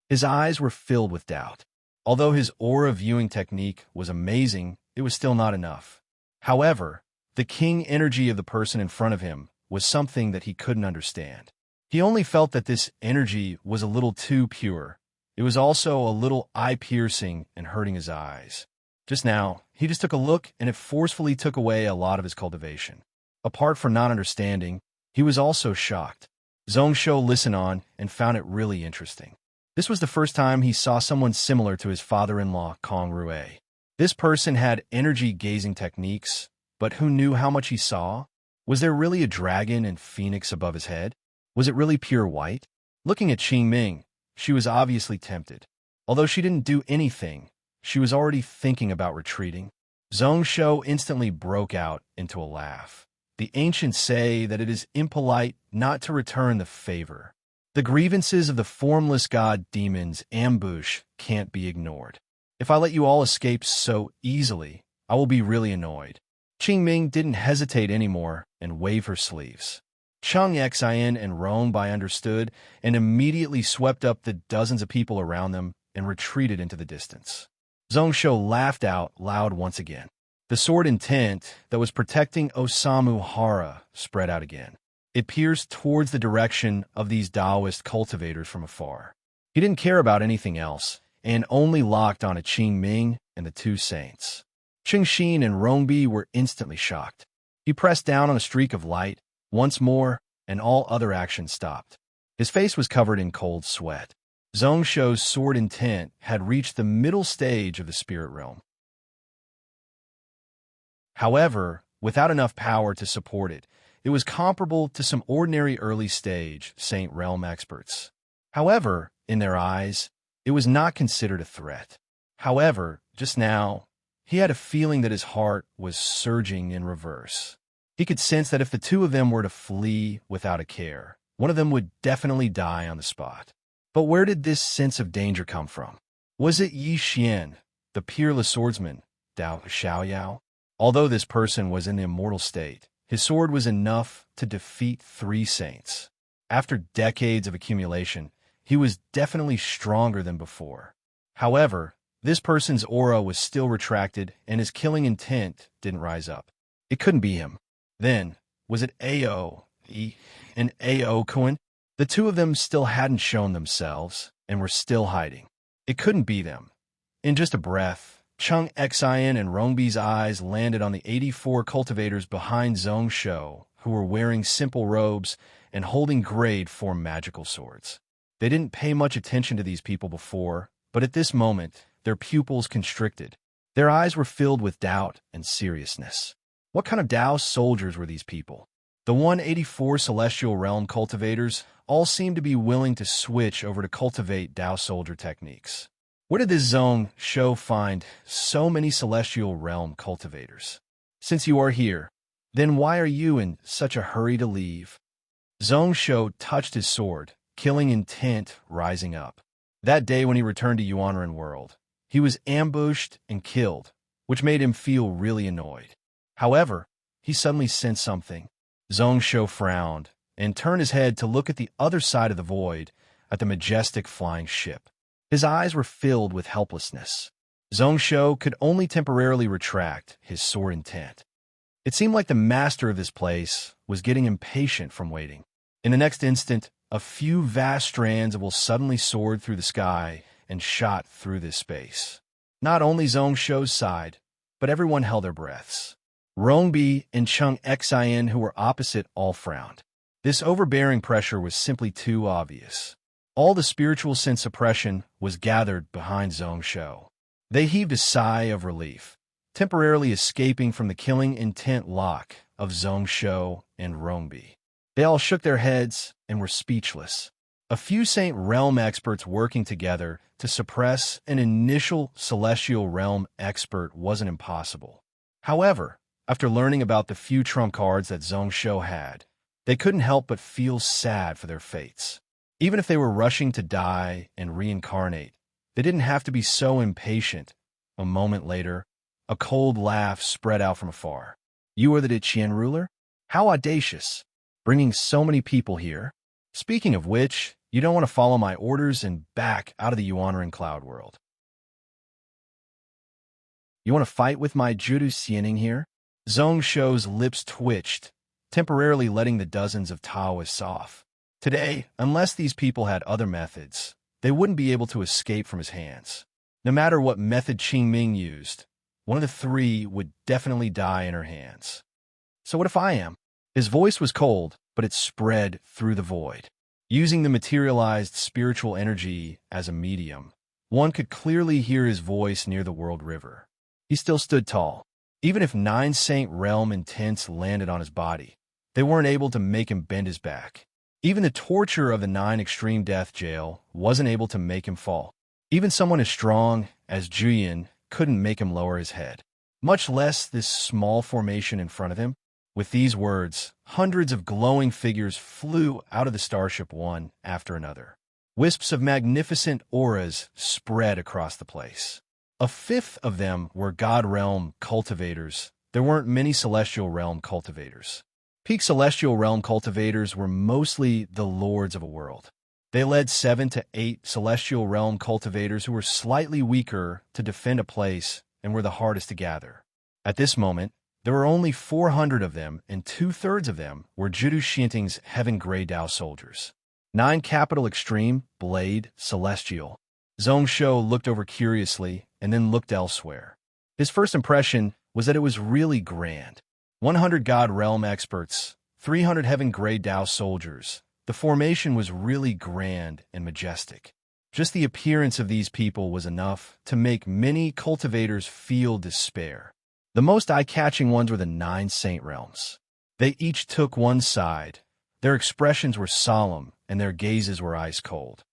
Speaker 1: His eyes were filled with doubt. Although his aura viewing technique was amazing, it was still not enough. However, the king energy of the person in front of him was something that he couldn't understand. He only felt that this energy was a little too pure. It was also a little eye-piercing and hurting his eyes. Just now, he just took a look and it forcefully took away a lot of his cultivation. Apart from not understanding, he was also shocked. Zhongshou listened on and found it really interesting. This was the first time he saw someone similar to his father-in-law, Kong Rue. This person had energy-gazing techniques, but who knew how much he saw? Was there really a dragon and phoenix above his head? Was it really pure white? Looking at Qingming, she was obviously tempted. Although she didn't do anything, she was already thinking about retreating. Zhongshou instantly broke out into a laugh. The ancients say that it is impolite not to return the favor. The grievances of the formless god demons ambush can't be ignored. If I let you all escape so easily, I will be really annoyed. Qingming didn't hesitate anymore and waved her sleeves. Cheng Xin and Ronbi understood and immediately swept up the dozens of people around them and retreated into the distance. Zhongshou laughed out loud once again. The sword intent that was protecting Osamu Hara spread out again. It pierced towards the direction of these Taoist cultivators from afar. He didn't care about anything else and only locked on a Qingming and the two saints. Qingxin and Ronbi were instantly shocked. He pressed down on a streak of light once more, and all other action stopped. His face was covered in cold sweat. Zhongshou's sword intent had reached the middle stage of the spirit realm. However, without enough power to support it, it was comparable to some ordinary early-stage Saint Realm experts. However, in their eyes, it was not considered a threat. However, just now, he had a feeling that his heart was surging in reverse. He could sense that if the two of them were to flee without a care, one of them would definitely die on the spot. But where did this sense of danger come from? Was it Yi Xian, the peerless swordsman, Dao Xiaoyao? Although this person was in the immortal state, his sword was enough to defeat 3 saints. After decades of accumulation, he was definitely stronger than before. However, this person's aura was still retracted and his killing intent didn't rise up. It couldn't be him. Then, was it Ao and Ao Cohen? The two of them still hadn't shown themselves and were still hiding. It couldn't be them. In just a breath, Cheng Xin and Ronbi's eyes landed on the 84 cultivators behind Zhongshou, who were wearing simple robes and holding grade 4 magical swords. They didn't pay much attention to these people before, but at this moment, their pupils constricted. Their eyes were filled with doubt and seriousness. What kind of Dao soldiers were these people? The 184 Celestial Realm cultivators all seemed to be willing to switch over to cultivate Dao soldier techniques. Where did this Zhongshou find so many Celestial Realm cultivators? Since you are here, then why are you in such a hurry to leave? Zhongshou touched his sword, killing intent rising up. That day when he returned to Yuanren world, he was ambushed and killed, which made him feel really annoyed. However, he suddenly sensed something. Zhongshou frowned and turned his head to look at the other side of the void, at the majestic flying ship. His eyes were filled with helplessness. Zhongshou could only temporarily retract his sword intent. It seemed like the master of this place was getting impatient from waiting. In the next instant, a few vast strands will suddenly soared through the sky and shot through this space. Not only Zhongshou's side, but everyone held their breaths. Ronbi and Cheng Xin, who were opposite, all frowned. This overbearing pressure was simply too obvious. All the spiritual sense suppression was gathered behind Zhongshou. They heaved a sigh of relief, temporarily escaping from the killing intent lock of Zhongsho and Rongbi. They all shook their heads and were speechless. A few Saint Realm experts working together to suppress an initial Celestial Realm expert wasn't impossible. However, after learning about the few trump cards that Zhongsho had, they couldn't help but feel sad for their fates. Even if they were rushing to die and reincarnate, they didn't have to be so impatient. A moment later, a cold laugh spread out from afar. "You are the Diqian ruler? How audacious! Bringing so many people here. Speaking of which, you don't want to follow my orders and back out of the Yuanren cloud world. You want to fight with my Judu Xianing here?" Zhongsho's lips twitched, temporarily letting the dozens of Taoists off. Today, unless these people had other methods, they wouldn't be able to escape from his hands. No matter what method Qingming used, one of the three would definitely die in her hands. "So what if I am?" His voice was cold, but it spread through the void. Using the materialized spiritual energy as a medium, one could clearly hear his voice near the world river. He still stood tall. Even if 9 Saint Realm intents landed on his body, they weren't able to make him bend his back. Even the torture of the 9 extreme death jail wasn't able to make him fall. Even someone as strong as Juyin couldn't make him lower his head, much less this small formation in front of him. With these words, hundreds of glowing figures flew out of the starship one after another. Wisps of magnificent auras spread across the place. A fifth of them were God Realm cultivators. There weren't many Celestial Realm cultivators. Peak Celestial Realm cultivators were mostly the lords of a world. They led 7 to 8 Celestial Realm cultivators who were slightly weaker to defend a place and were the hardest to gather. At this moment, there were only 400 of them, and 2/3 of them were Judu Shinting's Heaven Grey Dao soldiers. 9 Capital Extreme, Blade, Celestial. Zhongsho looked over curiously and then looked elsewhere. His first impression was that it was really grand. 100 God Realm experts, 300 Heaven Grey Dao soldiers. The formation was really grand and majestic. Just the appearance of these people was enough to make many cultivators feel despair. The most eye-catching ones were the 9 Saint Realms. They each took one side. Their expressions were solemn, and their gazes were ice-cold.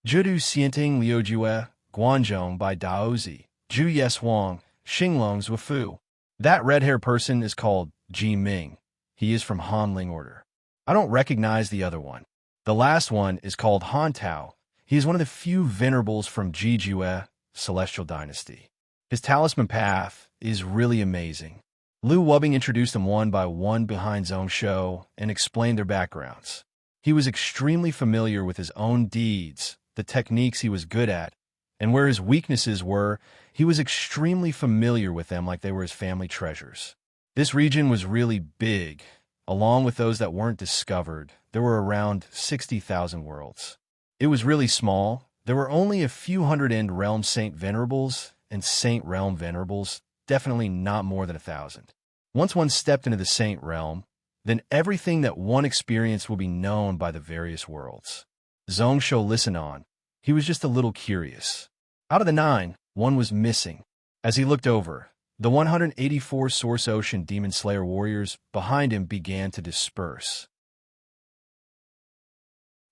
Speaker 1: Judu Xianting Liujue, Guanzhong by Daozi, Zhu Yeshuang, Xinglong Zhufu. That red-haired person is called Ji Ming. He is from Hanling Order. I don't recognize the other one. The last one is called Han Tao. He is one of the few venerables from Jijue, Celestial Dynasty. His talisman path is really amazing. Liu Wubbing introduced them one by one behind Zhongsho and explained their backgrounds. He was extremely familiar with his own deeds, the techniques he was good at, and where his weaknesses were, he was extremely familiar with them like they were his family treasures. This region was really big. Along with those that weren't discovered, there were around 60,000 worlds. It was really small. There were only a few hundred End Realm Saint Venerables and Saint Realm Venerables, definitely not more than 1,000. Once one stepped into the Saint Realm, then everything that one experienced will be known by the various worlds. Zhongsho listened on. He was just a little curious. Out of the 9, one was missing. As he looked over, the 184 Source Ocean Demon Slayer warriors behind him began to disperse.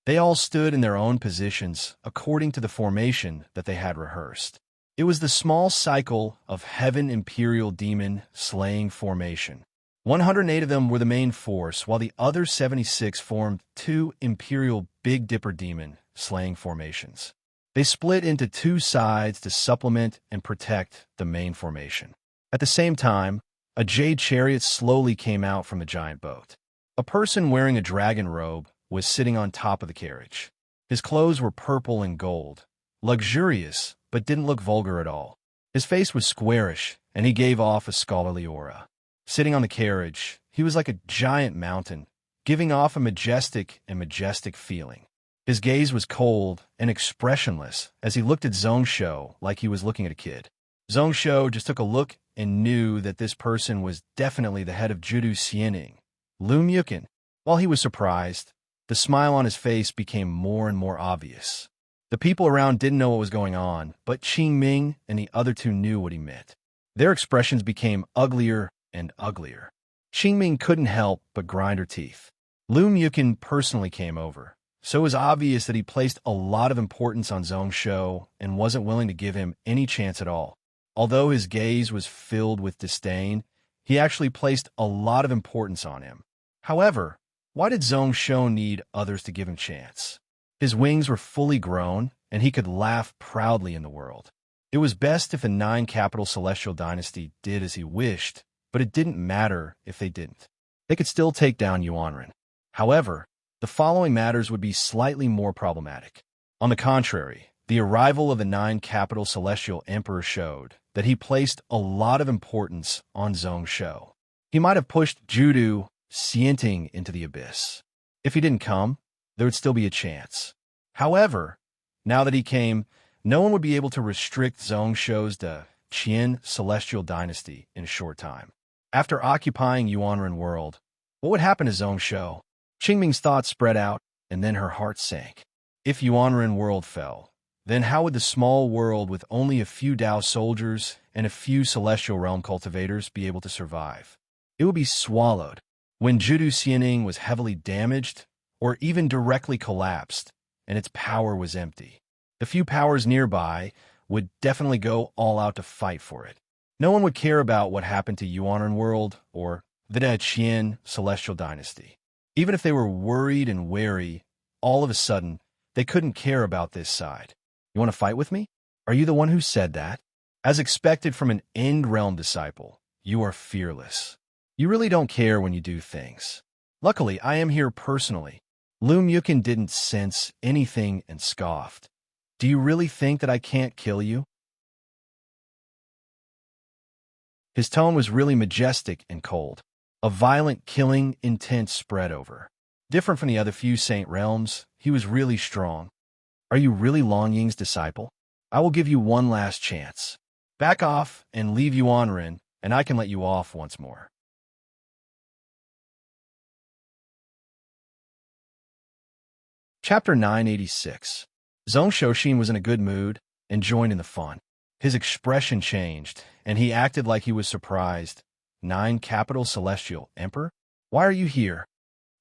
Speaker 1: They all stood in their own positions according to the formation that they had rehearsed. It was the small cycle of Heaven Imperial Demon slaying formation. 108 of them were the main force, while the other 76 formed 2 Imperial Big Dipper Demon slaying formations. They split into 2 sides to supplement and protect the main formation. At the same time, a jade chariot slowly came out from the giant boat. A person wearing a dragon robe was sitting on top of the carriage. His clothes were purple and gold, luxurious, but didn't look vulgar at all. His face was squarish, and he gave off a scholarly aura. Sitting on the carriage, he was like a giant mountain, giving off a majestic feeling. His gaze was cold and expressionless as he looked at Zhongsho like he was looking at a kid. Zhongsho just took a look and knew that this person was definitely the head of Judu Xianing, Lu Mukin. While he was surprised, the smile on his face became more and more obvious. The people around didn't know what was going on, but Qing Ming and the other two knew what he meant. Their expressions became uglier and uglier. Qing Ming couldn't help but grind her teeth. Lu Mukin personally came over, so it was obvious that he placed a lot of importance on Zhong Shou and wasn't willing to give him any chance at all. Although his gaze was filled with disdain, he actually placed a lot of importance on him. However, why did Zhong Shou need others to give him chance? His wings were fully grown, and he could laugh proudly in the world. It was best if the 9 capital celestial dynasty did as he wished, but it didn't matter if they didn't. They could still take down Yuanren. However, the following matters would be slightly more problematic. On the contrary, the arrival of the 9 capital celestial emperor showed that he placed a lot of importance on Zhong Shou. He might have pushed Judu Xianting into the abyss. If he didn't come, there would still be a chance. However, now that he came, no one would be able to restrict Zhong Shou's Qian celestial dynasty in a short time. After occupying Yuanren world, what would happen to Zhong Shou? Qingming's thoughts spread out, and then her heart sank. If Yuanren world fell, then how would the small world with only a few Dao soldiers and a few celestial realm cultivators be able to survive? It would be swallowed. When Judu Xianing was heavily damaged, or even directly collapsed, and its power was empty, the few powers nearby would definitely go all out to fight for it. No one would care about what happened to Yuanren world or the Qian celestial dynasty. Even if they were worried and wary, all of a sudden, they couldn't care about this side. You want to fight with me? Are you the one who said that? As expected from an End Realm disciple, you are fearless. You really don't care when you do things. Luckily, I am here personally. Lu Mukin didn't sense anything and scoffed. Do you really think that I can't kill you? His tone was really majestic and cold. A violent killing intent spread over. Different from the other few Saint Realms, he was really strong. Are you really Long Ying's disciple? I will give you one last chance. Back off and leave Yuanren, and I can let you off once more. Chapter 986. Zhong Shouxin was in a good mood and joined in the fun. His expression changed, and he acted like he was surprised. 9 capital celestial emperor? Why are you here?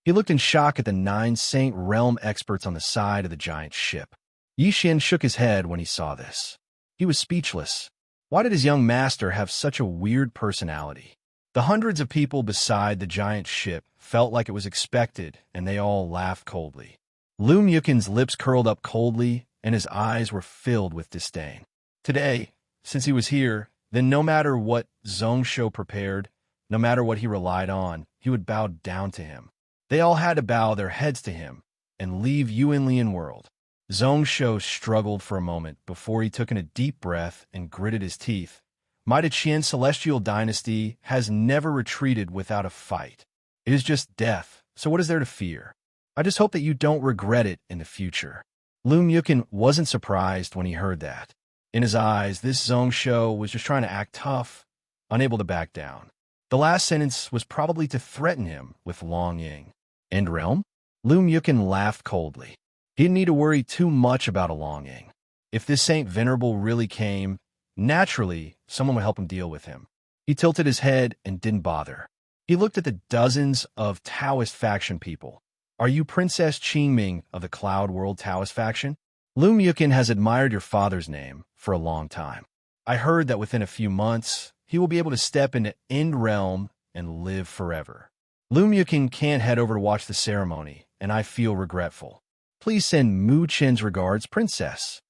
Speaker 1: He looked in shock at the 9 Saint Realm experts on the side of the giant ship. Yi Xian shook his head when he saw this. He was speechless. Why did his young master have such a weird personality? The hundreds of people beside the giant ship felt like it was expected, and they all laughed coldly. Lu Mukin's lips curled up coldly, and his eyes were filled with disdain. Today, since he was here, then no matter what Zhong Shou prepared, no matter what he relied on, he would bow down to him. They all had to bow their heads to him and leave Yuanlian world. Zhong Shou struggled for a moment before he took in a deep breath and gritted his teeth. My Qian celestial dynasty has never retreated without a fight. It is just death, so what is there to fear? I just hope that you don't regret it in the future. Lu Mukin wasn't surprised when he heard that. In his eyes, this Zhong Shou was just trying to act tough, unable to back down. The last sentence was probably to threaten him with Long Ying. End Realm? Lu Mukin laughed coldly. He didn't need to worry too much about a Long Ying. If this Saint Venerable really came, naturally, someone would help him deal with him. He tilted his head and didn't bother. He looked at the dozens of Taoist faction people. Are you Princess Qingming of the Cloud World Taoist faction? Lu Mukin has admired your father's name for a long time. I heard that within a few months, he will be able to step into End Realm and live forever. Lu Mukin can't head over to watch the ceremony, and I feel regretful. Please send Mu Chen's regards, Princess.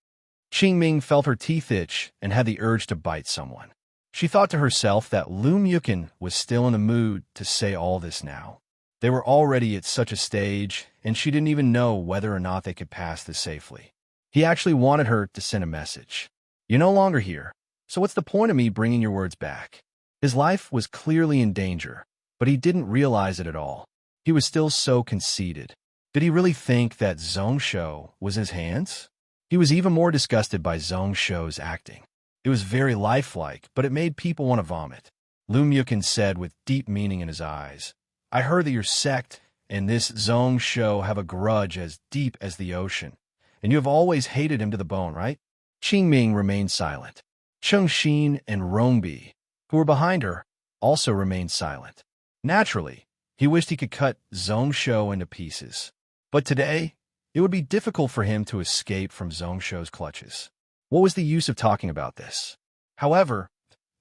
Speaker 1: Qingming felt her teeth itch and had the urge to bite someone. She thought to herself that Lu Mukin was still in the mood to say all this now. They were already at such a stage, and she didn't even know whether or not they could pass this safely. He actually wanted her to send a message. You're no longer here, so what's the point of me bringing your words back? His life was clearly in danger, but he didn't realize it at all. He was still so conceited. Did he really think that Zhong Shou was in his hands? He was even more disgusted by Zhong Shou's acting. It was very lifelike, but it made people want to vomit. Lu Mukin said with deep meaning in his eyes, I heard that your sect and this Zhong Shou have a grudge as deep as the ocean, and you have always hated him to the bone, right? Qingming remained silent. Chengxin and Rongbi, who were behind her, also remained silent. Naturally, he wished he could cut Zhongshou into pieces. But today, it would be difficult for him to escape from Zhongshou's clutches. What was the use of talking about this? However,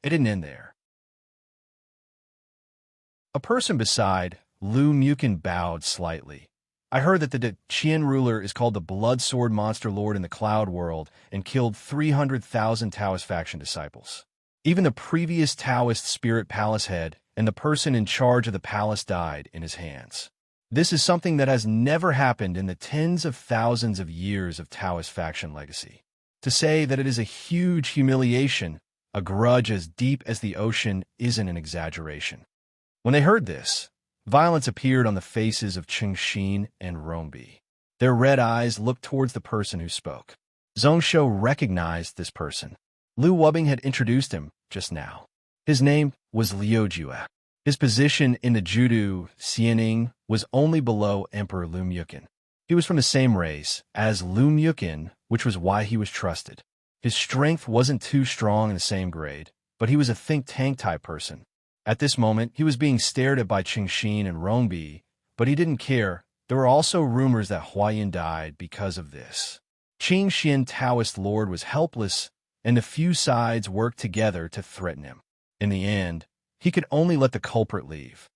Speaker 1: it didn't end there. A person beside Lu Mukin bowed slightly. I heard that the Qian ruler is called the Blood Sword Monster Lord in the Cloud World and killed 300,000 Taoist faction disciples. Even the previous Taoist spirit palace head and the person in charge of the palace died in his hands. This is something that has never happened in the tens of thousands of years of Taoist faction legacy. To say that it is a huge humiliation, a grudge as deep as the ocean, isn't an exaggeration. When they heard this, violence appeared on the faces of Chengxin and Rongbi. Their red eyes looked towards the person who spoke. Zhongshou recognized this person. Liu Wubing had introduced him just now. His name was Liujue. His position in the Judu Xianing was only below Emperor Lu Mukin. He was from the same race as Lu Mukin, which was why he was trusted. His strength wasn't too strong in the same grade, but he was a think tank type person. At this moment, he was being stared at by Chengxin and Rongbi, but he didn't care. There were also rumors that Huayan died because of this. Qingxian Taoist Lord was helpless, and the few sides worked together to threaten him. In the end, he could only let the culprit leave.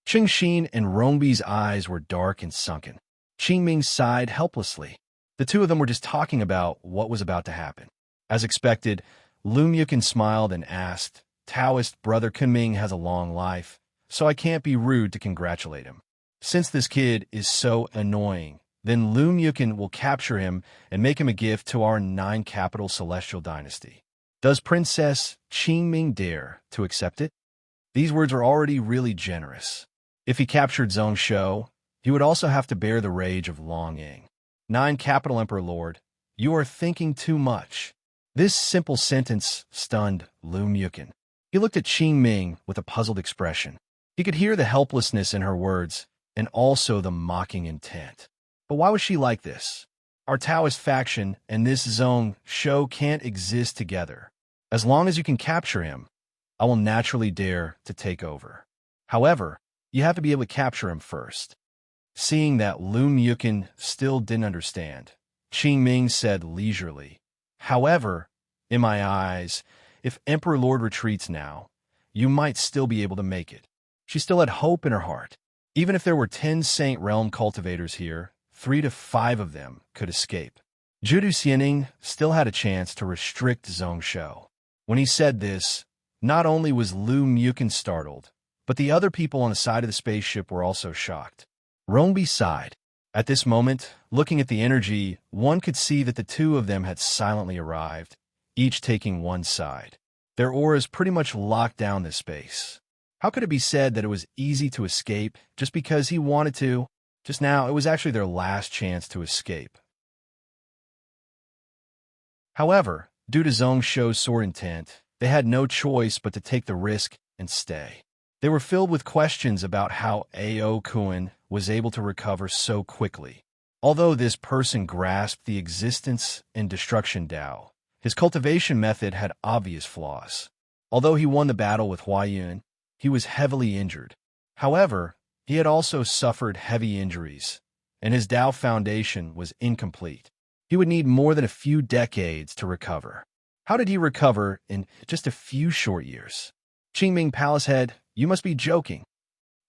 Speaker 1: Chengxin and Rongbi's eyes were dark and sunken. Qingming sighed helplessly. The two of them were just talking about what was about to happen. As expected, Lu Mukin smiled and asked, Taoist brother Kunming has a long life, so I can't be rude to congratulate him. Since this kid is so annoying, then Lu Mukin will capture him and make him a gift to our 9-capital celestial dynasty. Does Princess Qingming dare to accept it? These words are already really generous. If he captured Zhongshou, he would also have to bear the rage of Long Ying. 9-capital Emperor Lord, you are thinking too much. This simple sentence stunned Lu Mukin. He looked at Qingming with a puzzled expression. He could hear the helplessness in her words and also the mocking intent. But why was she like this? Our Taoist faction and this Zhongshou can't exist together. As long as you can capture him, I will naturally dare to take over. However, you have to be able to capture him first. Seeing that Lu Mukin still didn't understand, Qingming said leisurely, However, in my eyes, if Emperor Lord retreats now, you might still be able to make it. She still had hope in her heart. Even if there were 10 Saint Realm cultivators here, 3 to 5 of them could escape. Judu Xianing still had a chance to restrict Zhongshou. When he said this, not only was Lu Mukin startled, but the other people on the side of the spaceship were also shocked. Rongbi sighed. At this moment, looking at the energy, one could see that the two of them had silently arrived, each taking one side. Their auras pretty much locked down this space. How could it be said that it was easy to escape just because he wanted to? Just now, it was actually their last chance to escape. However, due to Zhongshou's sore intent, they had no choice but to take the risk and stay. They were filled with questions about how Ao Kuan was able to recover so quickly. Although this person grasped the existence and destruction Tao, his cultivation method had obvious flaws. Although he won the battle with Huayan, he was heavily injured. However, he had also suffered heavy injuries, and his Tao foundation was incomplete. He would need more than a few decades to recover. How did he recover in just a few short years? Qingming Palace Head, you must be joking.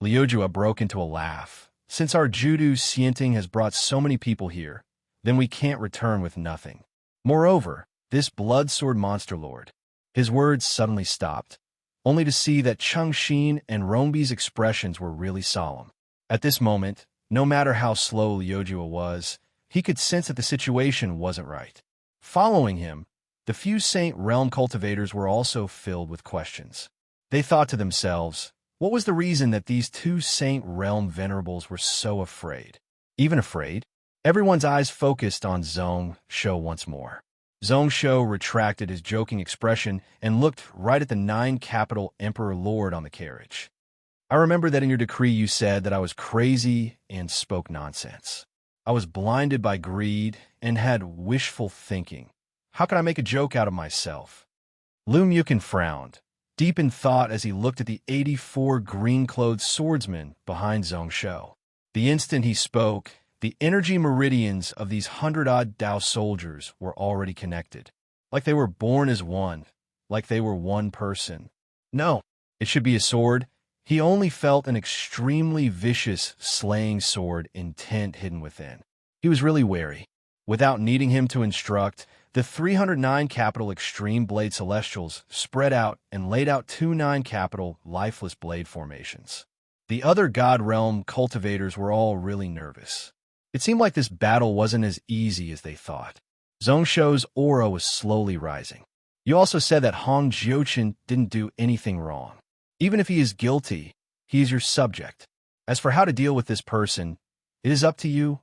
Speaker 1: Liujue broke into a laugh. Since our Judu Xianting has brought so many people here, then we can't return with nothing. Moreover, this blood sword monster lord. His words suddenly stopped, only to see that Chengxin and Rongbi's expressions were really solemn. At this moment, no matter how slow Liujue was, he could sense that the situation wasn't right. Following him, the few Saint Realm cultivators were also filled with questions. They thought to themselves, what was the reason that these 2 Saint Realm venerables were so afraid? Even afraid? Everyone's eyes focused on Zhongshou once more. Zhongshou retracted his joking expression and looked right at the 9-capital Emperor Lord on the carriage. I remember that in your decree you said that I was crazy and spoke nonsense. I was blinded by greed and had wishful thinking. How could I make a joke out of myself? Lu Mukin frowned, deep in thought as he looked at the 84 green-clothed swordsmen behind Zhong Shou. The instant he spoke, the energy meridians of these 100-odd Dao soldiers were already connected, like they were born as one, like they were one person. No, it should be a sword. He only felt an extremely vicious slaying sword intent hidden within. He was really wary. Without needing him to instruct, the 309 capital extreme blade celestials spread out and laid out 2 9-capital lifeless blade formations. The other God Realm cultivators were all really nervous. It seemed like this battle wasn't as easy as they thought. Zhong Shou's aura was slowly rising. You also said that Hong Jiuchen didn't do anything wrong. Even if he is guilty, he is your subject. As for how to deal with this person, it is up to you,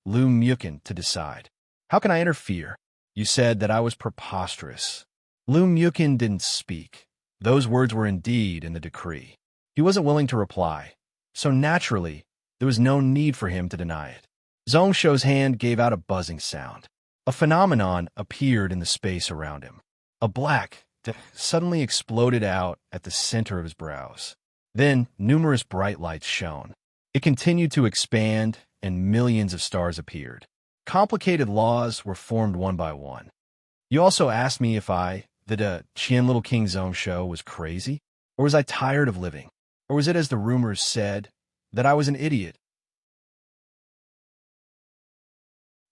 Speaker 1: Lu Mukin, to decide. How can I interfere? You said that I was preposterous. Lu Mukin didn't speak. Those words were indeed in the decree. He wasn't willing to reply, so naturally, there was no need for him to deny it. Zhong Shou's hand gave out a buzzing sound. A phenomenon appeared in the space around him. A black suddenly exploded out at the center of his brows. Then, numerous bright lights shone. It continued to expand, and millions of stars appeared. Complicated laws were formed one by one. You also asked me if the Qian Little King Zhong Shou, was crazy? Or was I tired of living? Or was it, as the rumors said, that I was an idiot?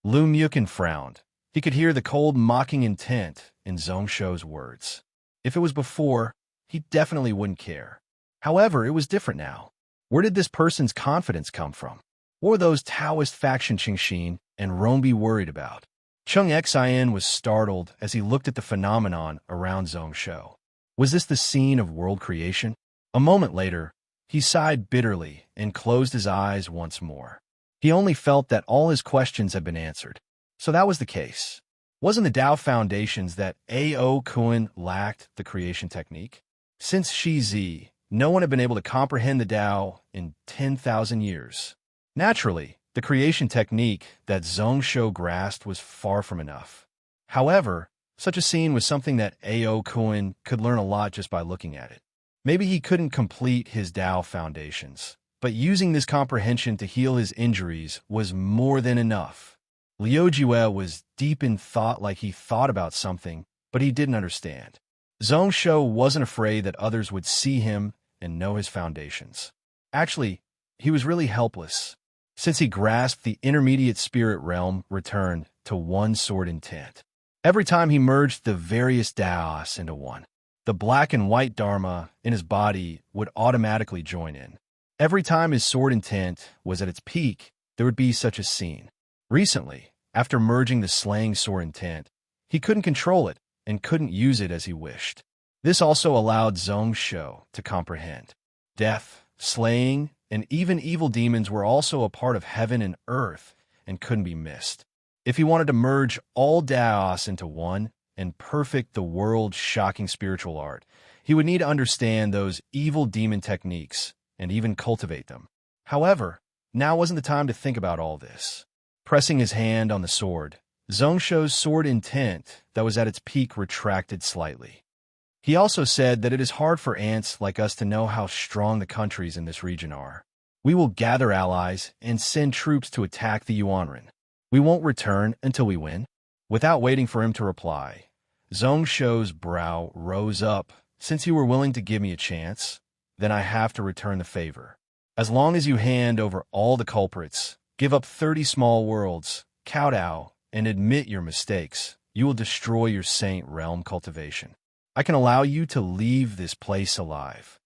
Speaker 1: Lu Mukin frowned. He could hear the cold, mocking intent in Zhong Shou's words. If it was before, he definitely wouldn't care. However, it was different now. Where did this person's confidence come from? What were those Taoist faction Qingxin and Rombi worried about? Chung Xin was startled as he looked at the phenomenon around Zhong Shou. Was this the scene of world creation? A moment later, he sighed bitterly and closed his eyes once more. He only felt that all his questions had been answered. So that was the case. Wasn't the Tao foundations that A.O. Kuan lacked the creation technique? Since Shi Zi, no one had been able to comprehend the Tao in 10,000 years. Naturally, the creation technique that Zhong Shou grasped was far from enough. However, such a scene was something that A.O. Kuan could learn a lot just by looking at it. Maybe he couldn't complete his Tao foundations, but using this comprehension to heal his injuries was more than enough. Liu Jue was deep in thought, like he thought about something, but he didn't understand. Zhong Shou wasn't afraid that others would see him and know his foundations. Actually, he was really helpless, since he grasped the intermediate spirit realm returned to one sword intent. Every time he merged the various Daos into one, the black and white Dharma in his body would automatically join in. Every time his sword intent was at its peak, there would be such a scene. Recently, after merging the slaying sword intent, he couldn't control it and couldn't use it as he wished. This also allowed Zhong Shou to comprehend. Death, slaying, and even evil demons were also a part of heaven and earth and couldn't be missed. If he wanted to merge all Daos into one and perfect the world's shocking spiritual art, he would need to understand those evil demon techniques and even cultivate them. However, now wasn't the time to think about all this. Pressing his hand on the sword, Zhong Shou's sword intent that was at its peak retracted slightly. He also said that it is hard for ants like us to know how strong the countries in this region are. We will gather allies and send troops to attack the Yuanren. We won't return until we win. Without waiting for him to reply, Zhong Shou's brow rose up. Since you were willing to give me a chance, then I have to return the favor. As long as you hand over all the culprits, give up 30 small worlds, kowtow, and admit your mistakes, you will destroy your saint realm cultivation. I can allow you to leave this place alive.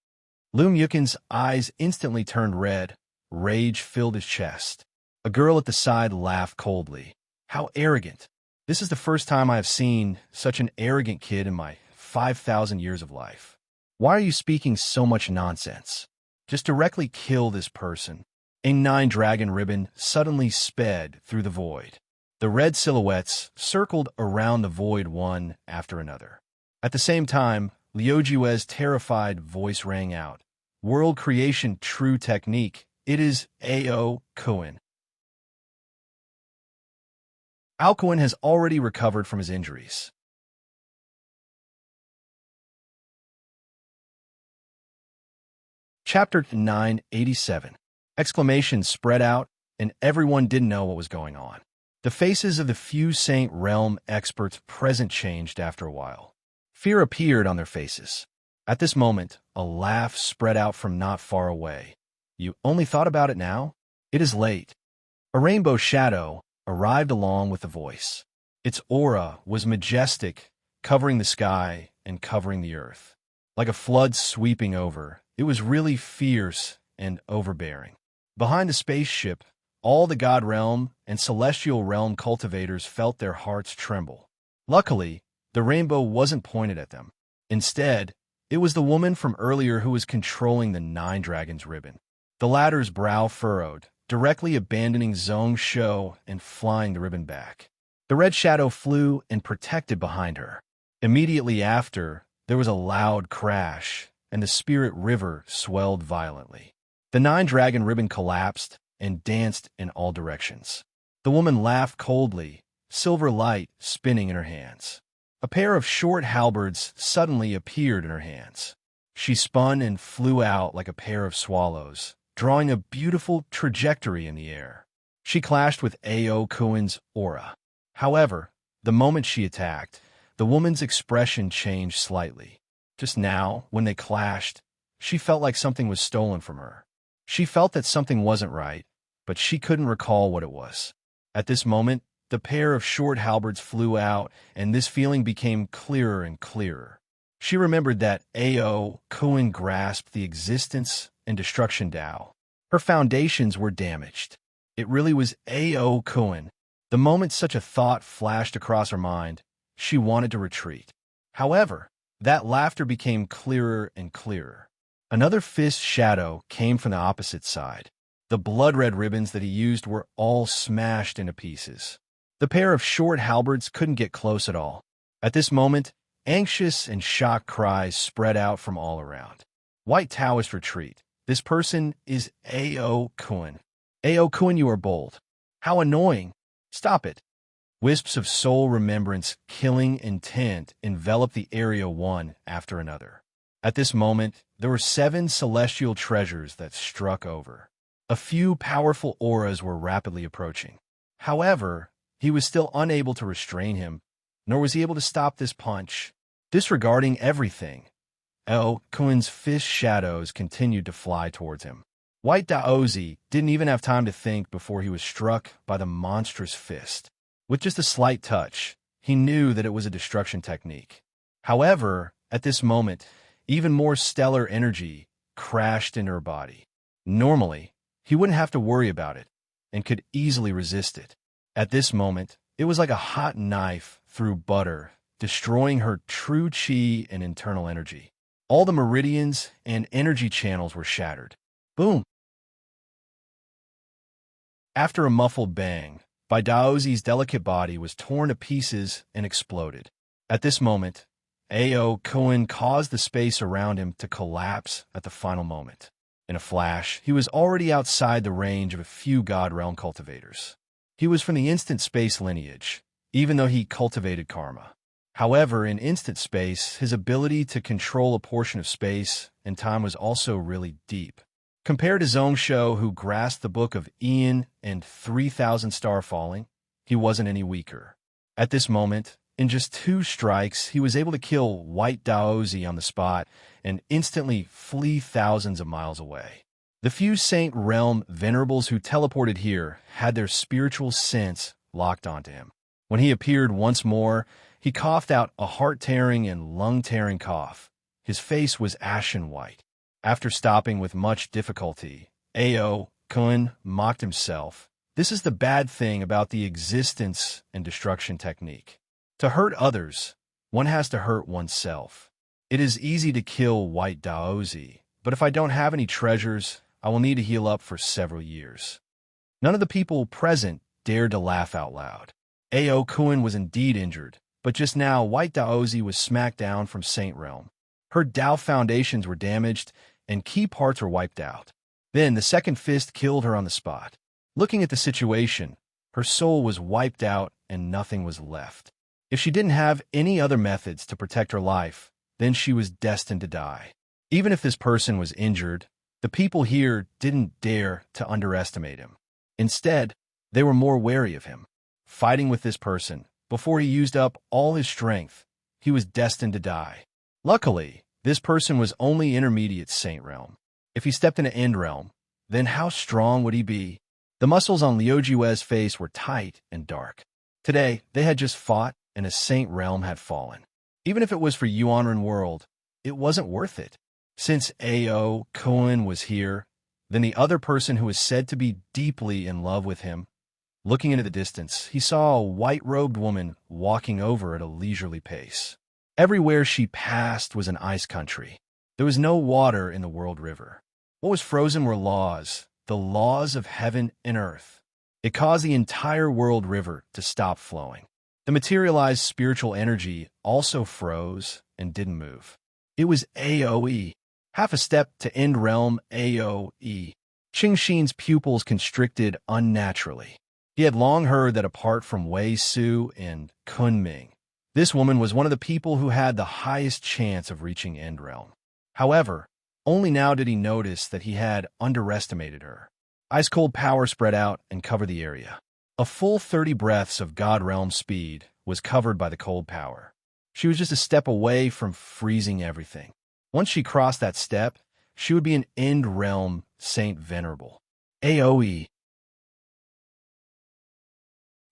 Speaker 1: Lu Mukin's eyes instantly turned red. Rage filled his chest. A girl at the side laughed coldly. How arrogant. This is the first time I have seen such an arrogant kid in my 5,000 years of life. Why are you speaking so much nonsense? Just directly kill this person. A 9-dragon ribbon suddenly sped through the void. The red silhouettes circled around the void one after another. At the same time, Liu Jue's terrified voice rang out. World creation true technique. It is A.O. Kuan. Alcuin has already recovered from his injuries. Chapter 987. Exclamations spread out, and everyone didn't know what was going on. The faces of the few Saint Realm experts present changed after a while. Fear appeared on their faces. At this moment, a laugh spread out from not far away. You only thought about it now? It is late. A rainbow shadow arrived along with the voice. Its aura was majestic, covering the sky and covering the earth. Like a flood sweeping over, it was really fierce and overbearing. Behind the spaceship, all the God Realm and Celestial Realm cultivators felt their hearts tremble. Luckily, the rainbow wasn't pointed at them. Instead, it was the woman from earlier who was controlling the Nine Dragons ribbon. The latter's brow furrowed, directly abandoning Zhong's show and flying the ribbon back. The red shadow flew and protected behind her. Immediately after, there was a loud crash, and the spirit river swelled violently. The Nine-Dragon ribbon collapsed and danced in all directions. The woman laughed coldly, silver light spinning in her hands. A pair of short halberds suddenly appeared in her hands. She spun and flew out like a pair of swallows, drawing a beautiful trajectory in the air. She clashed with Aokuin's aura. However, the moment she attacked, the woman's expression changed slightly. Just now, when they clashed, she felt like something was stolen from her. She felt that something wasn't right, but she couldn't recall what it was. At this moment, the pair of short halberds flew out, and this feeling became clearer and clearer. She remembered that Aokuin grasped the existence and destruction Tao. Her foundations were damaged. It really was Aokuin. The moment such a thought flashed across her mind, she wanted to retreat. However, that laughter became clearer and clearer. Another fist shadow came from the opposite side. The blood-red ribbons that he used were all smashed into pieces. The pair of short halberds couldn't get close at all. At this moment, anxious and shocked cries spread out from all around. White Taoist retreat. This person is Aokuin. Aokuin, you are bold. How annoying. Stop it. Wisps of soul remembrance, killing intent enveloped the area one after another. At this moment, there were 7 celestial treasures that struck over. A few powerful auras were rapidly approaching. However, he was still unable to restrain him, nor was he able to stop this punch. Disregarding everything, Aokuin's fist shadows continued to fly towards him. White Daozi didn't even have time to think before he was struck by the monstrous fist. With just a slight touch, he knew that it was a destruction technique. However, at this moment, even more stellar energy crashed into her body. Normally, he wouldn't have to worry about it, and could easily resist it. At this moment, it was like a hot knife through butter, destroying her true chi and internal energy. All the meridians and energy channels were shattered. Boom! After a muffled bang, Daozi's delicate body was torn to pieces and exploded. At this moment, Aokuin caused the space around him to collapse at the final moment. In a flash, he was already outside the range of a few God Realm cultivators. He was from the instant space lineage, even though he cultivated karma. However, in instant space, his ability to control a portion of space and time was also really deep. Compared to Zhongsho, who grasped the Book of Ian and 3,000 star falling, he wasn't any weaker. At this moment, in just 2 strikes, he was able to kill White Daozi on the spot and instantly flee thousands of miles away. The few Saint Realm venerables who teleported here had their spiritual sense locked onto him. When he appeared once more, he coughed out a heart-tearing and lung-tearing cough. His face was ashen white. After stopping with much difficulty, Aokuin mocked himself. This is the bad thing about the existence and destruction technique. To hurt others, one has to hurt oneself. It is easy to kill White Daozi, but if I don't have any treasures, I will need to heal up for several years. None of the people present dared to laugh out loud. Aokuin was indeed injured, but just now White Daozi was smacked down from Saint Realm. Her Dao foundations were damaged, and key parts were wiped out. Then the second fist killed her on the spot. Looking at the situation, her soul was wiped out and nothing was left. If she didn't have any other methods to protect her life, then she was destined to die. Even if this person was injured, the people here didn't dare to underestimate him. Instead, they were more wary of him. Fighting with this person, before he used up all his strength, he was destined to die. Luckily, this person was only intermediate Saint Realm. If he stepped into End Realm, then how strong would he be? The muscles on Liu Jue's face were tight and dark. Today, they had just fought, and a Saint Realm had fallen. Even if it was for Yuanren World, it wasn't worth it. Since A.O. Cohen was here, then the other person who was said to be deeply in love with him. Looking into the distance, he saw a white-robed woman walking over at a leisurely pace. Everywhere she passed was an ice country. There was no water in the world river. What was frozen were laws, the laws of heaven and earth. It caused the entire world river to stop flowing. The materialized spiritual energy also froze and didn't move. It was AOE. Half a step to End Realm AOE. Qingxin's pupils constricted unnaturally. He had long heard that apart from Wei Su and Kunming, this woman was one of the people who had the highest chance of reaching End Realm. However, only now did he notice that he had underestimated her. Ice-cold power spread out and covered the area. A full 30 breaths of God Realm speed was covered by the cold power. She was just a step away from freezing everything. Once she crossed that step, she would be an End Realm Saint Venerable. AOE.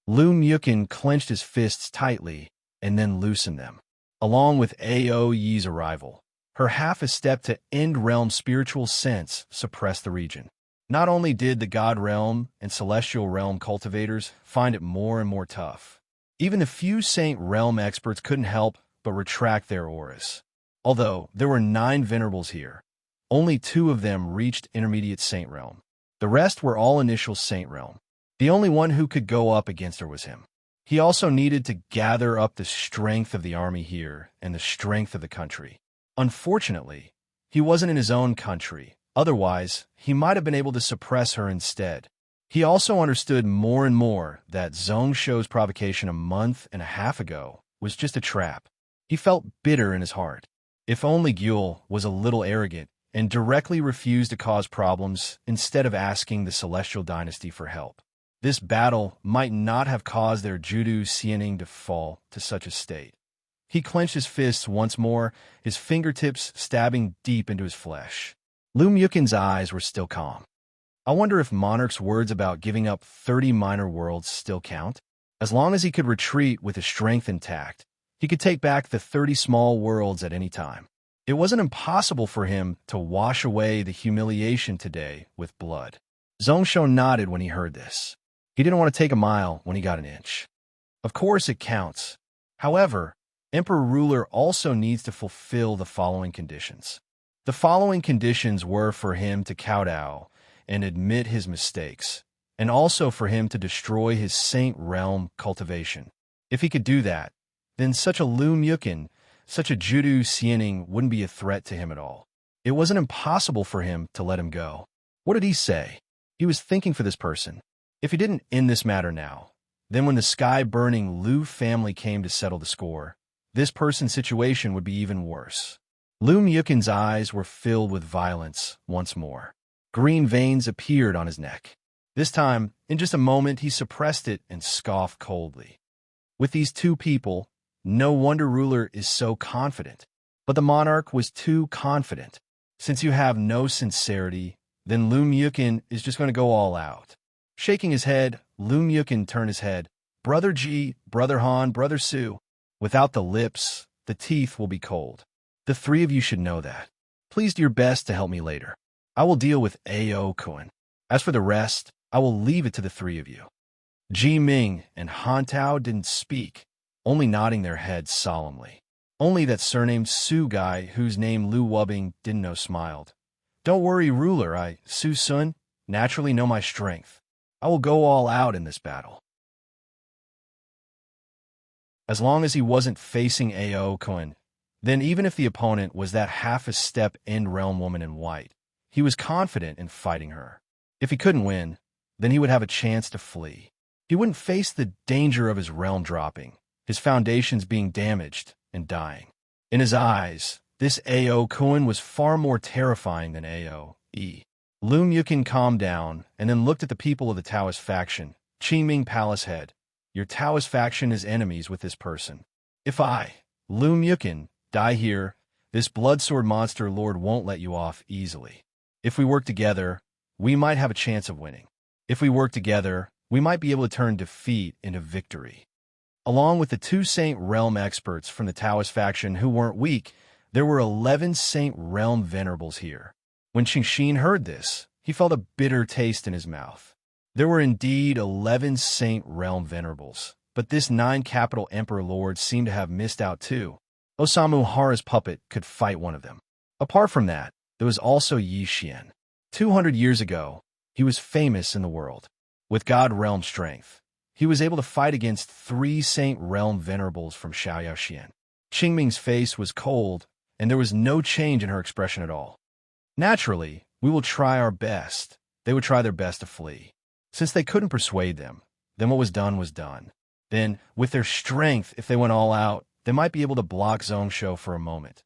Speaker 1: Lu Mukin clenched his fists tightly and then loosened them. Along with AOE's arrival, her half a step to End Realm spiritual sense suppressed the region. Not only did the God Realm and Celestial Realm cultivators find it more and more tough, even the few Saint Realm experts couldn't help but retract their auras. Although there were 9 venerables here, only 2 of them reached intermediate Saint Realm. The rest were all initial Saint Realm. The only one who could go up against her was him. He also needed to gather up the strength of the army here and the strength of the country. Unfortunately, he wasn't in his own country. Otherwise, he might have been able to suppress her instead. He also understood more and more that Zhongshu's provocation a month and a half ago was just a trap. He felt bitter in his heart. If only Gyul was a little arrogant and directly refused to cause problems instead of asking the Celestial Dynasty for help. This battle might not have caused their Judu Xianing to fall to such a state. He clenched his fists once more, his fingertips stabbing deep into his flesh. Lu Mukin's eyes were still calm. I wonder if Monarch's words about giving up 30 minor worlds still count? As long as he could retreat with his strength intact, he could take back the 30 small worlds at any time. It wasn't impossible for him to wash away the humiliation today with blood. Zhongshu nodded when he heard this. He didn't want to take a mile when he got an inch. Of course it counts. However, Emperor Ruler also needs to fulfill the following conditions. The following conditions were for him to kowtow and admit his mistakes, and also for him to destroy his Saint Realm cultivation. If he could do that, then such a Lu Mukin, such a Judu Xianing wouldn't be a threat to him at all. It wasn't impossible for him to let him go. What did he say? He was thinking for this person. If he didn't end this matter now, then when the sky-burning Lu family came to settle the score, this person's situation would be even worse. Lu Mukin's eyes were filled with violence once more. Green veins appeared on his neck. This time, in just a moment, he suppressed it and scoffed coldly. With these 2 people, no wonder Ruler is so confident. But the monarch was too confident. Since you have no sincerity, then Lu Mukin is just going to go all out. Shaking his head, Lu Mukin turned his head. Brother Ji, Brother Han, Brother Su. Without the lips, the teeth will be cold. The 3 of you should know that. Please do your best to help me later. I will deal with A.O. Kun. As for the rest, I will leave it to the 3 of you. Ji Ming and Han Tao didn't speak, only nodding their heads solemnly. Only that surnamed Su guy, whose name Lu Wubbing didn't know, smiled. Don't worry, Ruler, I, Su Sun, naturally know my strength. I will go all out in this battle. As long as he wasn't facing A.O. Kun, then even if the opponent was that half a step End Realm woman in white, he was confident in fighting her. If he couldn't win, then he would have a chance to flee. He wouldn't face the danger of his realm dropping, his foundations being damaged and dying. In his eyes, this Ao Kuan was far more terrifying than Ao E. Lu Mukin calmed down and then looked at the people of the Taoist faction. Qingming Palace Head, your Taoist faction is enemies with this person. If I, Lu Mukin, die here, this bloodsword monster lord won't let you off easily. If we work together, we might have a chance of winning. If we work together, we might be able to turn defeat into victory. Along with the 2 Saint Realm experts from the Taoist faction who weren't weak, there were 11 Saint Realm venerables here. When Qingxin heard this, he felt a bitter taste in his mouth. There were indeed 11 Saint Realm venerables, but this 9 capital Emperor Lord seemed to have missed out too. Osamu Hara's puppet could fight one of them. Apart from that, there was also Yi Xian. 200 years ago, he was famous in the world. With God Realm strength, he was able to fight against 3 Saint Realm venerables from Xiaoyaoxian. Qingming's face was cold, and there was no change in her expression at all. Naturally, we will try our best. They would try their best to flee. Since they couldn't persuade them, then what was done was done. Then, with their strength, if they went all out, they might be able to block Zhongsho for a moment.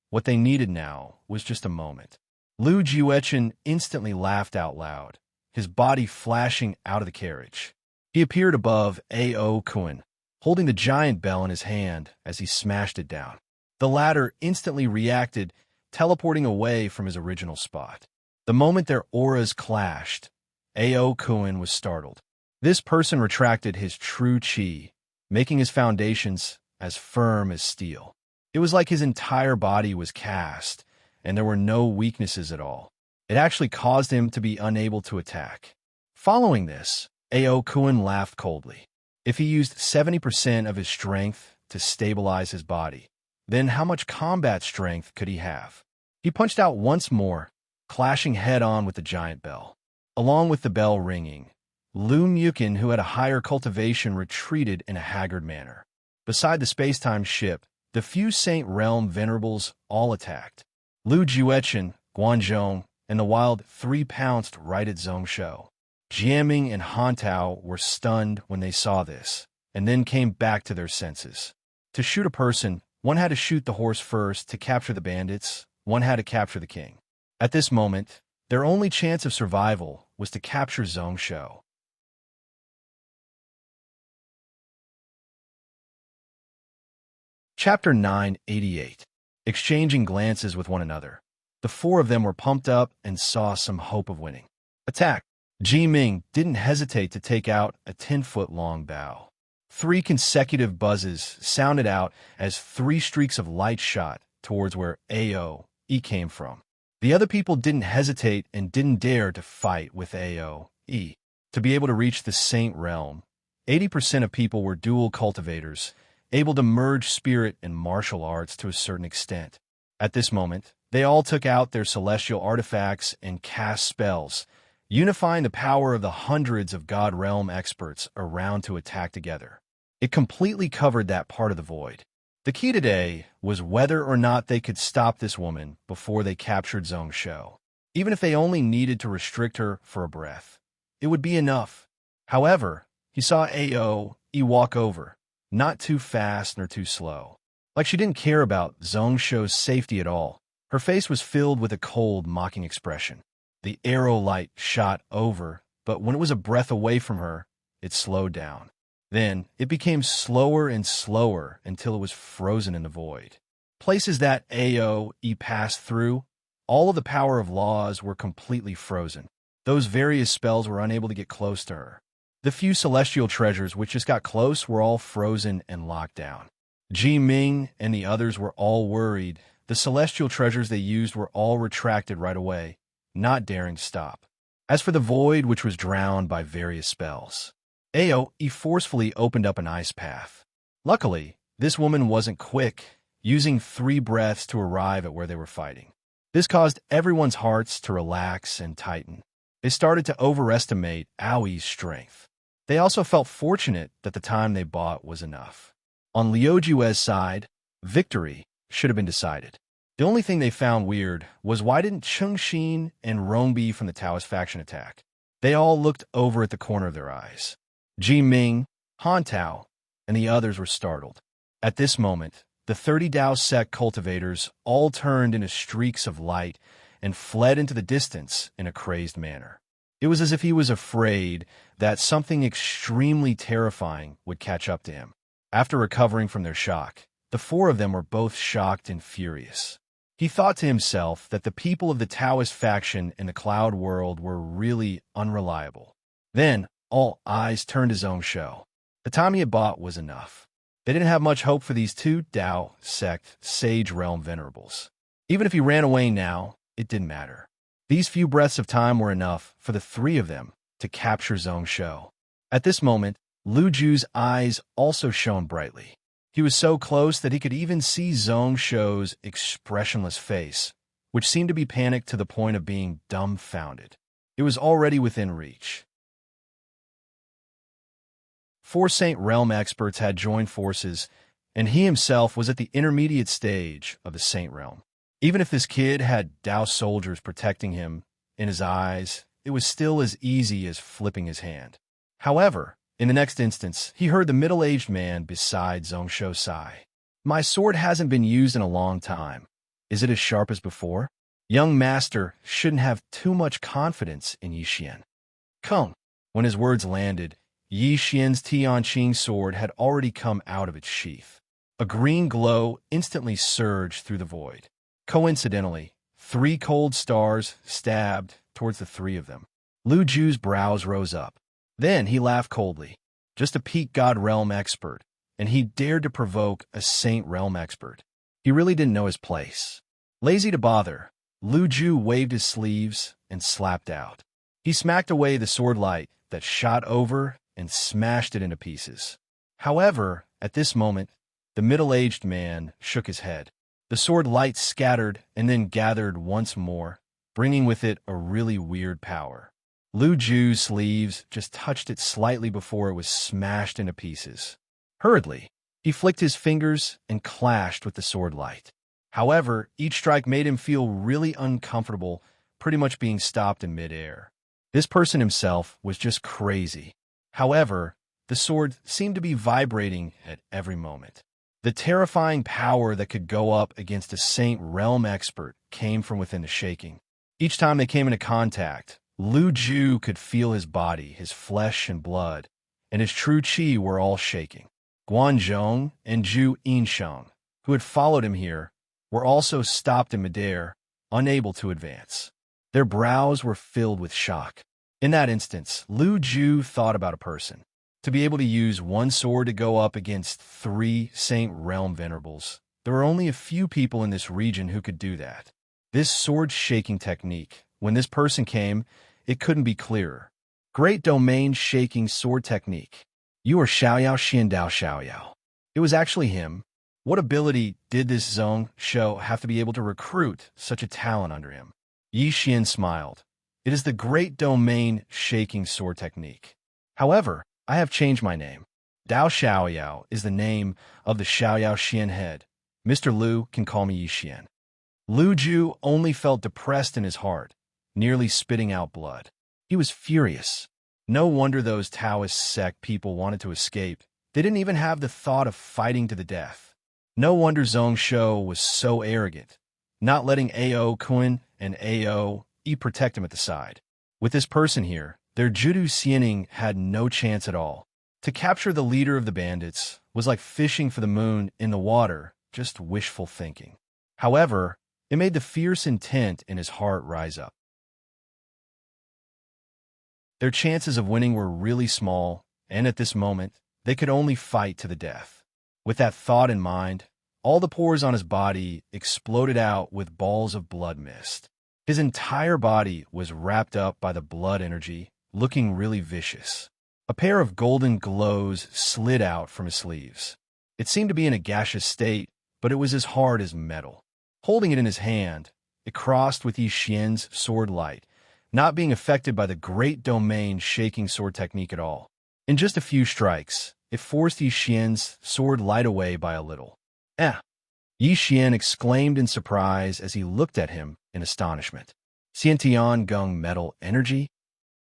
Speaker 1: What they needed now was just a moment. Lu Jiuechen instantly laughed out loud, his body flashing out of the carriage. He appeared above Ao Kuan, holding the giant bell in his hand as he smashed it down. The latter instantly reacted, teleporting away from his original spot. The moment their auras clashed, Ao Kuan was startled. This person retracted his true chi, making his foundations as firm as steel. It was like his entire body was cast, and there were no weaknesses at all. It actually caused him to be unable to attack. Following this, Ao Kuan laughed coldly. If he used 70% of his strength to stabilize his body, then how much combat strength could he have? He punched out once more, clashing head-on with the giant bell. Along with the bell ringing, Lu Mukin, who had a higher cultivation, retreated in a haggard manner. Beside the space-time ship, the few Saint Realm venerables all attacked. Lu Jiuechen, Guanzhong, and the Wild 3 pounced right at Zhongsho. Jiaming and Hantao were stunned when they saw this, and then came back to their senses. To shoot a person, one had to shoot the horse first. To capture the bandits, one had to capture the king. At this moment, their only chance of survival was to capture Zhongsho. Chapter 988. Exchanging glances with one another. The 4 of them were pumped up and saw some hope of winning. Attack! Ji Ming didn't hesitate to take out a 10-foot-long bow. 3 consecutive buzzes sounded out as 3 streaks of light shot towards where Ao E came from. The other people didn't hesitate and didn't dare to fight with Ao E. To be able to reach the Saint Realm, 80% of people were dual cultivators, able to merge spirit and martial arts to a certain extent. At this moment, they all took out their celestial artifacts and cast spells, unifying the power of the hundreds of God Realm experts around to attack together. It completely covered that part of the void. The key today was whether or not they could stop this woman before they captured Zhongsho. Even if they only needed to restrict her for a breath, it would be enough. However, he saw Ao E walk over, not too fast nor too slow. Like she didn't care about Zhongsho's safety at all. Her face was filled with a cold, mocking expression. The arrow light shot over, but when it was a breath away from her, it slowed down. Then, it became slower and slower until it was frozen in the void. Places that Ao E passed through, all of the power of laws were completely frozen. Those various spells were unable to get close to her. The few celestial treasures which just got close were all frozen and locked down. Ji Ming and the others were all worried. The celestial treasures they used were all retracted right away, not daring to stop. As for the void, which was drowned by various spells, Ao E forcefully opened up an ice path. Luckily, this woman wasn't quick, using 3 breaths to arrive at where they were fighting. This caused everyone's hearts to relax and tighten. They started to overestimate Aoi's strength. They also felt fortunate that the time they bought was enough. On Liujue's side, victory should have been decided. The only thing they found weird was why didn't Chengxin and Rongbi from the Taoist faction attack? They all looked over at the corner of their eyes. Ji Ming, Han Tao, and the others were startled. At this moment, the 30 Dao sect cultivators all turned into streaks of light and fled into the distance in a crazed manner. It was as if he was afraid that something extremely terrifying would catch up to him. After recovering from their shock, the four of them were both shocked and furious. He thought to himself that the people of the Taoist faction in the cloud world were really unreliable. Then, all eyes turned to Zhongsho. The time he had bought was enough. They didn't have much hope for these two Dao sect Sage Realm venerables. Even if he ran away now, it didn't matter. These few breaths of time were enough for the three of them to capture Zhongsho. At this moment, Lu Ju's eyes also shone brightly. He was so close that he could even see Zhongsho's expressionless face, which seemed to be panicked to the point of being dumbfounded. It was already within reach. 4 Saint Realm experts had joined forces, and he himself was at the intermediate stage of the Saint Realm. Even if this kid had Dao soldiers protecting him in his eyes, it was still as easy as flipping his hand. However, in the next instance, he heard the middle-aged man beside Zhongsho sigh. "My sword hasn't been used in a long time. Is it as sharp as before? Young master shouldn't have too much confidence in Yi Xian." "Come." When his words landed, Yi Xian's Tianqing sword had already come out of its sheath. A green glow instantly surged through the void. Coincidentally, 3 cold stars stabbed towards the 3 of them. Lu Ju's brows rose up. Then he laughed coldly. Just a peak god realm expert, and he dared to provoke a Saint Realm expert. He really didn't know his place. Lazy to bother, Lu Ju waved his sleeves and slapped out. He smacked away the sword light that shot over and smashed it into pieces. However, at this moment, the middle-aged man shook his head. The sword light scattered and then gathered once more, bringing with it a really weird power. Lu Ju's sleeves just touched it slightly before it was smashed into pieces. Hurriedly, he flicked his fingers and clashed with the sword light. However, each strike made him feel really uncomfortable, pretty much being stopped in midair. This person himself was just crazy. However, the sword seemed to be vibrating at every moment. The terrifying power that could go up against a Saint Realm expert came from within the shaking. Each time they came into contact, Lu Ju could feel his body, his flesh and blood, and his true qi were all shaking. Guanzhong and Zhu Yinsheng, who had followed him here, were also stopped in midair, unable to advance. Their brows were filled with shock. In that instance, Lu Ju thought about a person. To be able to use one sword to go up against 3 Saint Realm venerables, there were only a few people in this region who could do that. This sword-shaking technique, when this person came, it couldn't be clearer. Great domain-shaking sword technique. You are Xiaoyao Xiandao Xiaoyao. It was actually him. What ability did this Zhongsho have to be able to recruit such a talent under him? Yi Xian smiled. It is the great domain-shaking sword technique. However, I have changed my name. Dao Xiaoyao is the name of the Xiaoyao Xian head. Mr. Lu can call me Yi Xian. Lu Ju only felt depressed in his heart, nearly spitting out blood. He was furious. No wonder those Taoist sect people wanted to escape. They didn't even have the thought of fighting to the death. No wonder Zhongsho was so arrogant, not letting Ao Kun and Ao Yi protect him at the side. With this person here, their Judu Xiening had no chance at all. To capture the leader of the bandits was like fishing for the moon in the water, just wishful thinking. However, it made the fierce intent in his heart rise up. Their chances of winning were really small, and at this moment, they could only fight to the death. With that thought in mind, all the pores on his body exploded out with balls of blood mist. His entire body was wrapped up by the blood energy, looking really vicious. A pair of golden glows slid out from his sleeves. It seemed to be in a gaseous state, but it was as hard as metal. Holding it in his hand, it crossed with Yi Xian's sword light, not being affected by the great domain shaking sword technique at all. In just a few strikes, it forced Yi Xian's sword light away by a little. Yi Xian exclaimed in surprise as he looked at him in astonishment. Xiantian Geng metal energy?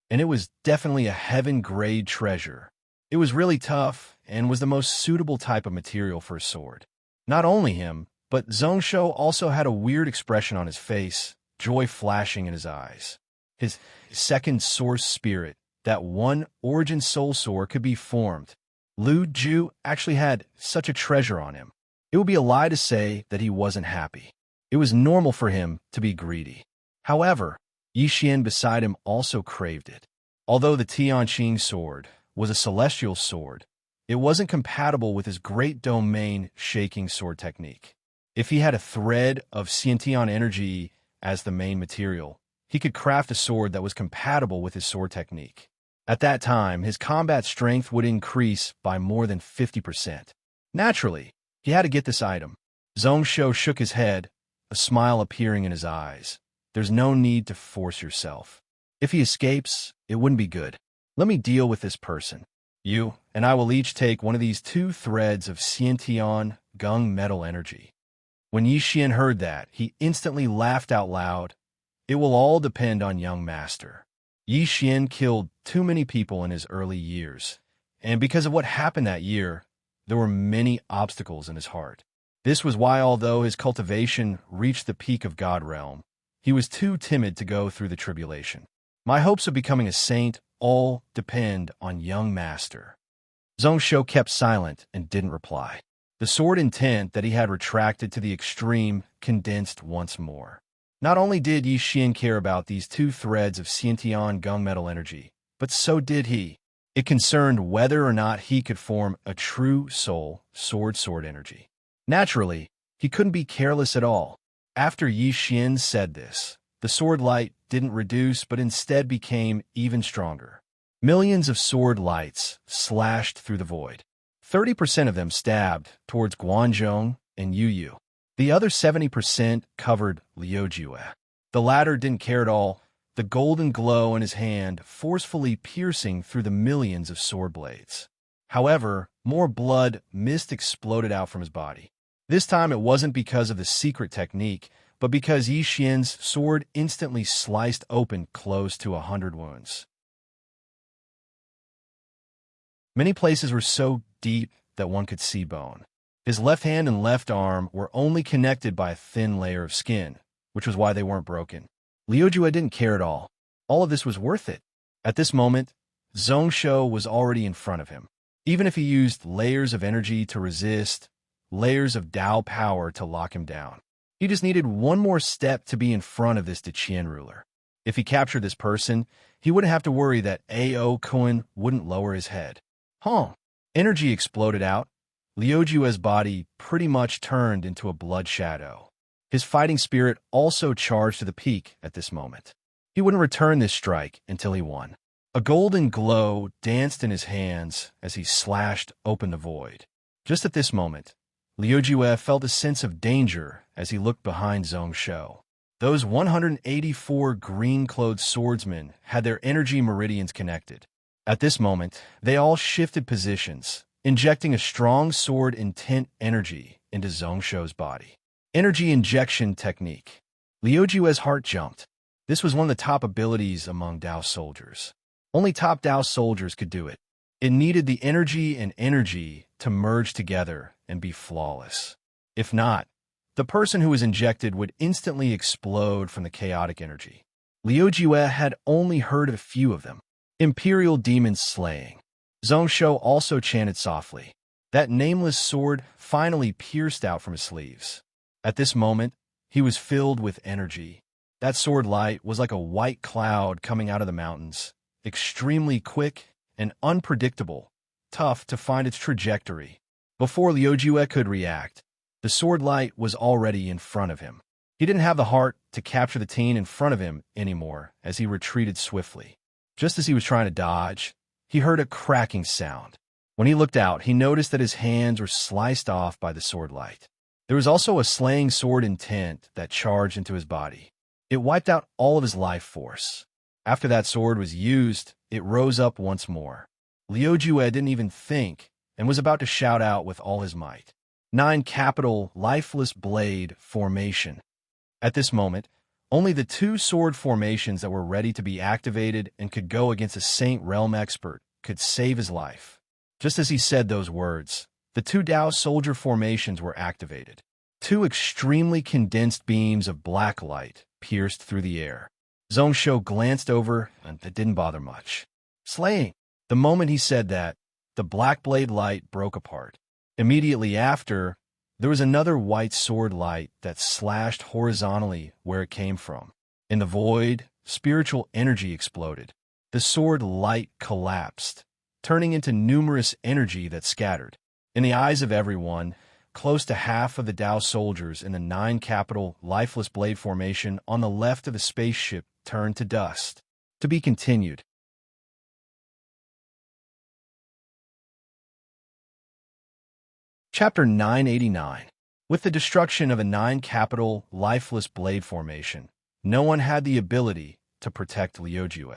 Speaker 1: And it was definitely a heaven-grade treasure. It was really tough and was the most suitable type of material for a sword. Not only him, but Zhongsho also had a weird expression on his face, joy flashing in his eyes. His second source spirit, that one origin soul sword, could be formed. Lu Ju actually had such a treasure on him. It would be a lie to say that he wasn't happy. It was normal for him to be greedy. However, Yi Xian beside him also craved it. Although the Tianqing sword was a celestial sword, it wasn't compatible with his great domain shaking sword technique. If he had a thread of Xiantian energy as the main material, he could craft a sword that was compatible with his sword technique. At that time, his combat strength would increase by more than 50%. Naturally, he had to get this item. Zhongsho shook his head, a smile appearing in his eyes. There's no need to force yourself. If he escapes, it wouldn't be good. Let me deal with this person. You and I will each take one of these 2 threads of Xiantian gung metal energy. When Yi Xian heard that, he instantly laughed out loud. It will all depend on young master. Yi Xian killed too many people in his early years, and because of what happened that year, there were many obstacles in his heart. This was why, although his cultivation reached the peak of God realm, he was too timid to go through the tribulation. My hopes of becoming a saint all depend on young master. Zhongsho kept silent and didn't reply. The sword intent that he had retracted to the extreme condensed once more. Not only did Yi Xian care about these 2 threads of Xiantian gunmetal energy, but so did he. It concerned whether or not he could form a true soul sword energy. Naturally, he couldn't be careless at all. After Yi Xian said this, the sword light didn't reduce but instead became even stronger. Millions of sword lights slashed through the void. 30% of them stabbed towards Guanzhong and Yu Yu. The other 70% covered Liu Jue. The latter didn't care at all, the golden glow in his hand forcefully piercing through the millions of sword blades. However, more blood mist exploded out from his body. This time it wasn't because of the secret technique, but because Yi Xian's sword instantly sliced open close to 100 wounds. Many places were so deep that one could see bone. His left hand and left arm were only connected by a thin layer of skin, which was why they weren't broken. Liu Jue didn't care at all. All of this was worth it. At this moment, Zhongsho was already in front of him. Even if he used layers of energy to resist, layers of Dao power to lock him down, he just needed one more step to be in front of this Deqian ruler. If he captured this person, he wouldn't have to worry that A.O. Kun wouldn't lower his head. Energy exploded out. Liu Jue's body pretty much turned into a blood shadow. His fighting spirit also charged to the peak at this moment. He wouldn't return this strike until he won. A golden glow danced in his hands as he slashed open the void. Just at this moment, Liu Jue felt a sense of danger as he looked behind Zhongsho. Those 184 green-clothed swordsmen had their energy meridians connected. At this moment, they all shifted positions, injecting a strong sword intent energy into Zhongsho's body. Energy injection technique. Liu Jue's heart jumped. This was one of the top abilities among Dao soldiers. Only top Dao soldiers could do it. It needed the energy and energy to merge together and be flawless. If not, the person who was injected would instantly explode from the chaotic energy. Liu Jue had only heard of a few of them. Imperial demon slaying. Zhongsho also chanted softly. That nameless sword finally pierced out from his sleeves. At this moment, he was filled with energy. That sword light was like a white cloud coming out of the mountains, extremely quick and unpredictable, tough to find its trajectory. Before Liu Jue could react, the sword light was already in front of him. He didn't have the heart to capture the teen in front of him anymore as he retreated swiftly. Just as he was trying to dodge, he heard a cracking sound. When he looked out, he noticed that his hands were sliced off by the sword light. There was also a slaying sword intent that charged into his body. It wiped out all of his life force. After that sword was used, it rose up once more. Liu Jue didn't even think and was about to shout out with all his might. 9 capital lifeless blade formation. At this moment, only the 2 sword formations that were ready to be activated and could go against a Saint Realm expert could save his life. Just as he said those words, the two Dao soldier formations were activated. Two extremely condensed beams of black light pierced through the air. Zhongshou glanced over, and it didn't bother much. Slaying. The moment he said that, the black blade light broke apart. Immediately after, there was another white sword light that slashed horizontally where it came from. In the void, spiritual energy exploded. The sword light collapsed, turning into numerous energy that scattered. In the eyes of everyone, close to half of the Dao soldiers in the 9 capital lifeless blade formation on the left of the spaceship turned to dust. To be continued. Chapter 989. With the destruction of a 9 capital lifeless blade formation, no one had the ability to protect Liujue.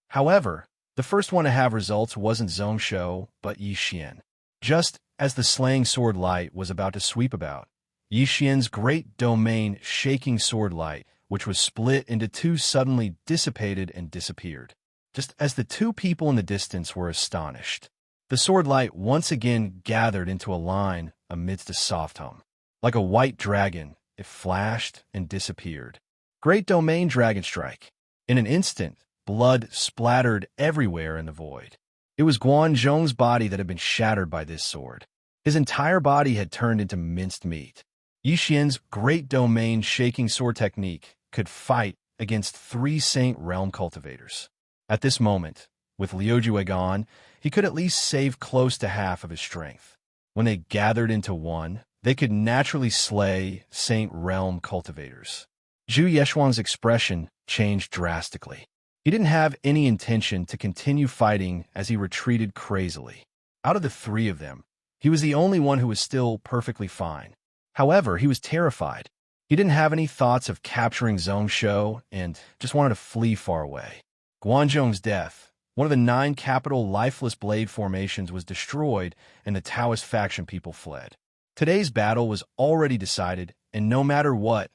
Speaker 1: However, the first one to have results wasn't Zhongshou, but Yi Xian. Just as the slaying sword light was about to sweep about, Yi Xian's great domain shaking sword light, which was split into 2, suddenly dissipated and disappeared. Just as the 2 people in the distance were astonished, the sword light once again gathered into a line amidst a soft hum. Like a white dragon, it flashed and disappeared. Great domain dragon strike. In an instant, blood splattered everywhere in the void. It was Guanzhong's body that had been shattered by this sword. His entire body had turned into minced meat. Yi Xian's great domain shaking sword technique could fight against 3 Saint Realm cultivators. At this moment, with Liujue gone, he could at least save close to half of his strength. When they gathered into one, they could naturally slay Saint Realm cultivators. Zhu Yeshuang's expression changed drastically. He didn't have any intention to continue fighting as he retreated crazily. Out of the 3 of them, he was the only one who was still perfectly fine. However, he was terrified. He didn't have any thoughts of capturing Zhongshou and just wanted to flee far away. Guanzhong's death, one of the 9 capital lifeless blade formations, was destroyed, and the Taoist faction people fled. Today's battle was already decided, and no matter what,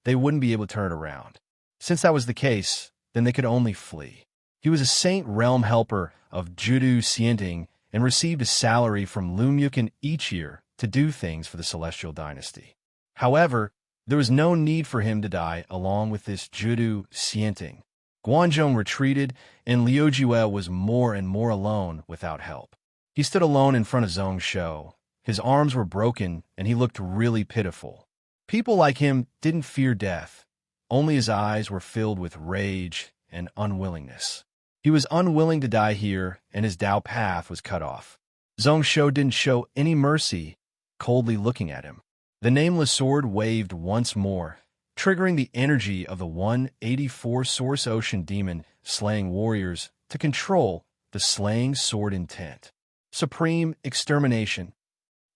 Speaker 1: they wouldn't be able to turn it around. Since that was the case, then they could only flee. He was a Saint Realm helper of Judu Xianting and received a salary from Lumyukin each year to do things for the Celestial Dynasty. However, there was no need for him to die along with this Judu Xianting. Guanzhong retreated, and Liujue was more and more alone without help. He stood alone in front of Zhongshou. His arms were broken, and he looked really pitiful. People like him didn't fear death. Only his eyes were filled with rage and unwillingness. He was unwilling to die here, and his Dao path was cut off. Zhongshou didn't show any mercy, coldly looking at him. The nameless sword waved once more, triggering the energy of the 184 Source Ocean Demon slaying warriors to control the slaying sword intent. Supreme extermination.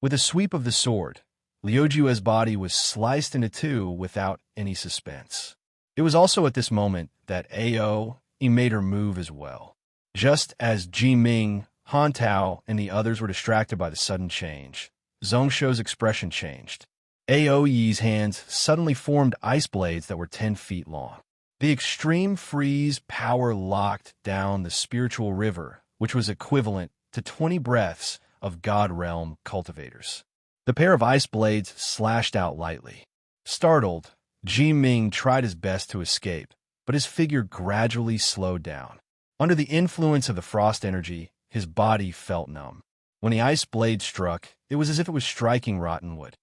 Speaker 1: With a sweep of the sword, Liujue's body was sliced into 2 without any suspense. It was also at this moment that Ao made her move as well. Just as Ji Ming, Han Tao, and the others were distracted by the sudden change, Zhongshou's expression changed. Ao Yi's hands suddenly formed ice blades that were 10 feet long. The extreme freeze power locked down the spiritual river, which was equivalent to 20 breaths of God Realm cultivators. The pair of ice blades slashed out lightly. Startled, Ji Ming tried his best to escape, but his figure gradually slowed down. Under the influence of the frost energy, his body felt numb. When the ice blade struck, it was as if it was striking rotten wood.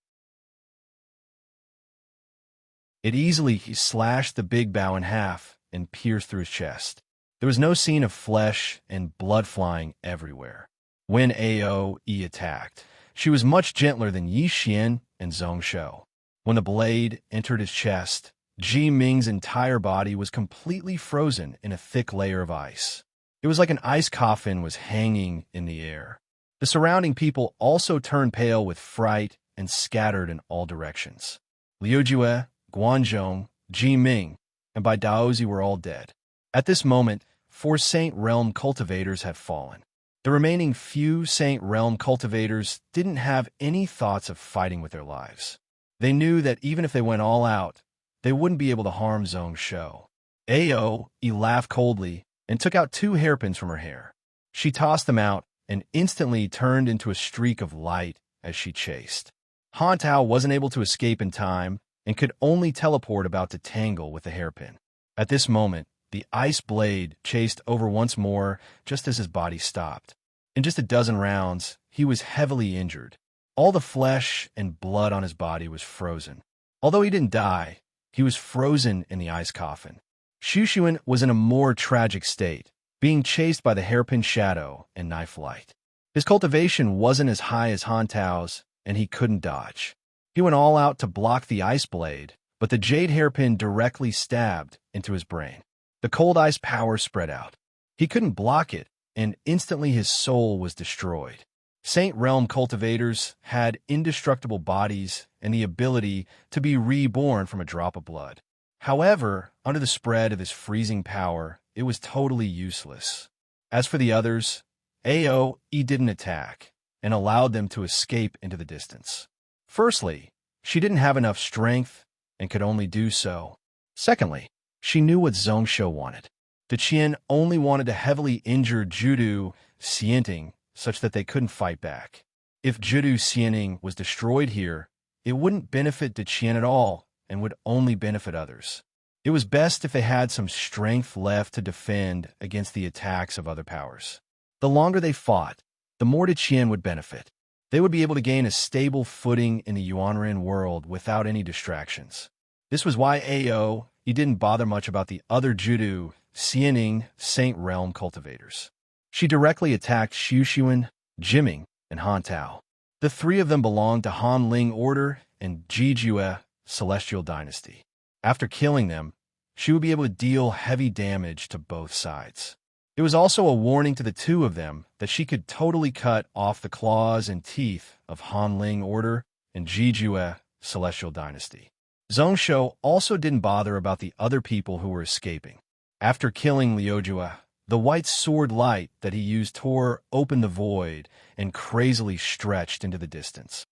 Speaker 1: It easily slashed the big bow in half and pierced through his chest. There was no scene of flesh and blood flying everywhere. When Ao attacked, she was much gentler than Yi Xian and Zhongshou. When the blade entered his chest, Ji Ming's entire body was completely frozen in a thick layer of ice. It was like an ice coffin was hanging in the air. The surrounding people also turned pale with fright and scattered in all directions. Liujue, Guanzhong, Ji Ming, and Bai Daozi were all dead. At this moment, 4 Saint Realm cultivators had fallen. The remaining few Saint Realm cultivators didn't have any thoughts of fighting with their lives. They knew that even if they went all out, they wouldn't be able to harm Zhongshou. Ao laughed coldly and took out 2 hairpins from her hair. She tossed them out, and instantly turned into a streak of light as she chased. Han Tao wasn't able to escape in time and could only teleport about to tangle with the hairpin. At this moment, the ice blade chased over once more just as his body stopped. In just a dozen rounds, he was heavily injured. All the flesh and blood on his body was frozen. Although he didn't die, he was frozen in the ice coffin. Shushuan was in a more tragic state, being chased by the hairpin shadow and knife light. His cultivation wasn't as high as Han Tao's, and he couldn't dodge. He went all out to block the ice blade, but the jade hairpin directly stabbed into his brain. The cold ice power spread out. He couldn't block it, and instantly his soul was destroyed. Saint Realm cultivators had indestructible bodies and the ability to be reborn from a drop of blood. However, under the spread of his freezing power, it was totally useless. As for the others, Aoe didn't attack and allowed them to escape into the distance. Firstly, she didn't have enough strength and could only do so. Secondly, she knew what Zhongsho wanted. The Qian only wanted to heavily injure Judu Xianting such that they couldn't fight back. If Judu Xianting was destroyed here, it wouldn't benefit the Qian at all and would only benefit others. It was best if they had some strength left to defend against the attacks of other powers. The longer they fought, the more the Qian would benefit. They would be able to gain a stable footing in the Yuanren world without any distractions. This was why Aoe didn't bother much about the other Judu Xianting Saint Realm cultivators. She directly attacked Shushuan, Jiming, and Han Tao. The three of them belonged to Han Ling Order and Jijue Celestial Dynasty. After killing them, she would be able to deal heavy damage to both sides. It was also a warning to the two of them that she could totally cut off the claws and teeth of Han Ling Order and Jijue Celestial Dynasty. Zhongsho also didn't bother about the other people who were escaping. After killing Liujue, the white sword light that he used tore open the void and crazily stretched into the distance.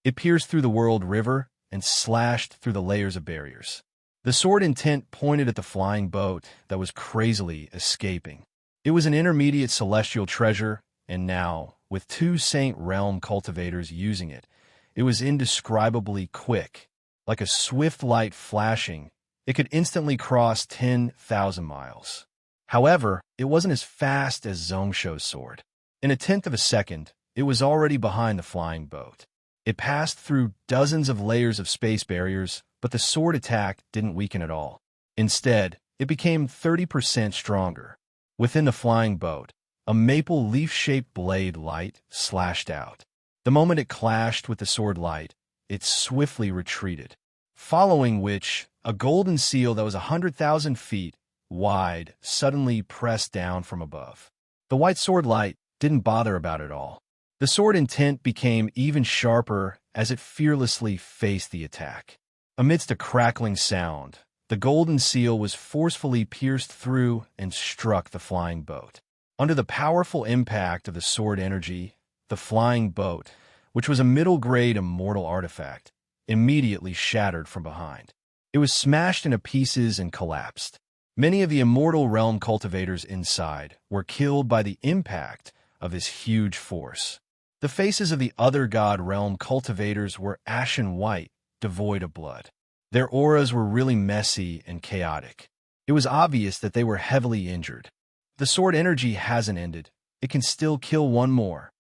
Speaker 1: It pierced through the world river and slashed through the layers of barriers. The sword intent pointed at the flying boat that was crazily escaping. It was an intermediate celestial treasure, and now, with two Saint Realm cultivators using it, it was indescribably quick. Like a swift light flashing, it could instantly cross 10,000 miles. However, it wasn't as fast as Zhongsho's sword. In a tenth of a second, it was already behind the flying boat. It passed through dozens of layers of space barriers, but the sword attack didn't weaken at all. Instead, it became 30% stronger. Within the flying boat, a maple leaf-shaped blade light slashed out. The moment it clashed with the sword light, it swiftly retreated, following which a golden seal that was 100,000 feet wide suddenly pressed down from above. The white sword light didn't bother about it all. The sword intent became even sharper as it fearlessly faced the attack. Amidst a crackling sound, the golden seal was forcefully pierced through and struck the flying boat. Under the powerful impact of the sword energy, the flying boat, which was a middle-grade immortal artifact, immediately shattered from behind. It was smashed into pieces and collapsed. Many of the immortal realm cultivators inside were killed by the impact of this huge force. The faces of the other god realm cultivators were ashen white, devoid of blood. Their auras were really messy and chaotic. It was obvious that they were heavily injured. The sword energy hasn't ended. It can still kill one more.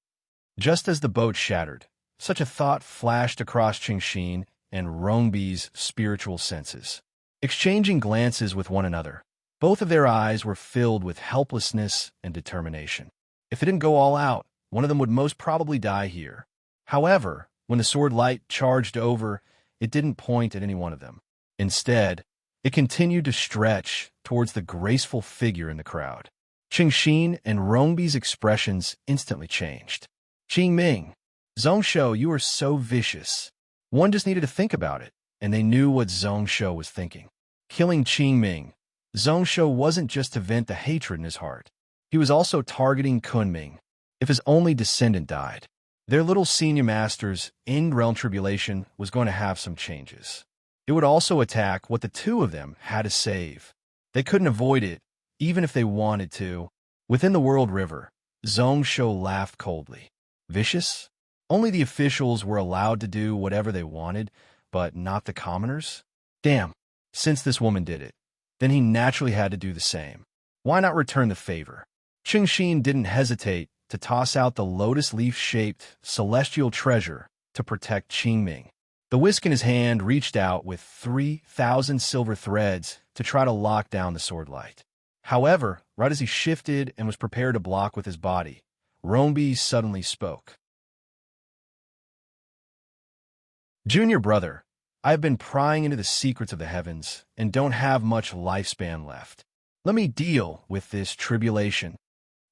Speaker 1: Just as the boat shattered, such a thought flashed across Qingxin and Rongbi's spiritual senses. Exchanging glances with one another, both of their eyes were filled with helplessness and determination. If they didn't go all out, one of them would most probably die here. However, when the sword light charged over, it didn't point at any one of them. Instead, it continued to stretch towards the graceful figure in the crowd. Qingxin and Rongbi's expressions instantly changed. Qingming, Zhongsho, you are so vicious. One just needed to think about it, and they knew what Zhongsho was thinking. Killing Qingming, Zhongsho wasn't just to vent the hatred in his heart. He was also targeting Kunming. If his only descendant died, their little senior master's end-realm tribulation was going to have some changes. It would also attack what the two of them had to save. They couldn't avoid it, even if they wanted to. Within the World River, Zhongsho laughed coldly. Vicious? Only the officials were allowed to do whatever they wanted, but not the commoners? Damn, since this woman did it, then he naturally had to do the same. Why not return the favor? Qingxin didn't hesitate to toss out the lotus leaf-shaped celestial treasure to protect Qingming. The whisk in his hand reached out with 3,000 silver threads to try to lock down the sword light. However, right as he shifted and was prepared to block with his body, Rombi suddenly spoke. Junior brother, I have been prying into the secrets of the heavens and don't have much lifespan left. Let me deal with this tribulation.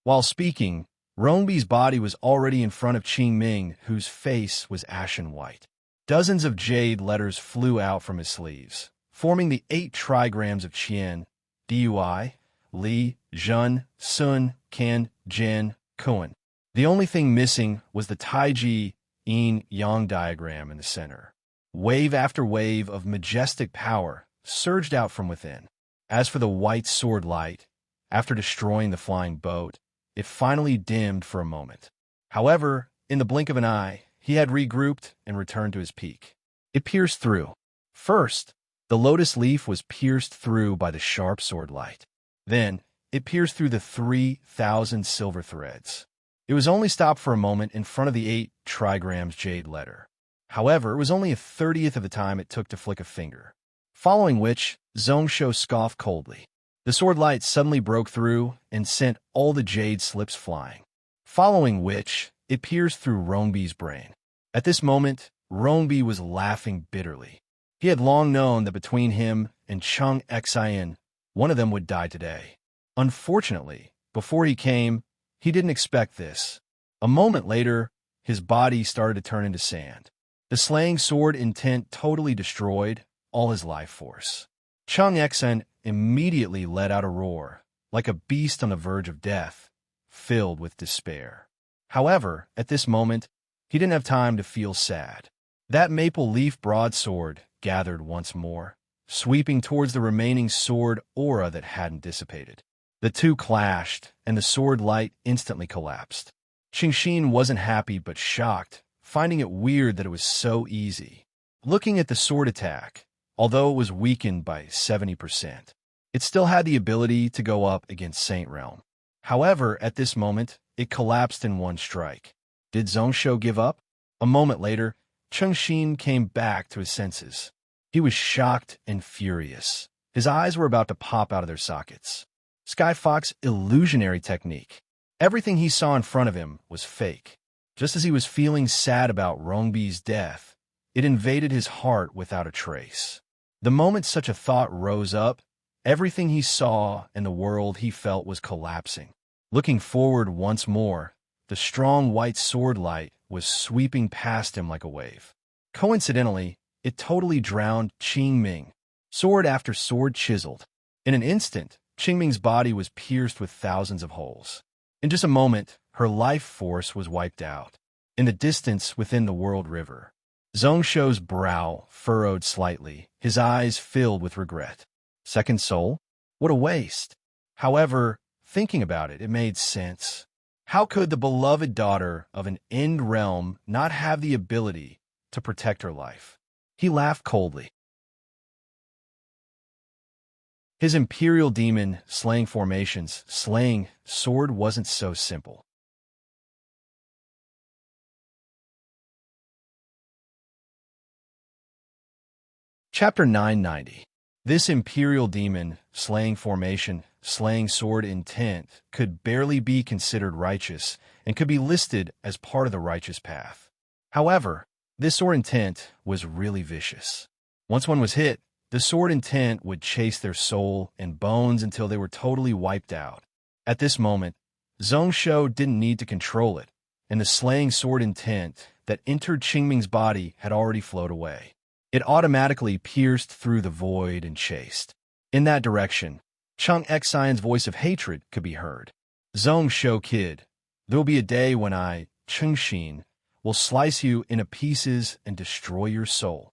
Speaker 1: While speaking, Rombi's body was already in front of Qingming, whose face was ashen white. Dozens of jade letters flew out from his sleeves, forming the 8 trigrams of Qian, Dui, Li, Zhen, Sun, Kan, Jin, Kuan. The only thing missing was the Taiji yin-yang diagram in the center. Wave after wave of majestic power surged out from within. As for the white sword light, after destroying the flying boat, it finally dimmed for a moment. However, in the blink of an eye, he had regrouped and returned to his peak. It pierced through. First, the lotus leaf was pierced through by the sharp sword light. Then, it pierced through the 3,000 silver threads. It was only stopped for a moment in front of the 8 trigrams jade letter. However, it was only a 30th of the time it took to flick a finger. Following which, Zhongsho scoffed coldly. The sword light suddenly broke through and sent all the jade slips flying. Following which, it pierced through Rombi's brain. At this moment, Rombi was laughing bitterly. He had long known that between him and Chung Xian, one of them would die today. Unfortunately, before he came, he didn't expect this. A moment later, his body started to turn into sand. The slaying sword intent totally destroyed all his life force. Chung Xian immediately let out a roar, like a beast on the verge of death, filled with despair. However, at this moment, he didn't have time to feel sad. That maple leaf broadsword gathered once more, sweeping towards the remaining sword aura that hadn't dissipated. The two clashed, and the sword light instantly collapsed. Qingxin wasn't happy but shocked, finding it weird that it was so easy. Looking at the sword attack, although it was weakened by 70%, it still had the ability to go up against Saint Realm. However, at this moment, it collapsed in one strike. Did Zhongsho give up? A moment later, Qingxin came back to his senses. He was shocked and furious. His eyes were about to pop out of their sockets. Skyfox's illusionary technique. Everything he saw in front of him was fake. Just as he was feeling sad about Rongbi's death, it invaded his heart without a trace. The moment such a thought rose up, everything he saw and the world he felt was collapsing. Looking forward once more, the strong white sword light was sweeping past him like a wave. Coincidentally, it totally drowned Qingming. Sword after sword chiseled. In an instant, Qingming's body was pierced with thousands of holes. In just a moment, her life force was wiped out. In the distance within the World River, Zhongsho's brow furrowed slightly, his eyes filled with regret. Second soul? What a waste. However, thinking about it, it made sense. How could the beloved daughter of an end realm not have the ability to protect her life? He laughed coldly. His imperial demon slaying formations, slaying sword wasn't so simple. Chapter 990. This imperial demon, slaying formation, slaying sword intent, could barely be considered righteous and could be listed as part of the righteous path. However, this sword intent was really vicious. Once one was hit, the sword intent would chase their soul and bones until they were totally wiped out. At this moment, Zhongsho didn't need to control it, and the slaying sword intent that entered Qingming's body had already flowed away. It automatically pierced through the void and chased. In that direction, Chung Xian's voice of hatred could be heard. Zhongsho kid, there will be a day when I, Qingxin, will slice you into pieces and destroy your soul.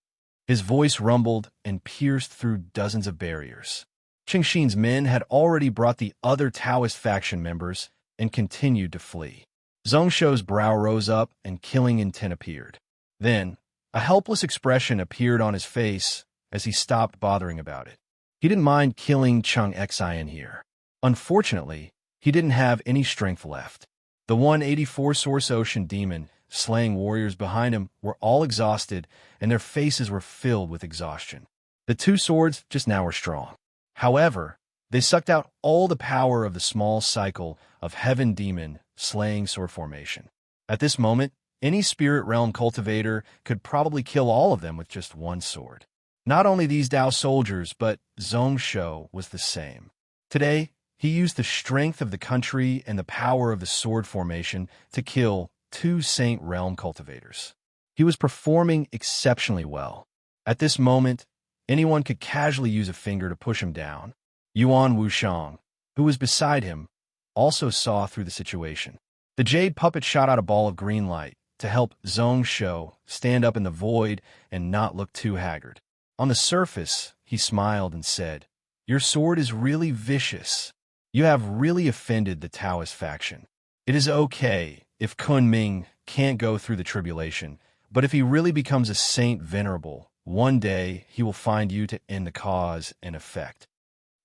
Speaker 1: His voice rumbled and pierced through dozens of barriers. Qingxin's men had already brought the other Taoist faction members and continued to flee. Zhongsho's brow rose up and killing intent appeared. Then, a helpless expression appeared on his face as he stopped bothering about it. He didn't mind killing Chung Xian here. Unfortunately, he didn't have any strength left. The 184 Source Ocean Demon slaying warriors behind him were all exhausted, and their faces were filled with exhaustion. The two swords just now were strong. However, they sucked out all the power of the small cycle of Heaven Demon slaying sword formation. At this moment, any spirit realm cultivator could probably kill all of them with just one sword. Not only these Dao soldiers, but Zhongsho was the same. Today, he used the strength of the country and the power of the sword formation to kill 2 Saint Realm cultivators. He was performing exceptionally well. At this moment, anyone could casually use a finger to push him down. Yuan Wushang, who was beside him, also saw through the situation. The jade puppet shot out a ball of green light to help Zhongsho stand up in the void and not look too haggard. On the surface, he smiled and said, "Your sword is really vicious. You have really offended the Taoist faction. It is okay if Kunming can't go through the tribulation, but if he really becomes a saint venerable, one day he will find you to end the cause and effect.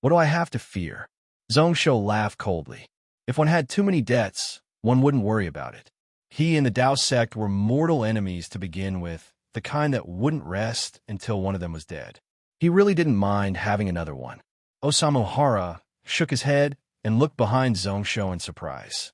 Speaker 1: What do I have to fear?" Zhongsho laughed coldly. If one had too many debts, one wouldn't worry about it. He and the Dao sect were mortal enemies to begin with, the kind that wouldn't rest until one of them was dead. He really didn't mind having another one. Osamu Hara shook his head and looked behind Zhongsho in surprise.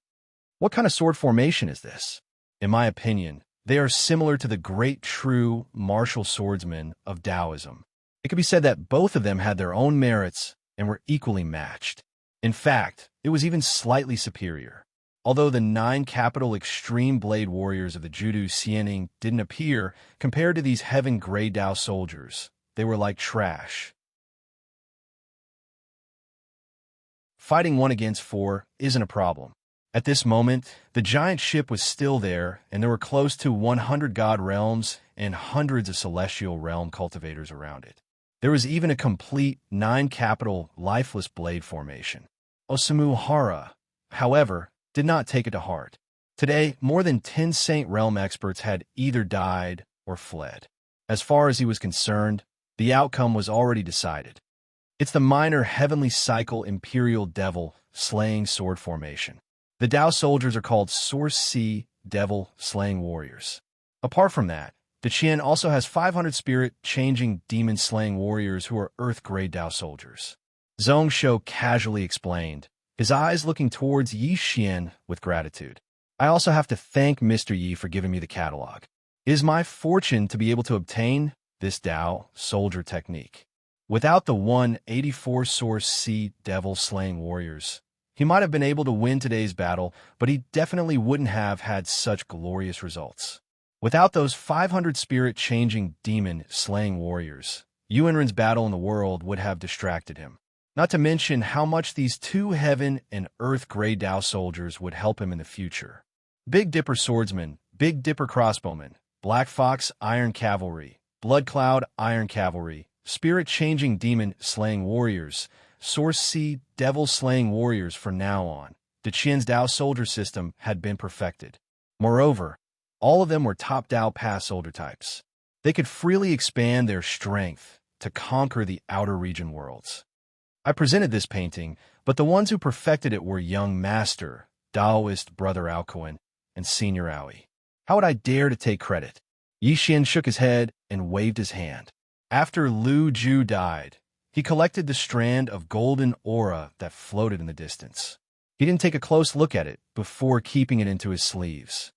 Speaker 1: What kind of sword formation is this? In my opinion, they are similar to the great true martial swordsmen of Taoism. It could be said that both of them had their own merits and were equally matched. In fact, it was even slightly superior. Although the 9 capital extreme blade warriors of the Judu Xianing didn't appear, compared to these heaven gray Dao soldiers, they were like trash. Fighting 1 against 4 isn't a problem. At this moment, the giant ship was still there, and there were close to 100 god realms and hundreds of celestial realm cultivators around it. There was even a complete 9 capital lifeless blade formation. Osamu Hara, however, did not take it to heart. Today, more than 10 Saint Realm experts had either died or fled. As far as he was concerned, the outcome was already decided. It's the minor heavenly cycle Imperial Devil slaying sword formation. The Dao soldiers are called Source C Devil slaying warriors. Apart from that, the Qian also has 500 spirit-changing demon-slaying warriors who are Earth-grade Dao soldiers. Zhongsho casually explained, his eyes looking towards Yi Xian with gratitude. I also have to thank Mr. Yi for giving me the catalog. It is my fortune to be able to obtain this Dao soldier technique. Without the 184 Source C Devil slaying warriors, he might have been able to win today's battle, but he definitely wouldn't have had such glorious results. Without those 500 spirit-changing demon-slaying warriors, Yuanren's battle in the world would have distracted him. Not to mention how much these 2 heaven and earth gray Dao soldiers would help him in the future. Big Dipper swordsman, Big Dipper crossbowman, Black Fox iron cavalry, Blood Cloud iron cavalry, spirit-changing demon-slaying warriors, Source C devil-slaying warriors from now on. The Qian's Dao soldier system had been perfected. Moreover, all of them were top Dao pass soldier types. They could freely expand their strength to conquer the outer region worlds. I presented this painting, but the ones who perfected it were young master, Daoist brother Alcuin, and senior Aoi. How would I dare to take credit? Yi Xian shook his head and waved his hand. After Lu Ju died, he collected the strand of golden aura that floated in the distance. He didn't take a close look at it before keeping it into his sleeves.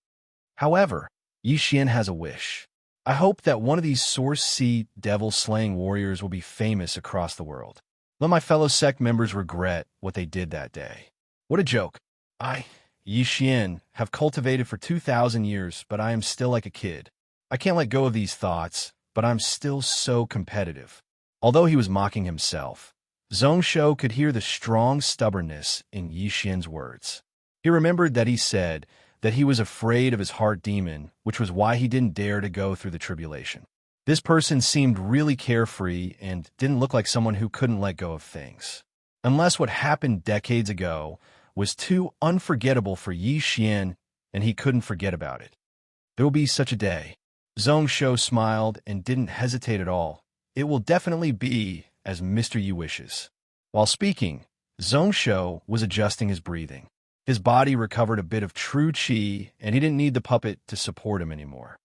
Speaker 1: However, Yi Xian has a wish. I hope that one of these Source C devil-slaying warriors will be famous across the world. Let my fellow sect members regret what they did that day. What a joke. I, Yi Xian, have cultivated for 2,000 years, but I am still like a kid. I can't let go of these thoughts, but I'm still so competitive. Although he was mocking himself, Zhongsho could hear the strong stubbornness in Yi Xian's words. He remembered that he said that he was afraid of his heart demon, which was why he didn't dare to go through the tribulation. This person seemed really carefree and didn't look like someone who couldn't let go of things. Unless what happened decades ago was too unforgettable for Yi Xian and he couldn't forget about it. There will be such a day. Zhong Shou smiled and didn't hesitate at all. It will definitely be as Mr. Yi wishes. While speaking, Zhong Shou was adjusting his breathing. His body recovered a bit of true qi, and he didn't need the puppet to support him anymore.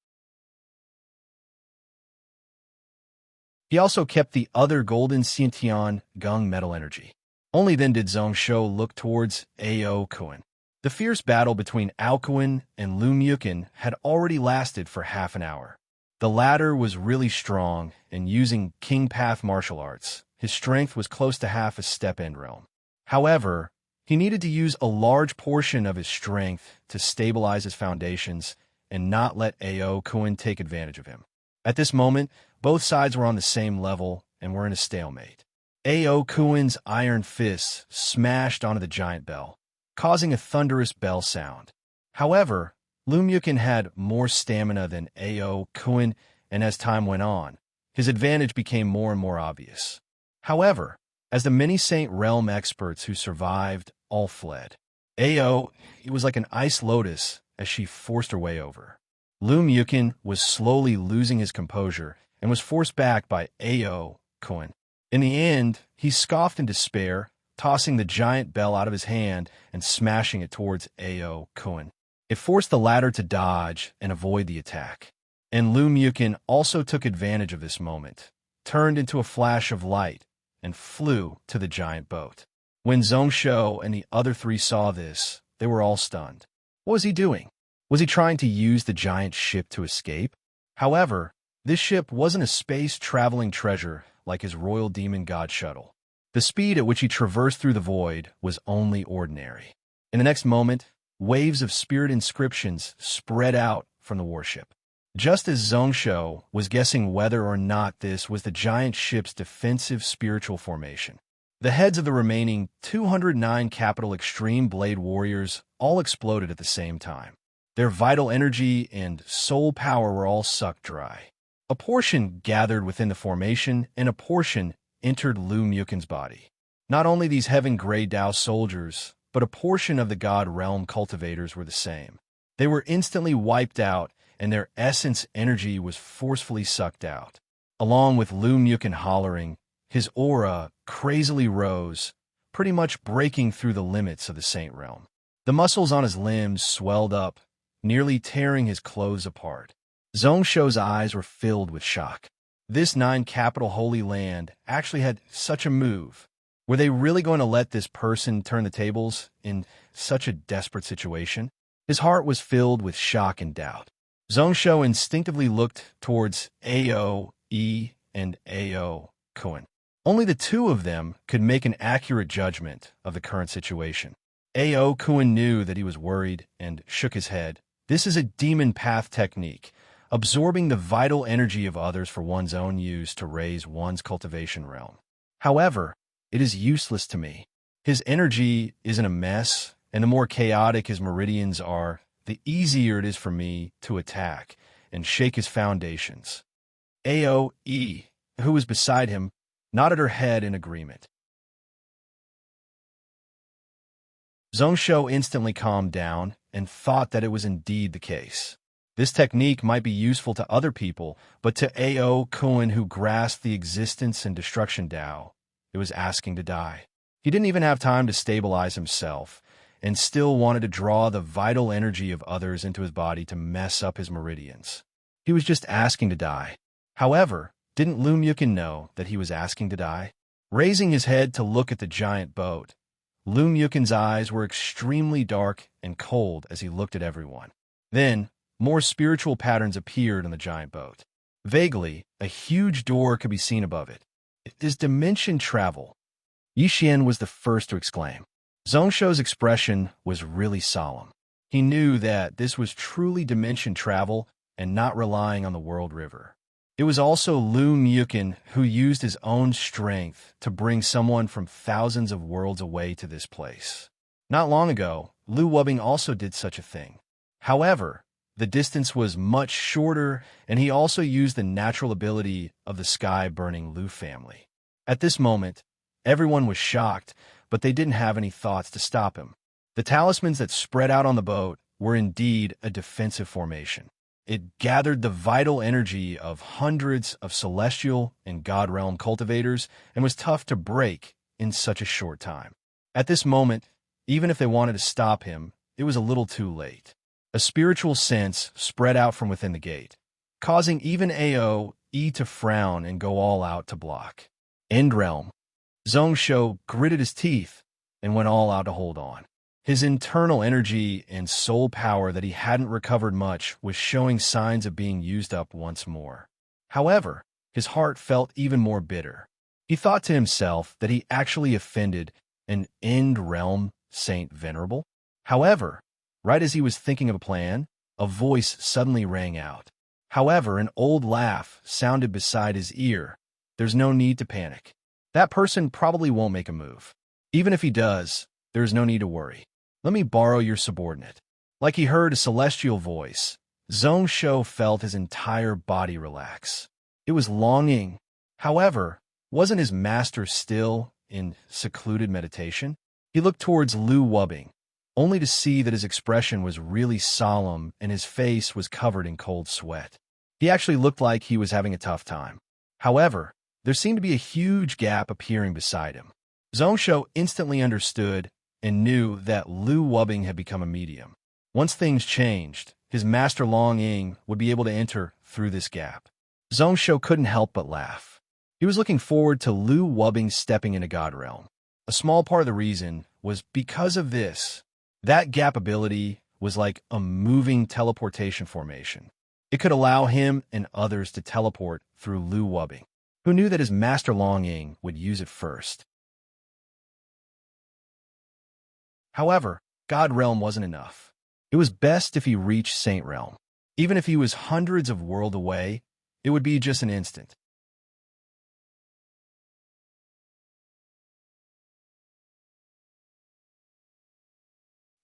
Speaker 1: He also kept the other golden Xiantian Gung metal energy. Only then did Zhong Shou look towards Ao Kuan. The fierce battle between Ao Kuan and Lu Mukin had already lasted for half an hour. The latter was really strong, and using King Path martial arts, his strength was close to half a step-end realm. However, he needed to use a large portion of his strength to stabilize his foundations and not let Ao Kuan take advantage of him. At this moment, both sides were on the same level and were in a stalemate. Ao Kuan's iron fists smashed onto the giant bell, causing a thunderous bell sound. However, Lu Mukin had more stamina than Ao Kuan, and as time went on, his advantage became more and more obvious. However, as the many Saint Realm experts who survived all fled, Ao, it was like an ice lotus as she forced her way over. Lu Mukin was slowly losing his composure and was forced back by Ao Kuan. In the end, he scoffed in despair, tossing the giant bell out of his hand and smashing it towards Ao Kuan. It forced the latter to dodge and avoid the attack. And Lu Mukin also took advantage of this moment, turned into a flash of light, and flew to the giant boat. When Zhong Shou and the other three saw this, they were all stunned. What was he doing? Was he trying to use the giant ship to escape? However, this ship wasn't a space-traveling treasure like his royal demon god shuttle. The speed at which he traversed through the void was only ordinary. In the next moment, waves of spirit inscriptions spread out from the warship. Just as Zhong Shou was guessing whether or not this was the giant ship's defensive spiritual formation, the heads of the remaining 209 capital extreme blade warriors all exploded at the same time. Their vital energy and soul power were all sucked dry. A portion gathered within the formation, and a portion entered Lu Mukin's body. Not only these Heaven Grey Dao soldiers, but a portion of the God Realm cultivators were the same. They were instantly wiped out, and their essence energy was forcefully sucked out. Along with Lu Mukin hollering, his aura crazily rose, pretty much breaking through the limits of the Saint Realm. The muscles on his limbs swelled up, nearly tearing his clothes apart. Zhong Shou's eyes were filled with shock. This 9-capital Holy Land actually had such a move. Were they really going to let this person turn the tables in such a desperate situation? His heart was filled with shock and doubt. Zhong Shou instinctively looked towards Ao Yi and Ao Kuan. Only the two of them could make an accurate judgment of the current situation. Ao Kuan knew that he was worried and shook his head. This is a demon path technique, absorbing the vital energy of others for one's own use to raise one's cultivation realm. However, it is useless to me. His energy is in a mess, and the more chaotic his meridians are, the easier it is for me to attack and shake his foundations. Ao Yi, who was beside him, nodded her head in agreement. Zhong Shou instantly calmed down and thought that it was indeed the case. This technique might be useful to other people, but to Ao Kuan, who grasped the existence and destruction Tao, it was asking to die. He didn't even have time to stabilize himself, and still wanted to draw the vital energy of others into his body to mess up his meridians. He was just asking to die. However, didn't Lu Mukin know that he was asking to die? Raising his head to look at the giant boat, Lu Mukin's eyes were extremely dark and cold as he looked at everyone. Then, more spiritual patterns appeared on the giant boat. Vaguely, a huge door could be seen above it. It is dimension travel. Yi Xian was the first to exclaim. Zhong Shou's expression was really solemn. He knew that this was truly dimension travel and not relying on the world river. It was also Lu Mukin who used his own strength to bring someone from thousands of worlds away to this place. Not long ago, Lu Wubing also did such a thing. However, The distance was much shorter, and he also used the natural ability of the sky-burning Lu family. At this moment, everyone was shocked, but they didn't have any thoughts to stop him. The talismans that spread out on the boat were indeed a defensive formation. It gathered the vital energy of hundreds of celestial and God realm cultivators and was tough to break in such a short time. At this moment, even if they wanted to stop him, it was a little too late. A spiritual sense spread out from within the gate, causing even AOE to frown and go all out to block. End realm. Zhongshou gritted his teeth and went all out to hold on. His internal energy and soul power that he hadn't recovered much was showing signs of being used up once more. However, his heart felt even more bitter. He thought to himself that he actually offended an end realm Saint Venerable. However, right as he was thinking of a plan, a voice suddenly rang out. However, an old laugh sounded beside his ear. There's no need to panic. That person probably won't make a move. Even if he does, there's no need to worry. Let me borrow your subordinate. Like he heard a celestial voice, Zhongshou felt his entire body relax. It was longing. However, wasn't his master still in secluded meditation? He looked towards Lu Wubbing, only to see that his expression was really solemn and his face was covered in cold sweat. He actually looked like he was having a tough time. However, there seemed to be a huge gap appearing beside him. Zhongshou instantly understood and knew that Lu Wubbing had become a medium. Once things changed, his master Long Ying would be able to enter through this gap. Zhongshou couldn't help but laugh. He was looking forward to Lu Wubbing stepping into God Realm. A small part of the reason was because of this. That gap ability was like a moving teleportation formation. It could allow him and others to teleport through Lu Wubbing, who knew that his master Long Ying would use it first. However, God Realm wasn't enough. It was best if he reached Saint Realm. Even if he was hundreds of worlds away, it would be just an instant.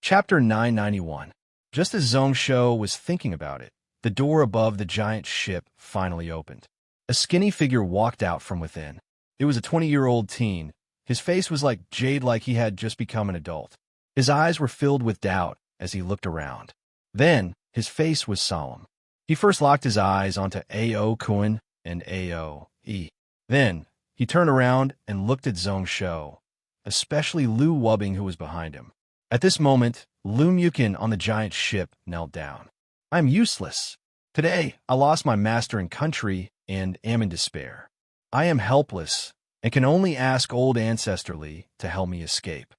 Speaker 1: Chapter 991. Just as Zhongshou was thinking about it, the door above the giant ship finally opened. A skinny figure walked out from within. It was a 20-year-old teen. His face was like jade, like he had just become an adult. His eyes were filled with doubt as he looked around. Then, his face was solemn. He first locked his eyes onto A.O. Kun and A.O.E. Then, he turned around and looked at Zhongshou, especially Lu Wubbing, who was behind him. At this moment, Lu Mukin on the giant ship knelt down. I'm useless. Today, I lost my master and country and am in despair. I am helpless and can only ask old Ancestor Li to help me escape.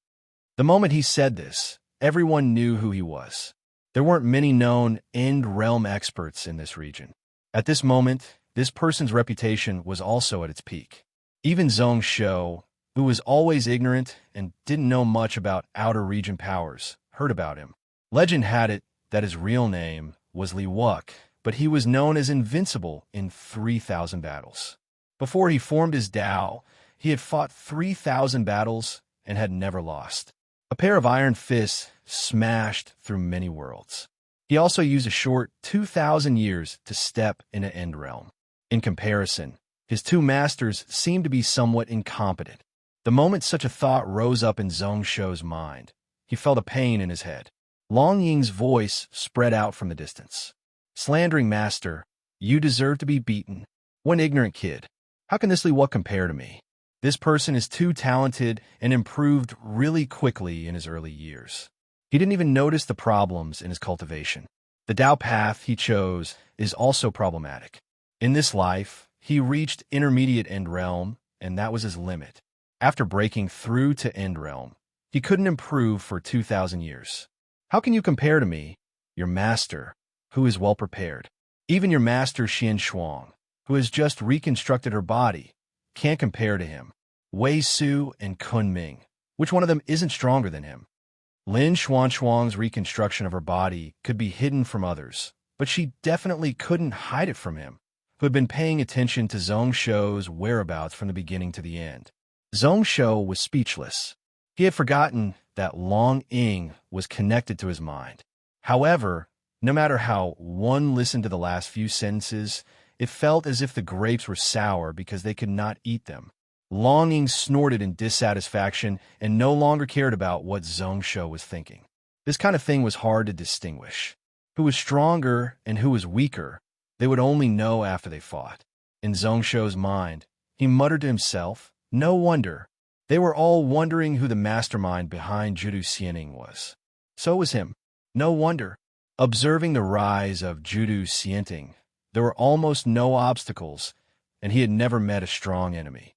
Speaker 1: The moment he said this, everyone knew who he was. There weren't many known End Realm experts in this region. At this moment, this person's reputation was also at its peak. Even Zhongshou, who was always ignorant and didn't know much about outer region powers, heard about him. Legend had it that his real name was Li Wuck, but he was known as invincible in 3,000 battles. Before he formed his Dao, he had fought 3,000 battles and had never lost. A pair of iron fists smashed through many worlds. He also used a short 2,000 years to step into End Realm. In comparison, his two masters seemed to be somewhat incompetent. The moment such a thought rose up in Zhongshou's mind, he felt a pain in his head. Long Ying's voice spread out from the distance. Slandering master, you deserve to be beaten. One ignorant kid. How can this Li Wuck compare to me? This person is too talented and improved really quickly in his early years. He didn't even notice the problems in his cultivation. The Dao path he chose is also problematic. In this life, he reached intermediate End Realm, and that was his limit. After breaking through to End Realm, he couldn't improve for 2,000 years. How can you compare to me, your master, who is well prepared? Even your master Xian Shuang, who has just reconstructed her body, can't compare to him. Wei Su and Kun Ming, which one of them isn't stronger than him? Lin Xuan's reconstruction of her body could be hidden from others, but she definitely couldn't hide it from him, who had been paying attention to Zhongshou's whereabouts from the beginning to the end. Zhongshou was speechless. He had forgotten that Long Ying was connected to his mind. However, No matter how one listened to the last few sentences, it felt as if the grapes were sour because they could not eat them. Longing snorted in dissatisfaction and no longer cared about what Zhongsho was thinking. This kind of thing was hard to distinguish. Who was stronger and who was weaker, they would only know after they fought. In Zhongsho's mind, he muttered to himself, no wonder. They were all wondering who the mastermind behind Judu Xianing was. So was him. No wonder. Observing the rise of Judu Xianing, there were almost no obstacles, and he had never met a strong enemy.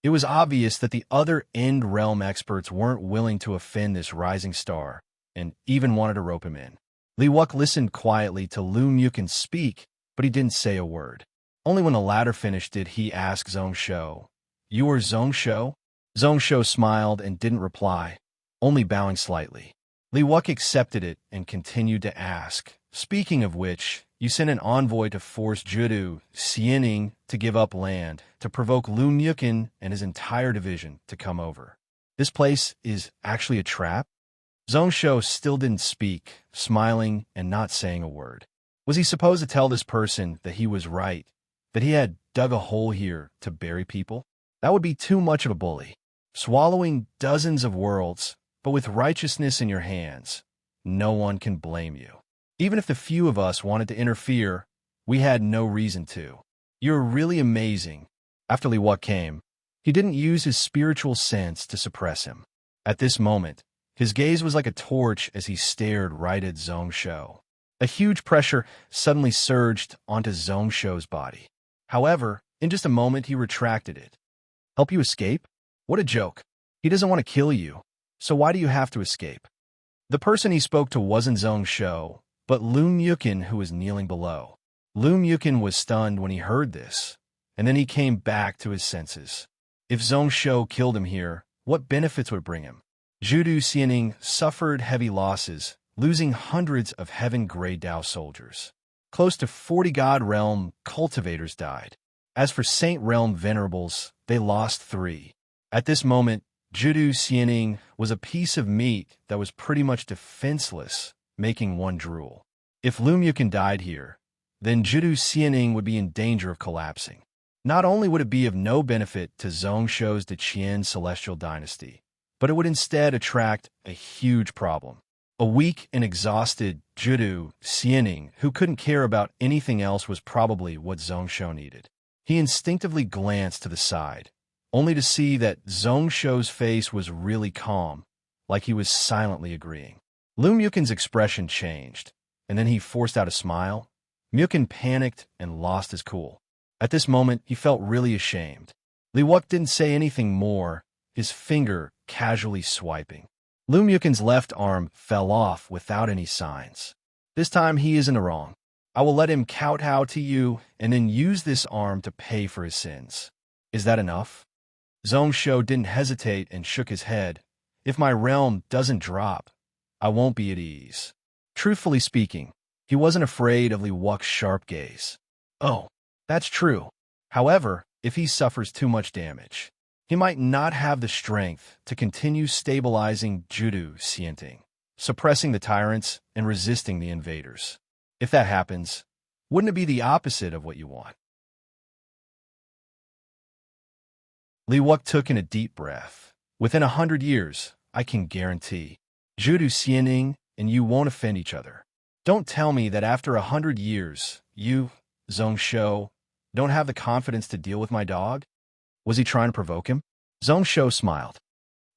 Speaker 1: It was obvious that the other End Realm experts weren't willing to offend this rising star, and even wanted to rope him in. Li Wuck listened quietly to Lu Mukin speak, but he didn't say a word. Only when the latter finished did he ask Zhongsho, "You are Zhongsho?" Zhongsho smiled and didn't reply, only bowing slightly. Li Wuck accepted it and continued to ask, "Speaking of which, you sent an envoy to force Judu Xianing to give up land, to provoke Lu Mukin and his entire division to come over. This place is actually a trap?" Zhongsho still didn't speak, smiling and not saying a word. Was he supposed to tell this person that he was right, that he had dug a hole here to bury people? That would be too much of a bully. Swallowing dozens of worlds, but with righteousness in your hands, no one can blame you. Even if the few of us wanted to interfere, we had no reason to. You're really amazing. After Li Wuck came, he didn't use his spiritual sense to suppress him. At this moment, his gaze was like a torch as he stared right at Zhongsho. A huge pressure suddenly surged onto Zhongsho's body. However, in just a moment he retracted it. Help you escape? What a joke. He doesn't want to kill you, so why do you have to escape? The person he spoke to wasn't Zhongsho, but Lu Mukin, who was kneeling below. Lu Mukin was stunned when he heard this, and then he came back to his senses. If Zhongsho killed him here, what benefits would it bring him? Judu Xianing suffered heavy losses, losing hundreds of Heaven Grey Dao soldiers. Close to 40 God Realm cultivators died. As for Saint Realm venerables, they lost 3. At this moment, Judu Xianing was a piece of meat that was pretty much defenseless, making one drool. If Lu Mukin died here, then Judu Xianing would be in danger of collapsing. Not only would it be of no benefit to Zhongsho's Deqian Celestial Dynasty, but it would instead attract a huge problem. A weak and exhausted Judu Xianing who couldn't care about anything else was probably what Zhongsho needed. He instinctively glanced to the side, only to see that Zhongsho's face was really calm, like he was silently agreeing. Lu Mukin's expression changed, and then he forced out a smile. Mukin panicked and lost his cool. At this moment, he felt really ashamed. Li Wuck didn't say anything more, his finger casually swiping. Lu Mukin's left arm fell off without any signs. This time he isn't wrong. I will let him kowtow to you and then use this arm to pay for his sins. Is that enough? Zhongsho didn't hesitate and shook his head. If my realm doesn't drop, I won't be at ease. Truthfully speaking, he wasn't afraid of Li Wuck's sharp gaze. Oh, that's true. However, if he suffers too much damage, he might not have the strength to continue stabilizing Judu Xianing, suppressing the tyrants and resisting the invaders. If that happens, wouldn't it be the opposite of what you want? Li Wuck took in a deep breath. Within 100 years, I can guarantee, Judu Xianing and you won't offend each other. Don't tell me that after 100 years, you, Zhongsho, don't have the confidence to deal with my dog? Was he trying to provoke him? Zhongsho smiled.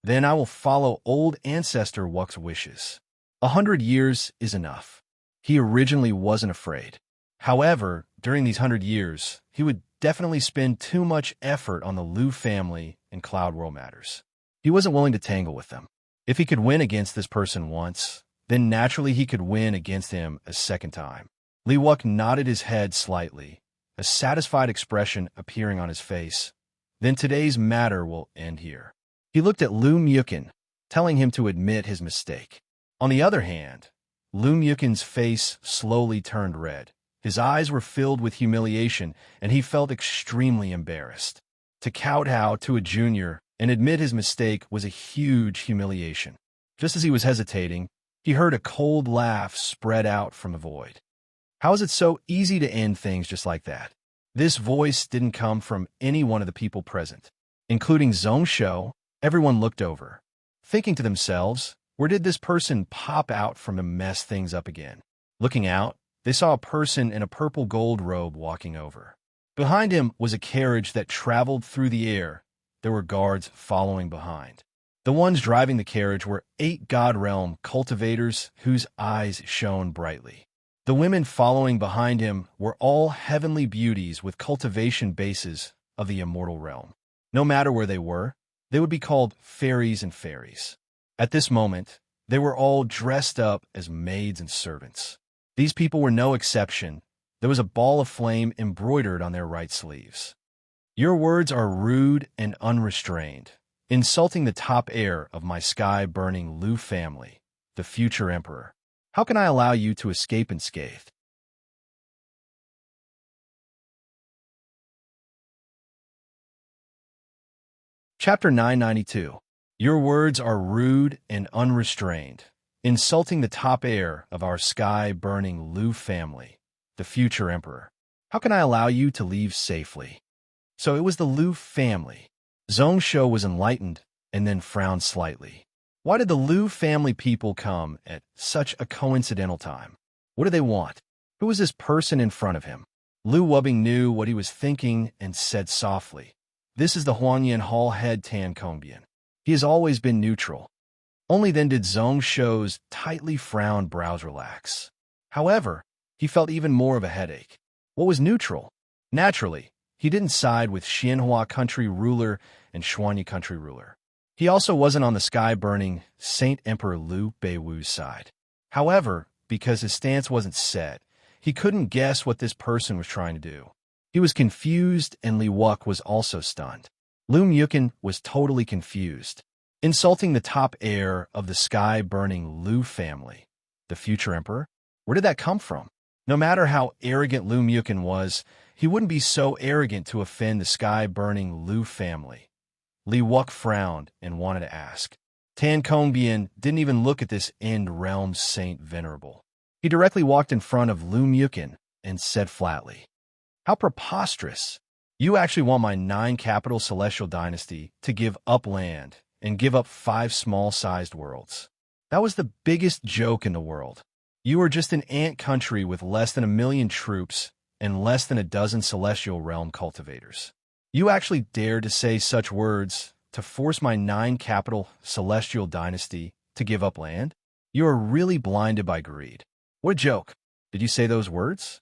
Speaker 1: Then I will follow old ancestor Wuck's wishes. 100 years is enough. He originally wasn't afraid. However, during these 100 years, he would definitely spend too much effort on the Lu family and Cloud World matters. He wasn't willing to tangle with them. If he could win against this person once, then naturally he could win against him a second time. Li Wuck nodded his head slightly, a satisfied expression appearing on his face. Then today's matter will end here. He looked at Lu Mukin, telling him to admit his mistake. On the other hand, Lu Mukin's face slowly turned red. His eyes were filled with humiliation, and he felt extremely embarrassed. To kowtow to a junior and admit his mistake was a huge humiliation. Just as he was hesitating, he heard a cold laugh spread out from the void. How is it so easy to end things just like that? This voice didn't come from any one of the people present. Including Zhongsho, everyone looked over, thinking to themselves, where did this person pop out from to mess things up again? Looking out, they saw a person in a purple gold robe walking over. Behind him was a carriage that traveled through the air. There were guards following behind. The ones driving the carriage were 8 God Realm cultivators whose eyes shone brightly. The women following behind him were all heavenly beauties with cultivation bases of the immortal realm. No matter where they were, they would be called fairies and fairies. At this moment, they were all dressed up as maids and servants. These people were no exception. There was a ball of flame embroidered on their right sleeves. Your words are rude and unrestrained, insulting the top heir of my sky-burning Lu family, the future emperor. How can I allow you to escape unscathed? Chapter 992. Your words are rude and unrestrained, insulting the top heir of our sky-burning Lu family, the future emperor. How can I allow you to leave safely? So it was the Lu family. Zhongsho was enlightened and then frowned slightly. Why did the Lu family people come at such a coincidental time? What do they want? Who was this person in front of him? Lu Wubbing knew what he was thinking and said softly, "This is the Huanyan Hall head Tan Kongbian. He has always been neutral." Only then did Zhongsho's tightly frowned brows relax. However, he felt even more of a headache. What was neutral? Naturally, he didn't side with Xianhua country ruler and Shuanya country ruler. He also wasn't on the sky-burning Saint Emperor Liu Beiwu's side. However, because his stance wasn't set, he couldn't guess what this person was trying to do. He was confused, and Li Wuck was also stunned. Lu Mukin was totally confused, insulting the top heir of the sky-burning Lu family, the future emperor. Where did that come from? No matter how arrogant Lu Mukin was, he wouldn't be so arrogant to offend the sky-burning Lu family. Li Wuck frowned and wanted to ask. Tan Kongbian didn't even look at this End Realm Saint Venerable. He directly walked in front of Lu Mukin and said flatly, "How preposterous! You actually want my 9-capital celestial dynasty to give up land and give up 5 small-sized worlds. That was the biggest joke in the world. You are just an ant country with less than 1,000,000 troops and less than a dozen celestial realm cultivators. You actually dared to say such words to force my 9-capital celestial dynasty to give up land? You are really blinded by greed. What a joke. Did you say those words?"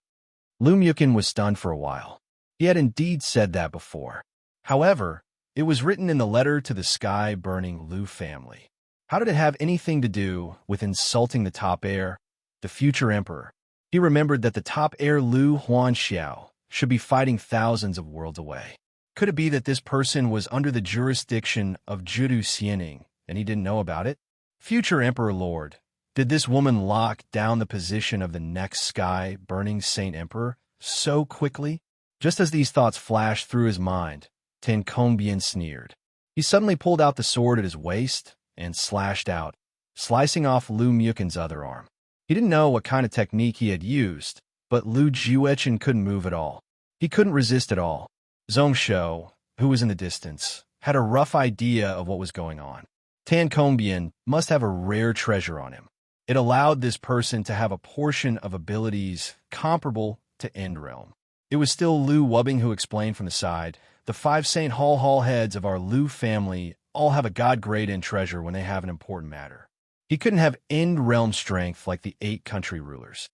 Speaker 1: Lu Mukin was stunned for a while. He had indeed said that before. However, it was written in the letter to the sky-burning Lu family. How did it have anything to do with insulting the top heir, the future emperor? He remembered that the top heir Lu Huanxiao should be fighting thousands of worlds away. Could it be that this person was under the jurisdiction of Judu Xianing and he didn't know about it? Future Emperor Lord, did this woman lock down the position of the next sky-burning Saint Emperor so quickly? Just as these thoughts flashed through his mind, Tan Kongbian sneered. He suddenly pulled out the sword at his waist and slashed out, slicing off Lu Mukin's other arm. He didn't know what kind of technique he had used, but Lu Juechen couldn't move at all. He couldn't resist at all. Zhongsho, who was in the distance, had a rough idea of what was going on. Tan Kongbian must have a rare treasure on him. It allowed this person to have a portion of abilities comparable to End Realm. It was still Lu Wubbing who explained from the side, "The 5 Saint Hall heads of our Lu family all have a god-grade end treasure when they have an important matter." He couldn't have End Realm strength like the 8 country rulers.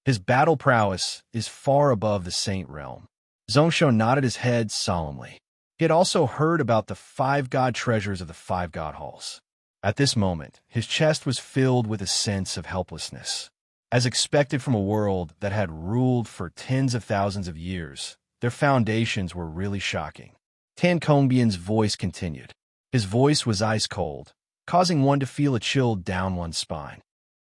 Speaker 1: His battle prowess is far above the Saint Realm. Zhongsho nodded his head solemnly. He had also heard about the 5 god treasures of the 5 god halls. At this moment, his chest was filled with a sense of helplessness. As expected from a world that had ruled for tens of thousands of years, their foundations were really shocking. Tan Kongbian's voice continued. His voice was ice cold, causing one to feel a chill down one's spine.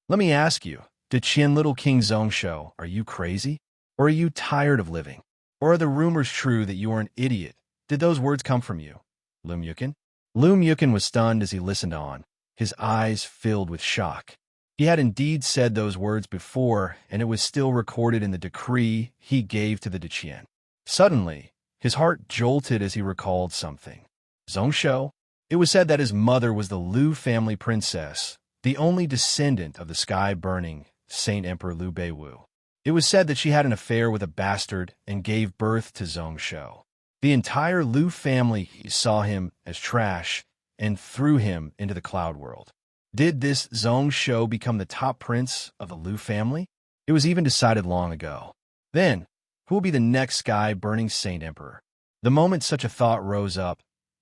Speaker 1: "Let me ask you, did Qian Little King Zhongsho, are you crazy? Or are you tired of living? Or are the rumors true that you are an idiot? Did those words come from you, Lu Mukin?" Lu Myukin was stunned as he listened on, his eyes filled with shock. He had indeed said those words before, and it was still recorded in the decree he gave to the Deqian. Suddenly, his heart jolted as he recalled something. Zhongsho? It was said that his mother was the Lu family princess, the only descendant of the sky-burning Saint Emperor Liu Beiwu. It was said that she had an affair with a bastard and gave birth to Zhongsho. The entire Lu family saw him as trash and threw him into the cloud world. Did this Zhongsho become the top prince of the Lu family? It was even decided long ago. Then, who will be the next sky-burning Saint Emperor? The moment such a thought rose up,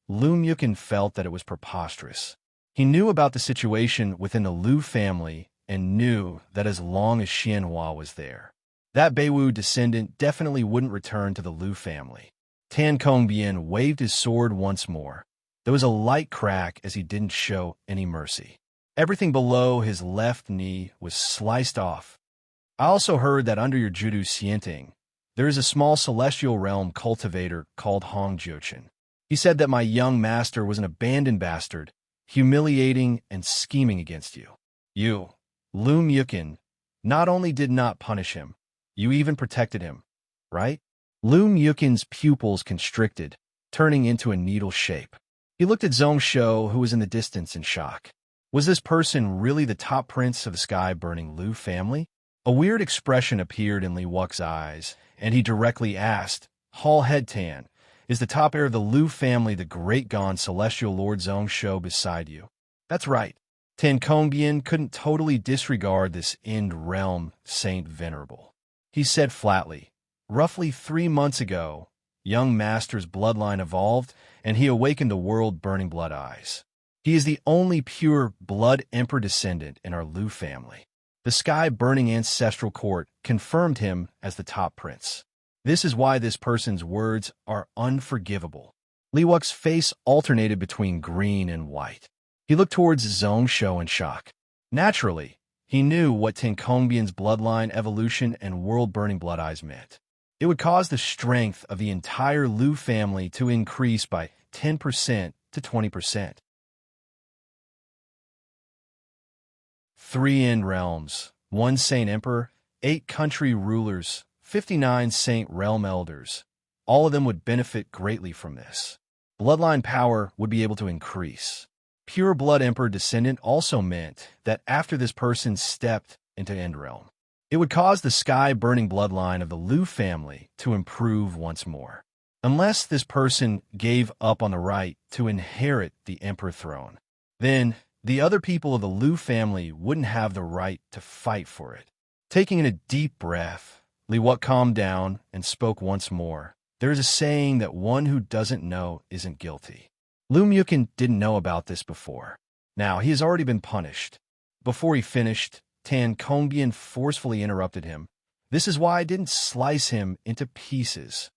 Speaker 1: Lu Myukin felt that it was preposterous. He knew about the situation within the Lu family and knew that as long as Xianhua was there, that Beiwu descendant definitely wouldn't return to the Lu family. Tan Kongbian waved his sword once more. There was a light crack as he didn't show any mercy. Everything below his left knee was sliced off. I also heard that under your Judu Xianting, there is a small celestial realm cultivator called Hong Jiuchen. He said that my young master was an abandoned bastard, humiliating and scheming against you. You, Lu Myukin, not only did not punish him, you even protected him, right? Lu Myukin's pupils constricted, turning into a needle shape. He looked at Zhongsho, who was in the distance, in shock. Was this person really the top prince of the sky-burning Lu family? A weird expression appeared in Li Wux's eyes, and he directly asked, Hall Head Tan, is the top heir of the Lu family the great gone celestial lord Zhongsho beside you? That's right. Tan Kongbian couldn't totally disregard this end realm saint venerable. He said flatly, roughly 3 months ago, young master's bloodline evolved, and he awakened the world-burning blood eyes. He is the only pure blood emperor descendant in our Lu family. The sky-burning ancestral court confirmed him as the top prince. This is why this person's words are unforgivable. Li Wux's face alternated between green and white. He looked towards Zhongsho in shock. Naturally, he knew what Tan Kongbian's bloodline evolution and world-burning blood eyes meant. It would cause the strength of the entire Lu family to increase by 10% to 20%. 3 end realms, 1 saint emperor, 8 country rulers, 59 saint realm elders. All of them would benefit greatly from this. Bloodline power would be able to increase. Pure blood emperor descendant also meant that after this person stepped into end realm, it would cause the sky-burning bloodline of the Lu family to improve once more. Unless this person gave up on the right to inherit the emperor throne, then the other people of the Lu family wouldn't have the right to fight for it. Taking in a deep breath, Li Wux calmed down and spoke once more. There is a saying that one who doesn't know isn't guilty. Lu Myukin didn't know about this before. Now, he has already been punished. Before he finished, Tan Kongbian forcefully interrupted him. This is why I didn't slice him into pieces.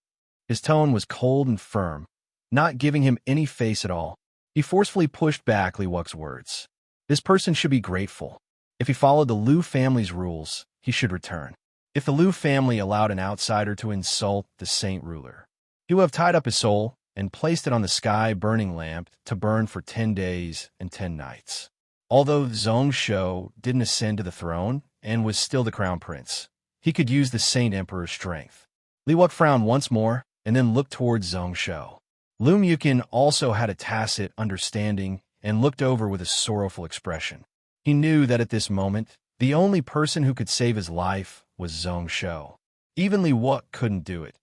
Speaker 1: His tone was cold and firm, not giving him any face at all. He forcefully pushed back Li Wux's words. This person should be grateful. If he followed the Lu family's rules, he should return. If the Lu family allowed an outsider to insult the saint ruler, he would have tied up his soul and placed it on the sky-burning lamp to burn for 10 days and 10 nights. Although Zhongsho didn't ascend to the throne and was still the crown prince, he could use the saint emperor's strength. Li Wux frowned once more and then looked towards Zhongsho. Lu Myukin also had a tacit understanding and looked over with a sorrowful expression. He knew that at this moment, the only person who could save his life was Zhongsho. Even Li Wux couldn't do it.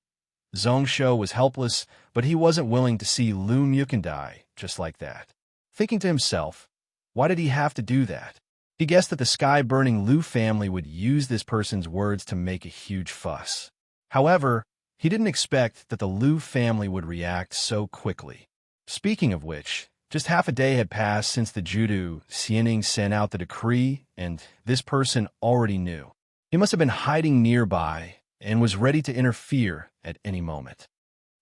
Speaker 1: Zhongsho was helpless, but he wasn't willing to see Lu Myukin die just like that. Thinking to himself, why did he have to do that? He guessed that the sky-burning Lu family would use this person's words to make a huge fuss. However, he didn't expect that the Lu family would react so quickly. Speaking of which, just half a day had passed since the Judu Xianning sent out the decree, and this person already knew. He must have been hiding nearby and was ready to interfere at any moment.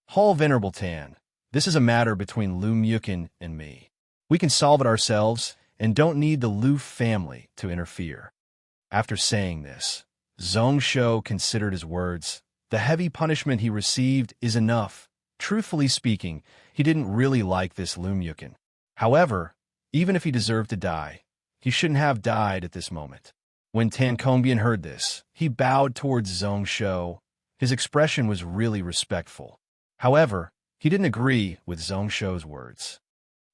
Speaker 1: Hall Venerable Tan, this is a matter between Lu Myukin and me. We can solve it ourselves and don't need the Lu family to interfere. After saying this, Zhongsho considered his words. The heavy punishment he received is enough. Truthfully speaking, he didn't really like this Lu Myukin. However, even if he deserved to die, he shouldn't have died at this moment. When Tan Kongbian heard this, he bowed towards Zhong Shou. His expression was really respectful. However, he didn't agree with Zhong Shou's words.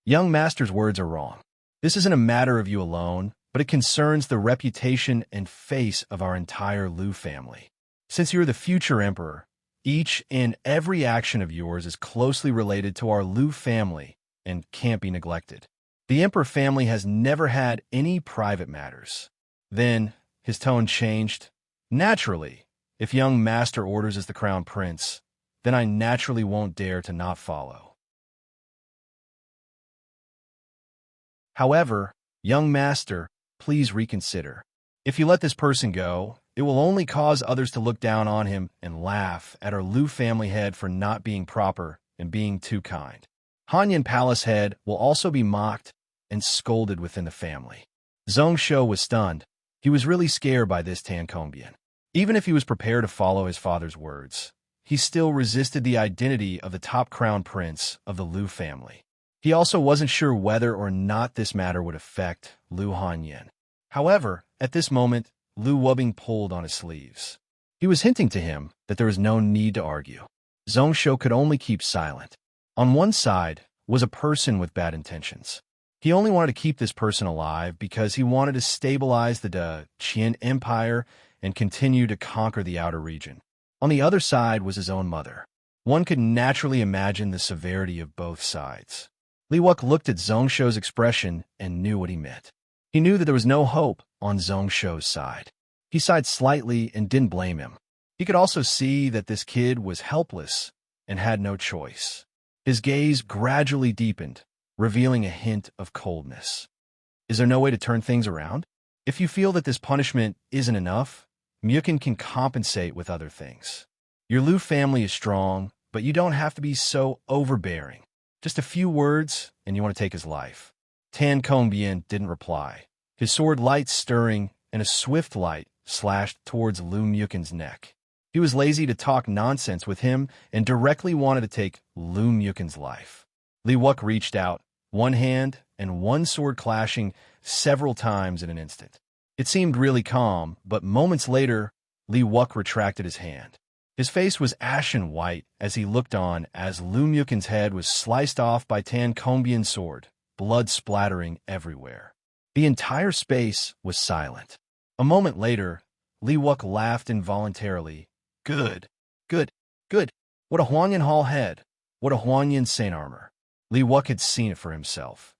Speaker 1: Young master's words are wrong. This isn't a matter of you alone, but it concerns the reputation and face of our entire Lu family. Since you're the future emperor, each and every action of yours is closely related to our Lu family and can't be neglected. The emperor family has never had any private matters. Then, his tone changed. Naturally, if young master orders as the crown prince, then I naturally won't dare to not follow. However, young master, please reconsider. If you let this person go, it will only cause others to look down on him and laugh at our Lu family head for not being proper and being too kind. Hanyan Palace head will also be mocked and scolded within the family. Zhong Shou was stunned. He was really scared by this Tan Kongbian. Even if he was prepared to follow his father's words, he still resisted the identity of the top crown prince of the Lu family. He also wasn't sure whether or not this matter would affect Lu Hanyan. However, at this moment, Lu Wubing pulled on his sleeves. He was hinting to him that there was no need to argue. Zhong Shou could only keep silent. On one side was a person with bad intentions. He only wanted to keep this person alive because he wanted to stabilize the Qian Empire and continue to conquer the outer region. On the other side was his own mother. One could naturally imagine the severity of both sides. Li Wuke looked at Zhong Shou's expression and knew what he meant. He knew that there was no hope on Zhong Shou's side. He sighed slightly and didn't blame him. He could also see that this kid was helpless and had no choice. His gaze gradually deepened, revealing a hint of coldness. Is there no way to turn things around? If you feel that this punishment isn't enough, Myukin can compensate with other things. Your Lu family is strong, but you don't have to be so overbearing. Just a few words, and you want to take his life. Tan Kongbian didn't reply. His sword light stirring, and a swift light slashed towards Lu Myukin's neck. He was lazy to talk nonsense with him and directly wanted to take Lu Myukin's life. Li Wuke reached out, one hand and one sword clashing several times in an instant. It seemed really calm, but moments later, Li Wuke retracted his hand. His face was ashen white as he looked on as Lu Myukin's head was sliced off by Tan Kongbian's sword, blood splattering everywhere. The entire space was silent. A moment later, Li Wuke laughed involuntarily. Good, good, good. What a Huangyan Hall head. What a Huangyan Saint armor. Li Wuke had seen it for himself.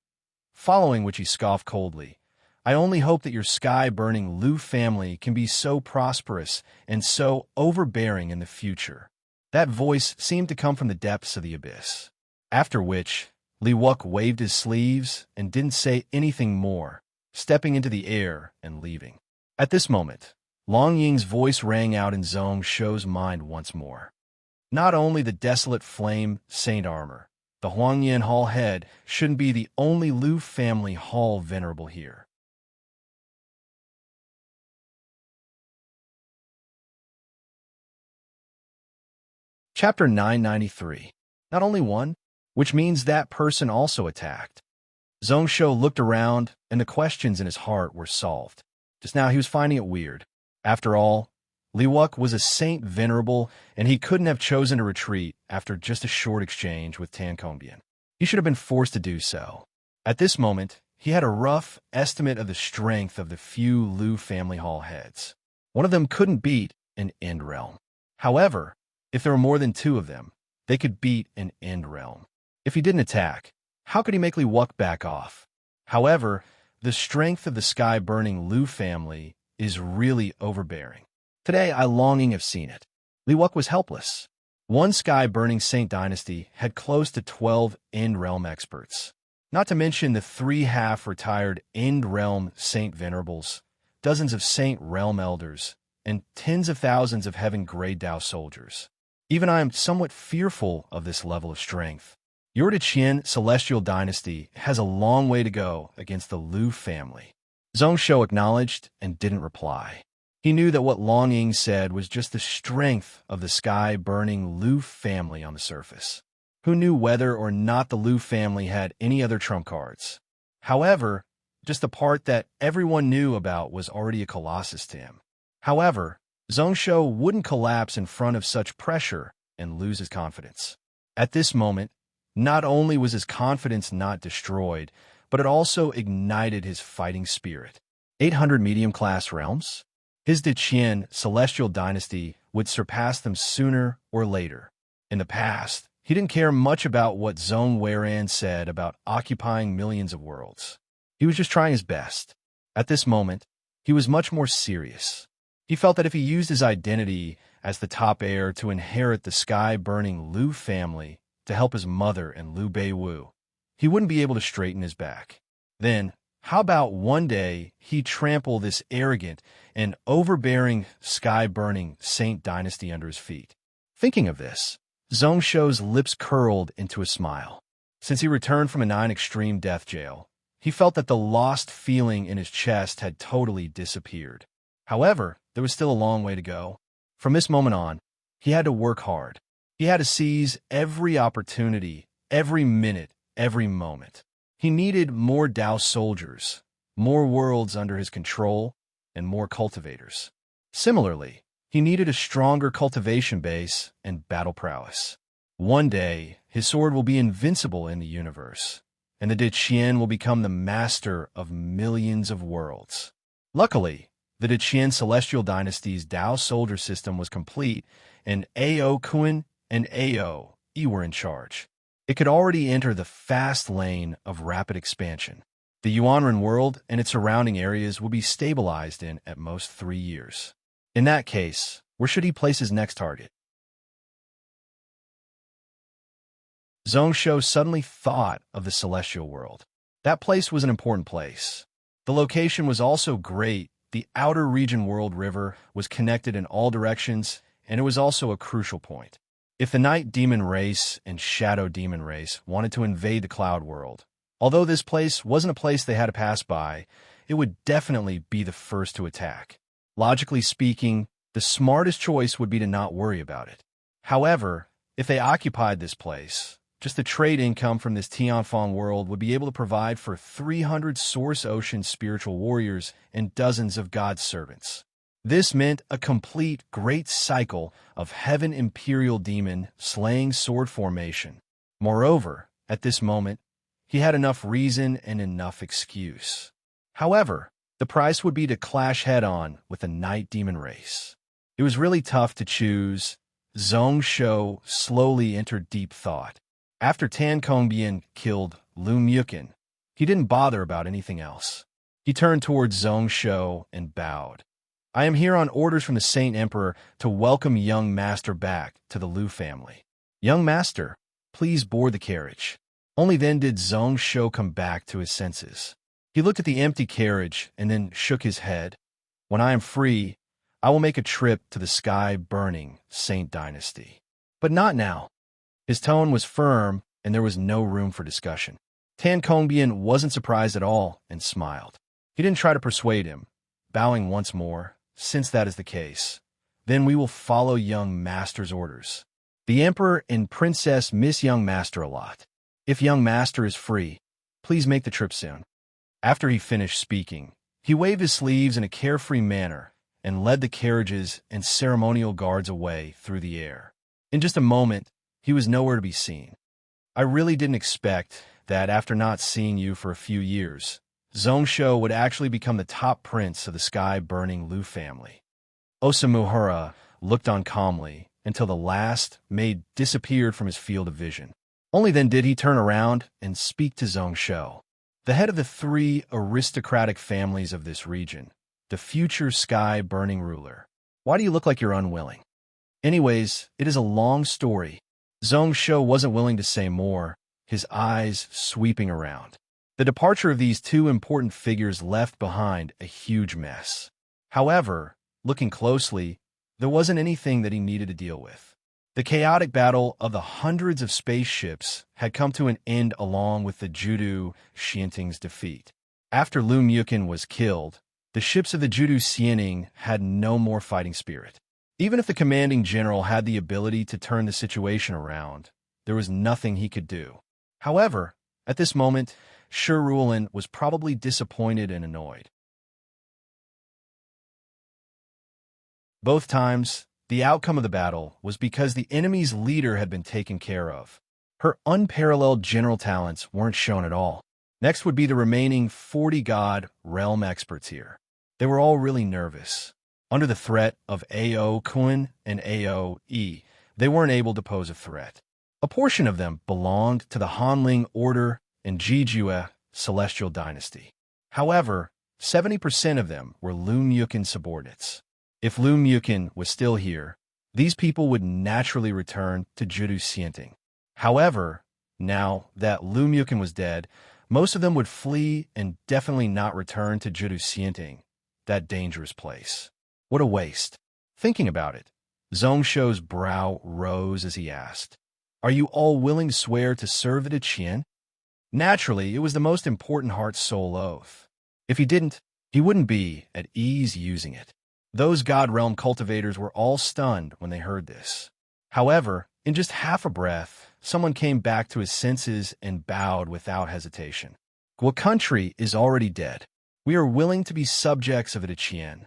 Speaker 1: Following which he scoffed coldly. I only hope that your sky-burning Lu family can be so prosperous and so overbearing in the future. That voice seemed to come from the depths of the abyss. After which, Li Wuke waved his sleeves and didn't say anything more, stepping into the air and leaving. At this moment, Long Ying's voice rang out in Zhong Shou's mind once more. Not only the desolate flame saint armor, the Huangyan Hall head shouldn't be the only Lu family hall venerable here. Chapter 993. Not only one, which means that person also attacked. Zhong Shou looked around, and the questions in his heart were solved. Just now he was finding it weird. After all, Li Wuke was a saint venerable, and he couldn't have chosen to retreat after just a short exchange with Tan Kongbian. He should have been forced to do so. At this moment, he had a rough estimate of the strength of the few Lu family hall heads. One of them couldn't beat an end realm. However, if there were more than two of them, they could beat an end realm. If he didn't attack, how could he make Li Wuke back off? However, the strength of the sky-burning Lu family is really overbearing. Today, I longing have seen it. Li Wuke was helpless. One sky-burning Saint dynasty had close to 12 end realm experts. Not to mention the 3 half-retired end realm Saint venerables, dozens of Saint realm elders, and tens of thousands of heaven grade Dao soldiers. Even I am somewhat fearful of this level of strength. Your Qian celestial dynasty has a long way to go against the Lu family. Zhong Shou acknowledged and didn't reply. He knew that what Long Ying said was just the strength of the sky-burning Lu family on the surface. Who knew whether or not the Liu family had any other trump cards? However, just the part that everyone knew about was already a colossus to him. However, Zhongsho wouldn't collapse in front of such pressure and lose his confidence. At this moment, not only was his confidence not destroyed, but it also ignited his fighting spirit. 800 medium-class realms? His Deqian celestial dynasty would surpass them sooner or later. In the past, he didn't care much about what Zhong Weiran said about occupying millions of worlds. He was just trying his best. At this moment, he was much more serious. He felt that if he used his identity as the top heir to inherit the sky-burning Liu family to help his mother and Liu Beiwu, he wouldn't be able to straighten his back. Then, how about one day he trample this arrogant and overbearing sky-burning Saint dynasty under his feet? Thinking of this, Zhongsho's lips curled into a smile. Since he returned from a 9-extreme death jail, he felt that the lost feeling in his chest had totally disappeared. However, there was still a long way to go. From this moment on, he had to work hard. He had to seize every opportunity, every minute, every moment. He needed more Dao soldiers, more worlds under his control, and more cultivators. Similarly, he needed a stronger cultivation base and battle prowess. One day, his sword will be invincible in the universe, and the Deqian will become the master of millions of worlds. Luckily, the Deqian Celestial Dynasty's Dao soldier system was complete, and Ao Kun and Ao Yi were in charge. It could already enter the fast lane of rapid expansion. The Yuanren world and its surrounding areas will be stabilized in, at most, 3 years. In that case, where should he place his next target? Zhongsho suddenly thought of the Celestial World. That place was an important place. The location was also great. The outer region world river was connected in all directions, and it was also a crucial point. If the Night Demon race and Shadow Demon race wanted to invade the Cloud World, although this place wasn't a place they had to pass by, it would definitely be the first to attack. Logically speaking, the smartest choice would be to not worry about it. However, if they occupied this place, just the trade income from this Tianfang world would be able to provide for 300 Source Ocean spiritual warriors and dozens of God's servants. This meant a complete great cycle of Heaven Imperial Demon slaying sword formation. Moreover, at this moment, he had enough reason and enough excuse. However, the price would be to clash head-on with the Night Demon race. It was really tough to choose. Zhongsho slowly entered deep thought. After Tan Kongbian killed Lu Mukin, he didn't bother about anything else. He turned towards Zhongsho and bowed. I am here on orders from the Saint Emperor to welcome young master back to the Liu family. Young master, please board the carriage. Only then did Zhongsho come back to his senses. He looked at the empty carriage and then shook his head. When I am free, I will make a trip to the sky-burning Saint Dynasty. But not now. His tone was firm, and there was no room for discussion. Tan Kongbian wasn't surprised at all and smiled. He didn't try to persuade him, bowing once more. Since that is the case, then we will follow young master's orders. The Emperor and Princess miss young master a lot. If young master is free, please make the trip soon. After he finished speaking, he waved his sleeves in a carefree manner and led the carriages and ceremonial guards away through the air. In just a moment, he was nowhere to be seen. I really didn't expect that after not seeing you for a few years, Zhongsho would actually become the top prince of the sky-burning Liu family. Osamuhara looked on calmly until the last maid disappeared from his field of vision. Only then did he turn around and speak to Zhongsho, the head of the 3 aristocratic families of this region, the future sky-burning ruler. Why do you look like you're unwilling? Anyways, it is a long story. Zhongsho wasn't willing to say more, his eyes sweeping around. The departure of these 2 important figures left behind a huge mess. However, looking closely, there wasn't anything that he needed to deal with. The chaotic battle of the hundreds of spaceships had come to an end along with the Judu Xianting's defeat. After Lu Mukin was killed, the ships of the Judu Xianting had no more fighting spirit. Even if the commanding general had the ability to turn the situation around, there was nothing he could do. However, at this moment, Sherulin was probably disappointed and annoyed. Both times, the outcome of the battle was because the enemy's leader had been taken care of. Her unparalleled general talents weren't shown at all. Next would be the remaining 40 god realm experts here. They were all really nervous. Under the threat of Ao Kun and Ao E, they weren't able to pose a threat. A portion of them belonged to the Hanling Order and Jijue Celestial Dynasty. However, 70% of them were Lumyukin subordinates. If Lumyukin was still here, these people would naturally return to Judu Xianting. However, now that Lumyukin was dead, most of them would flee and definitely not return to Judu Xianting, that dangerous place. What a waste. Thinking about it, Zongsho's brow rose as he asked, "Are you all willing to swear to serve the Qian?" Naturally, it was the most important heart-soul oath. If he didn't, he wouldn't be at ease using it. Those God Realm cultivators were all stunned when they heard this. However, in just half a breath, someone came back to his senses and bowed without hesitation. "Gua country is already dead. We are willing to be subjects of the Qian."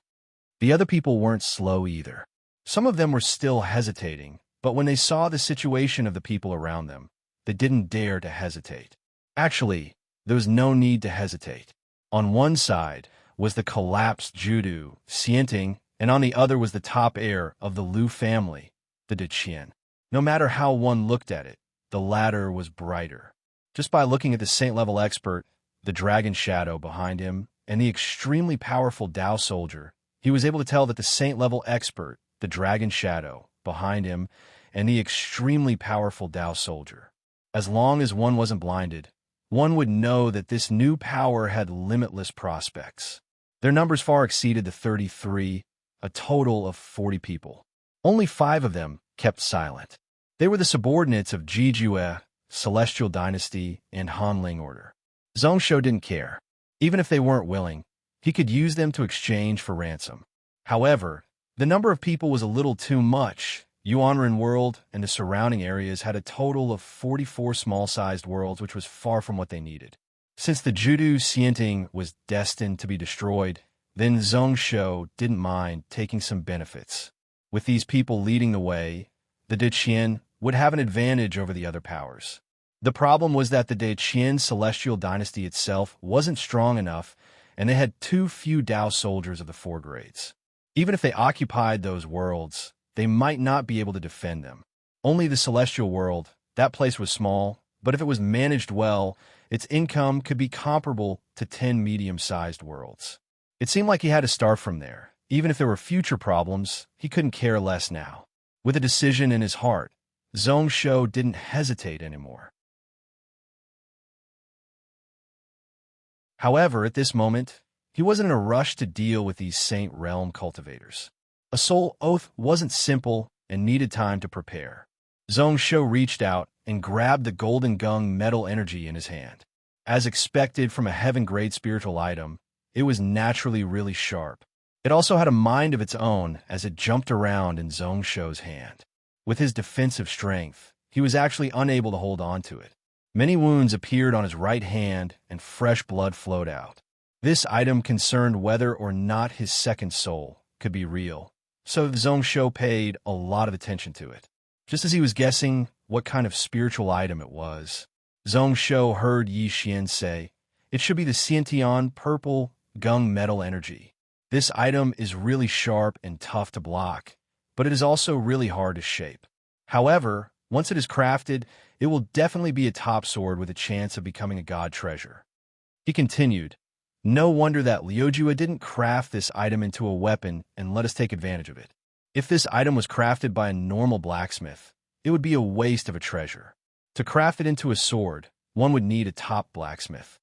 Speaker 1: The other people weren't slow either. Some of them were still hesitating, but when they saw the situation of the people around them, they didn't dare to hesitate. Actually, there was no need to hesitate. On one side was the collapsed Judu Xianting, and on the other was the top heir of the Lu family, the Deqian. No matter how one looked at it, the latter was brighter. Just by looking at the saint-level expert, the dragon shadow behind him, and the extremely powerful Dao soldier, he was able to tell that the saint-level expert, the dragon shadow behind him, and the extremely powerful Dao soldier. As long as one wasn't blinded, one would know that this new power had limitless prospects. Their numbers far exceeded the 33, a total of 40 people. Only 5 of them kept silent. They were the subordinates of Jijue, Celestial Dynasty, and Hanling Order. Zongsho didn't care. Even if they weren't willing, he could use them to exchange for ransom. However, the number of people was a little too much. Yuanren World and the surrounding areas had a total of 44 small-sized worlds, which was far from what they needed. Since the Judu Xianting was destined to be destroyed, then Zongsho didn't mind taking some benefits. With these people leading the way, the Deqian would have an advantage over the other powers. The problem was that the Deqian Celestial Dynasty itself wasn't strong enough, and they had too few Dao soldiers of the 4 grades. Even if they occupied those worlds, they might not be able to defend them. Only the Celestial World, that place was small, but if it was managed well, its income could be comparable to 10 medium-sized worlds. It seemed like he had to start from there. Even if there were future problems, he couldn't care less now. With a decision in his heart, Zongsho didn't hesitate anymore. However, at this moment, he wasn't in a rush to deal with these Saint Realm cultivators. A soul oath wasn't simple and needed time to prepare. Zongsho reached out and grabbed the golden gung metal energy in his hand. As expected from a heaven-grade spiritual item, it was naturally really sharp. It also had a mind of its own as it jumped around in Zongsho's hand. With his defensive strength, he was actually unable to hold on to it. Many wounds appeared on his right hand and fresh blood flowed out. This item concerned whether or not his second soul could be real, so Zongsho paid a lot of attention to it. Just as he was guessing what kind of spiritual item it was, Zongsho heard Yi Xian say, "It should be the Xiantian purple gung metal energy. This item is really sharp and tough to block, but it is also really hard to shape. However, once it is crafted, it will definitely be a top sword with a chance of becoming a god treasure." He continued, "No wonder that Liujua didn't craft this item into a weapon and let us take advantage of it. If this item was crafted by a normal blacksmith, it would be a waste of a treasure. To craft it into a sword, one would need a top blacksmith."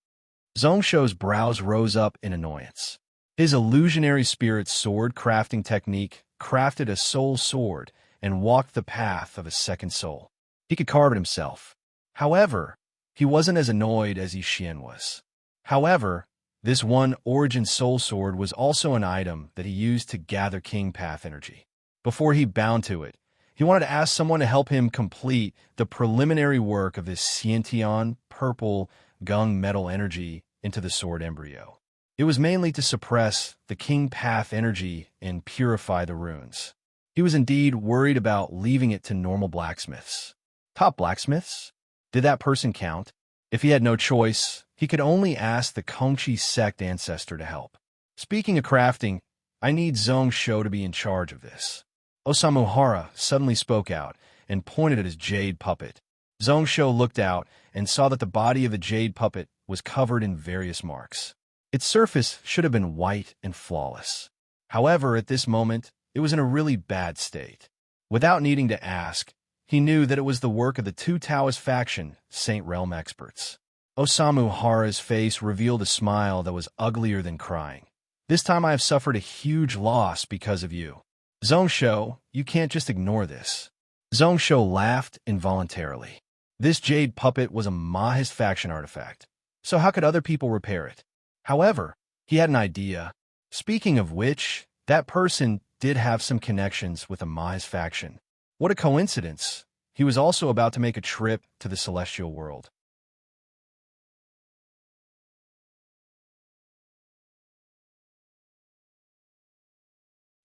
Speaker 1: Zongsho's brows rose up in annoyance. His illusionary spirit's sword crafting technique crafted a soul sword and walked the path of a second soul. He could carve it himself. However, he wasn't as annoyed as Yi Xian was. However, this one origin soul sword was also an item that he used to gather king path energy. Before he bound to it, He wanted to ask someone to help him complete the preliminary work of this Sciention purple gung metal energy into the sword embryo. It was mainly to suppress the King Path energy and purify the runes. He was indeed worried about leaving it to normal blacksmiths. Top blacksmiths? Did that person count? If he had no choice, he could only ask the Kongqi sect ancestor to help. Speaking of crafting, I need Zhong Shou to be in charge of this. Osamu Hara suddenly spoke out and pointed at his jade puppet. Zhong Shou looked out and saw that the body of the jade puppet was covered in various marks. Its surface should have been white and flawless. However, at this moment, it was in a really bad state. Without needing to ask, he knew that it was the work of the two Taoist faction, Saint Realm experts. Osamu Hara's face revealed a smile that was uglier than crying. This time I have suffered a huge loss because of you. Zhong Shou, you can't just ignore this. Zhong Shou laughed involuntarily. This jade puppet was a Mahist faction artifact, so how could other people repair it? However, he had an idea. Speaking of which, that person did have some connections with a Mahist faction. What a coincidence. He was also about to make a trip to the celestial world.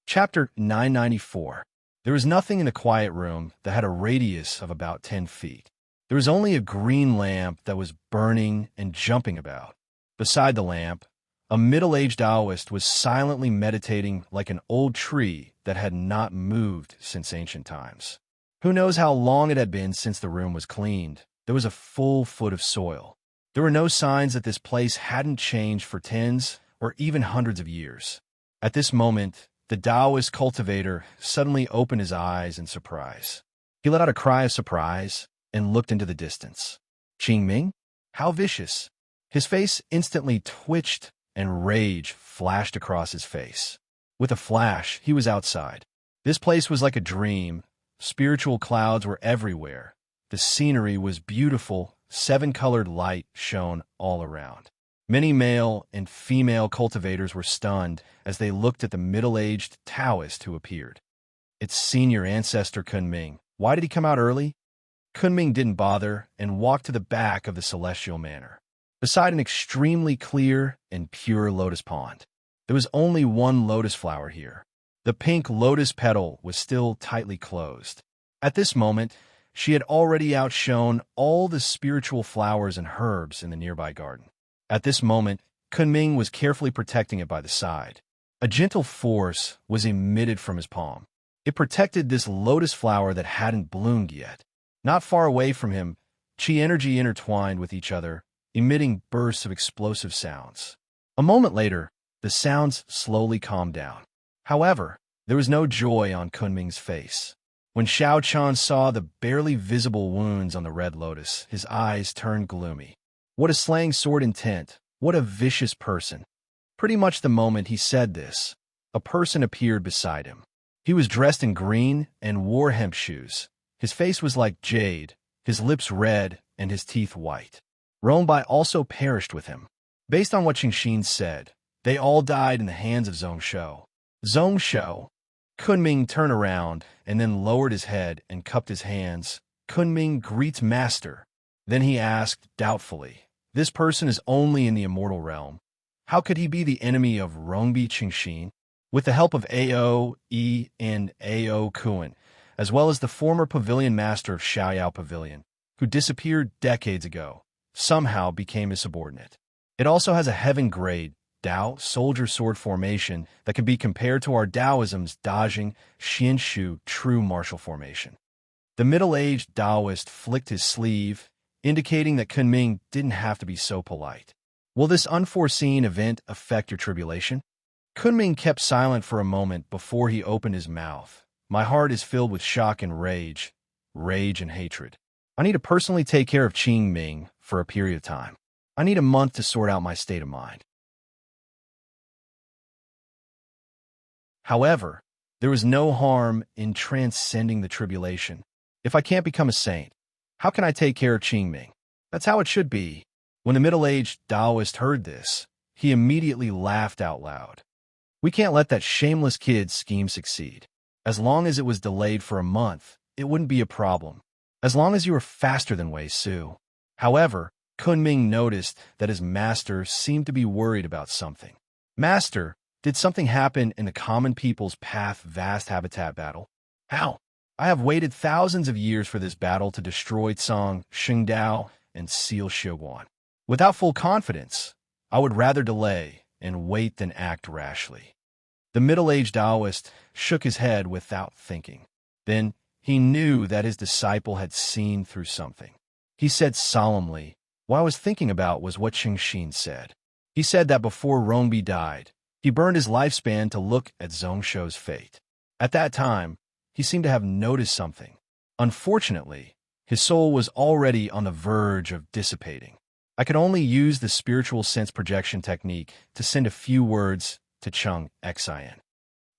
Speaker 1: Chapter 994. There was nothing in the quiet room that had a radius of about 10 feet. There was only a green lamp that was burning and jumping about. Beside the lamp, a middle-aged Taoist was silently meditating like an old tree that had not moved since ancient times. Who knows how long it had been since the room was cleaned? There was a full foot of soil. There were no signs that this place hadn't changed for tens or even hundreds of years. At this moment, the Taoist cultivator suddenly opened his eyes in surprise. He let out a cry of surprise and looked into the distance. Qingming? How vicious! His face instantly twitched and rage flashed across his face. With a flash, he was outside. This place was like a dream. Spiritual clouds were everywhere. The scenery was beautiful. 7-colored light shone all around. Many male and female cultivators were stunned as they looked at the middle-aged Taoist who appeared. Its senior ancestor Kunming. Why did he come out early? Kunming didn't bother and walked to the back of the celestial manor. Beside an extremely clear and pure lotus pond. There was only one lotus flower here. The pink lotus petal was still tightly closed. At this moment, she had already outshone all the spiritual flowers and herbs in the nearby garden. At this moment, Kunming was carefully protecting it by the side. A gentle force was emitted from his palm. It protected this lotus flower that hadn't bloomed yet. Not far away from him, chi energy intertwined with each other, emitting bursts of explosive sounds. A moment later, the sounds slowly calmed down. However, there was no joy on Kunming's face. When Xiao Chan saw the barely visible wounds on the red lotus, his eyes turned gloomy. What a slaying sword intent! What a vicious person! Pretty much the moment he said this, a person appeared beside him. He was dressed in green and wore hemp shoes. His face was like jade, his lips red, and his teeth white. Ronbai also perished with him. Based on what Qingxin said, they all died in the hands of Zhong Shou. Zhong Shou. Kunming turned around and then lowered his head and cupped his hands. Kunming greets master. Then he asked doubtfully, this person is only in the immortal realm. How could he be the enemy of Rongbi Qingxin? With the help of Ao Yi and Ao Kuan, as well as the former pavilion master of Xiaoyao Pavilion, who disappeared decades ago, somehow became his subordinate. It also has a heaven grade, Dao, soldier sword formation that can be compared to our Taoism's Dajing, Xianshu, true martial formation. The middle-aged Taoist flicked his sleeve, indicating that Kunming didn't have to be so polite. Will this unforeseen event affect your tribulation? Kunming kept silent for a moment before he opened his mouth. My heart is filled with shock and rage and hatred. I need to personally take care of Qingming for a period of time. I need a month to sort out my state of mind. However, there was no harm in transcending the tribulation. If I can't become a saint, how can I take care of Qingming? That's how it should be. When the middle-aged Taoist heard this, he immediately laughed out loud. We can't let that shameless kid's scheme succeed. As long as it was delayed for a month, it wouldn't be a problem, as long as you were faster than Wei Su. However, Kunming noticed that his master seemed to be worried about something. Master, did something happen in the common people's path vast habitat battle? How? I have waited thousands of years for this battle to destroy Tsang, Xingdao, and seal Shiguan. Without full confidence, I would rather delay and wait than act rashly. The middle-aged Taoist shook his head without thinking. Then he knew that his disciple had seen through something. He said solemnly, "What I was thinking about was what Qingxin said. He said that before Rongbi died, he burned his lifespan to look at Zhongsho's fate. At that time, he seemed to have noticed something. Unfortunately, his soul was already on the verge of dissipating. I could only use the spiritual sense projection technique to send a few words to Cheng Xin."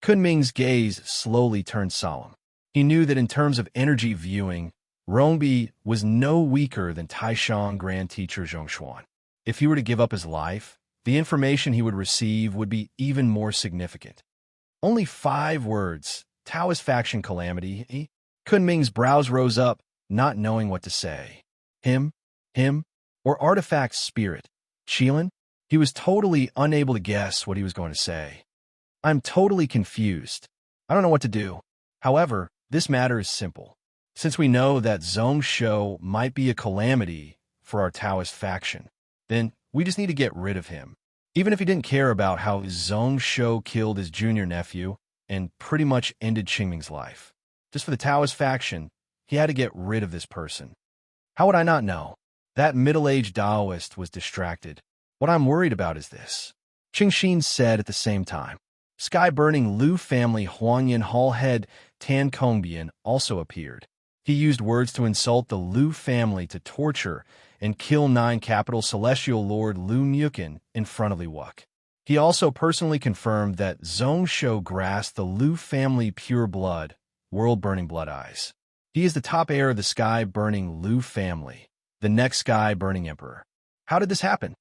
Speaker 1: Kunming's gaze slowly turned solemn. He knew that in terms of energy viewing, Rongbi was no weaker than Taishan Grand Teacher Zhongshuan. If he were to give up his life, the information he would receive would be even more significant. Only 5 words, Taoist faction calamity. Kunming's brows rose up, not knowing what to say. Him, or artifact spirit, Qilin? He was totally unable to guess what he was going to say. I'm totally confused. I don't know what to do. However, this matter is simple. Since we know that Zhongsho might be a calamity for our Taoist faction, then we just need to get rid of him. Even if he didn't care about how Zhongsho killed his junior nephew and pretty much ended Qingming's life. Just for the Taoist faction, he had to get rid of this person. How would I not know? That middle-aged Taoist was distracted. What I'm worried about is this, Qingxin said at the same time. Sky-burning Lu family Huangyan Hall head Tan Kongbian also appeared. He used words to insult the Lu family to torture and kill 9 capital celestial lord Lu Nyukin in front of Li Wuk. He also personally confirmed that Zhongsho grasped the Lu family pure blood, world-burning blood eyes. He is the top heir of the sky-burning Lu family, the next sky-burning emperor. How did this happen?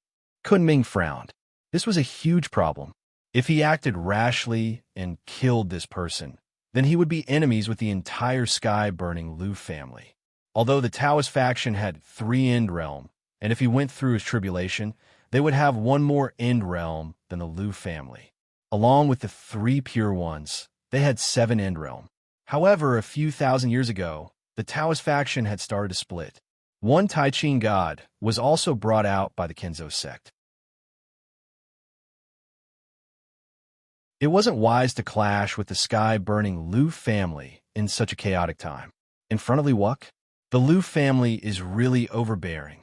Speaker 1: Kunming frowned. This was a huge problem. If he acted rashly and killed this person, then he would be enemies with the entire sky-burning Lu family. Although the Taoist faction had 3 end realm, and if he went through his tribulation, they would have 1 more end realm than the Lu family. Along with the 3 pure ones, they had 7 end realm. However, a few thousand years ago, the Taoist faction had started to split. 1 Taiqing god was also brought out by the Kenzo sect. It wasn't wise to clash with the sky-burning Lu family in such a chaotic time. In front of Li Wuk, the Lu family is really overbearing.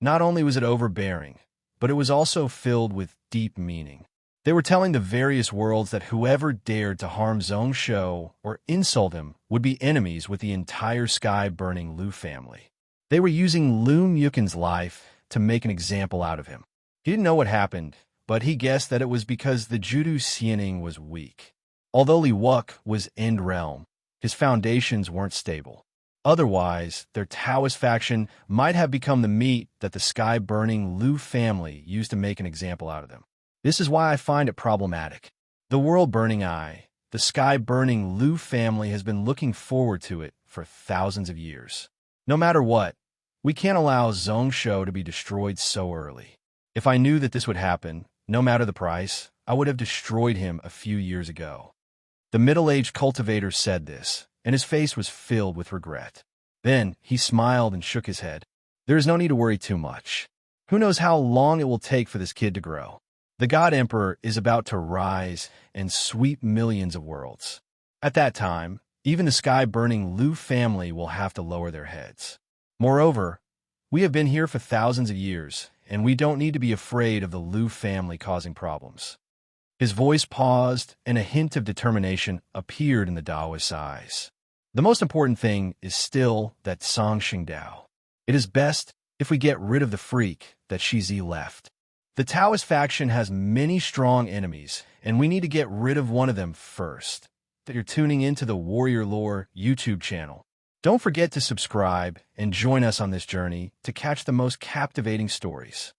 Speaker 1: Not only was it overbearing, but it was also filled with deep meaning. They were telling the various worlds that whoever dared to harm Zhongsho or insult him would be enemies with the entire sky-burning Lu family. They were using Lu Nyukin's life to make an example out of him. He didn't know what happened, but he guessed that it was because the Judu Xianing was weak. Although Li Wuk was end realm, his foundations weren't stable. Otherwise, their Taoist faction might have become the meat that the sky-burning Lu family used to make an example out of them. This is why I find it problematic. The world-burning eye, the sky-burning Lu family has been looking forward to it for thousands of years. No matter what, we can't allow Zhongsho to be destroyed so early. If I knew that this would happen, no matter the price, I would have destroyed him a few years ago. The middle-aged cultivator said this, and his face was filled with regret. Then he smiled and shook his head. There is no need to worry too much. Who knows how long it will take for this kid to grow? The God Emperor is about to rise and sweep millions of worlds. At that time, even the sky-burning Lu family will have to lower their heads. Moreover, we have been here for thousands of years, and we don't need to be afraid of the Lu family causing problems. His voice paused, and a hint of determination appeared in the Taoist's eyes. The most important thing is still that Song Xingdao. It is best if we get rid of the freak that Shizi left. The Taoist faction has many strong enemies, and we need to get rid of one of them first. That you're tuning into the Warrior Lore YouTube channel. Don't forget to subscribe and join us on this journey to catch the most captivating stories.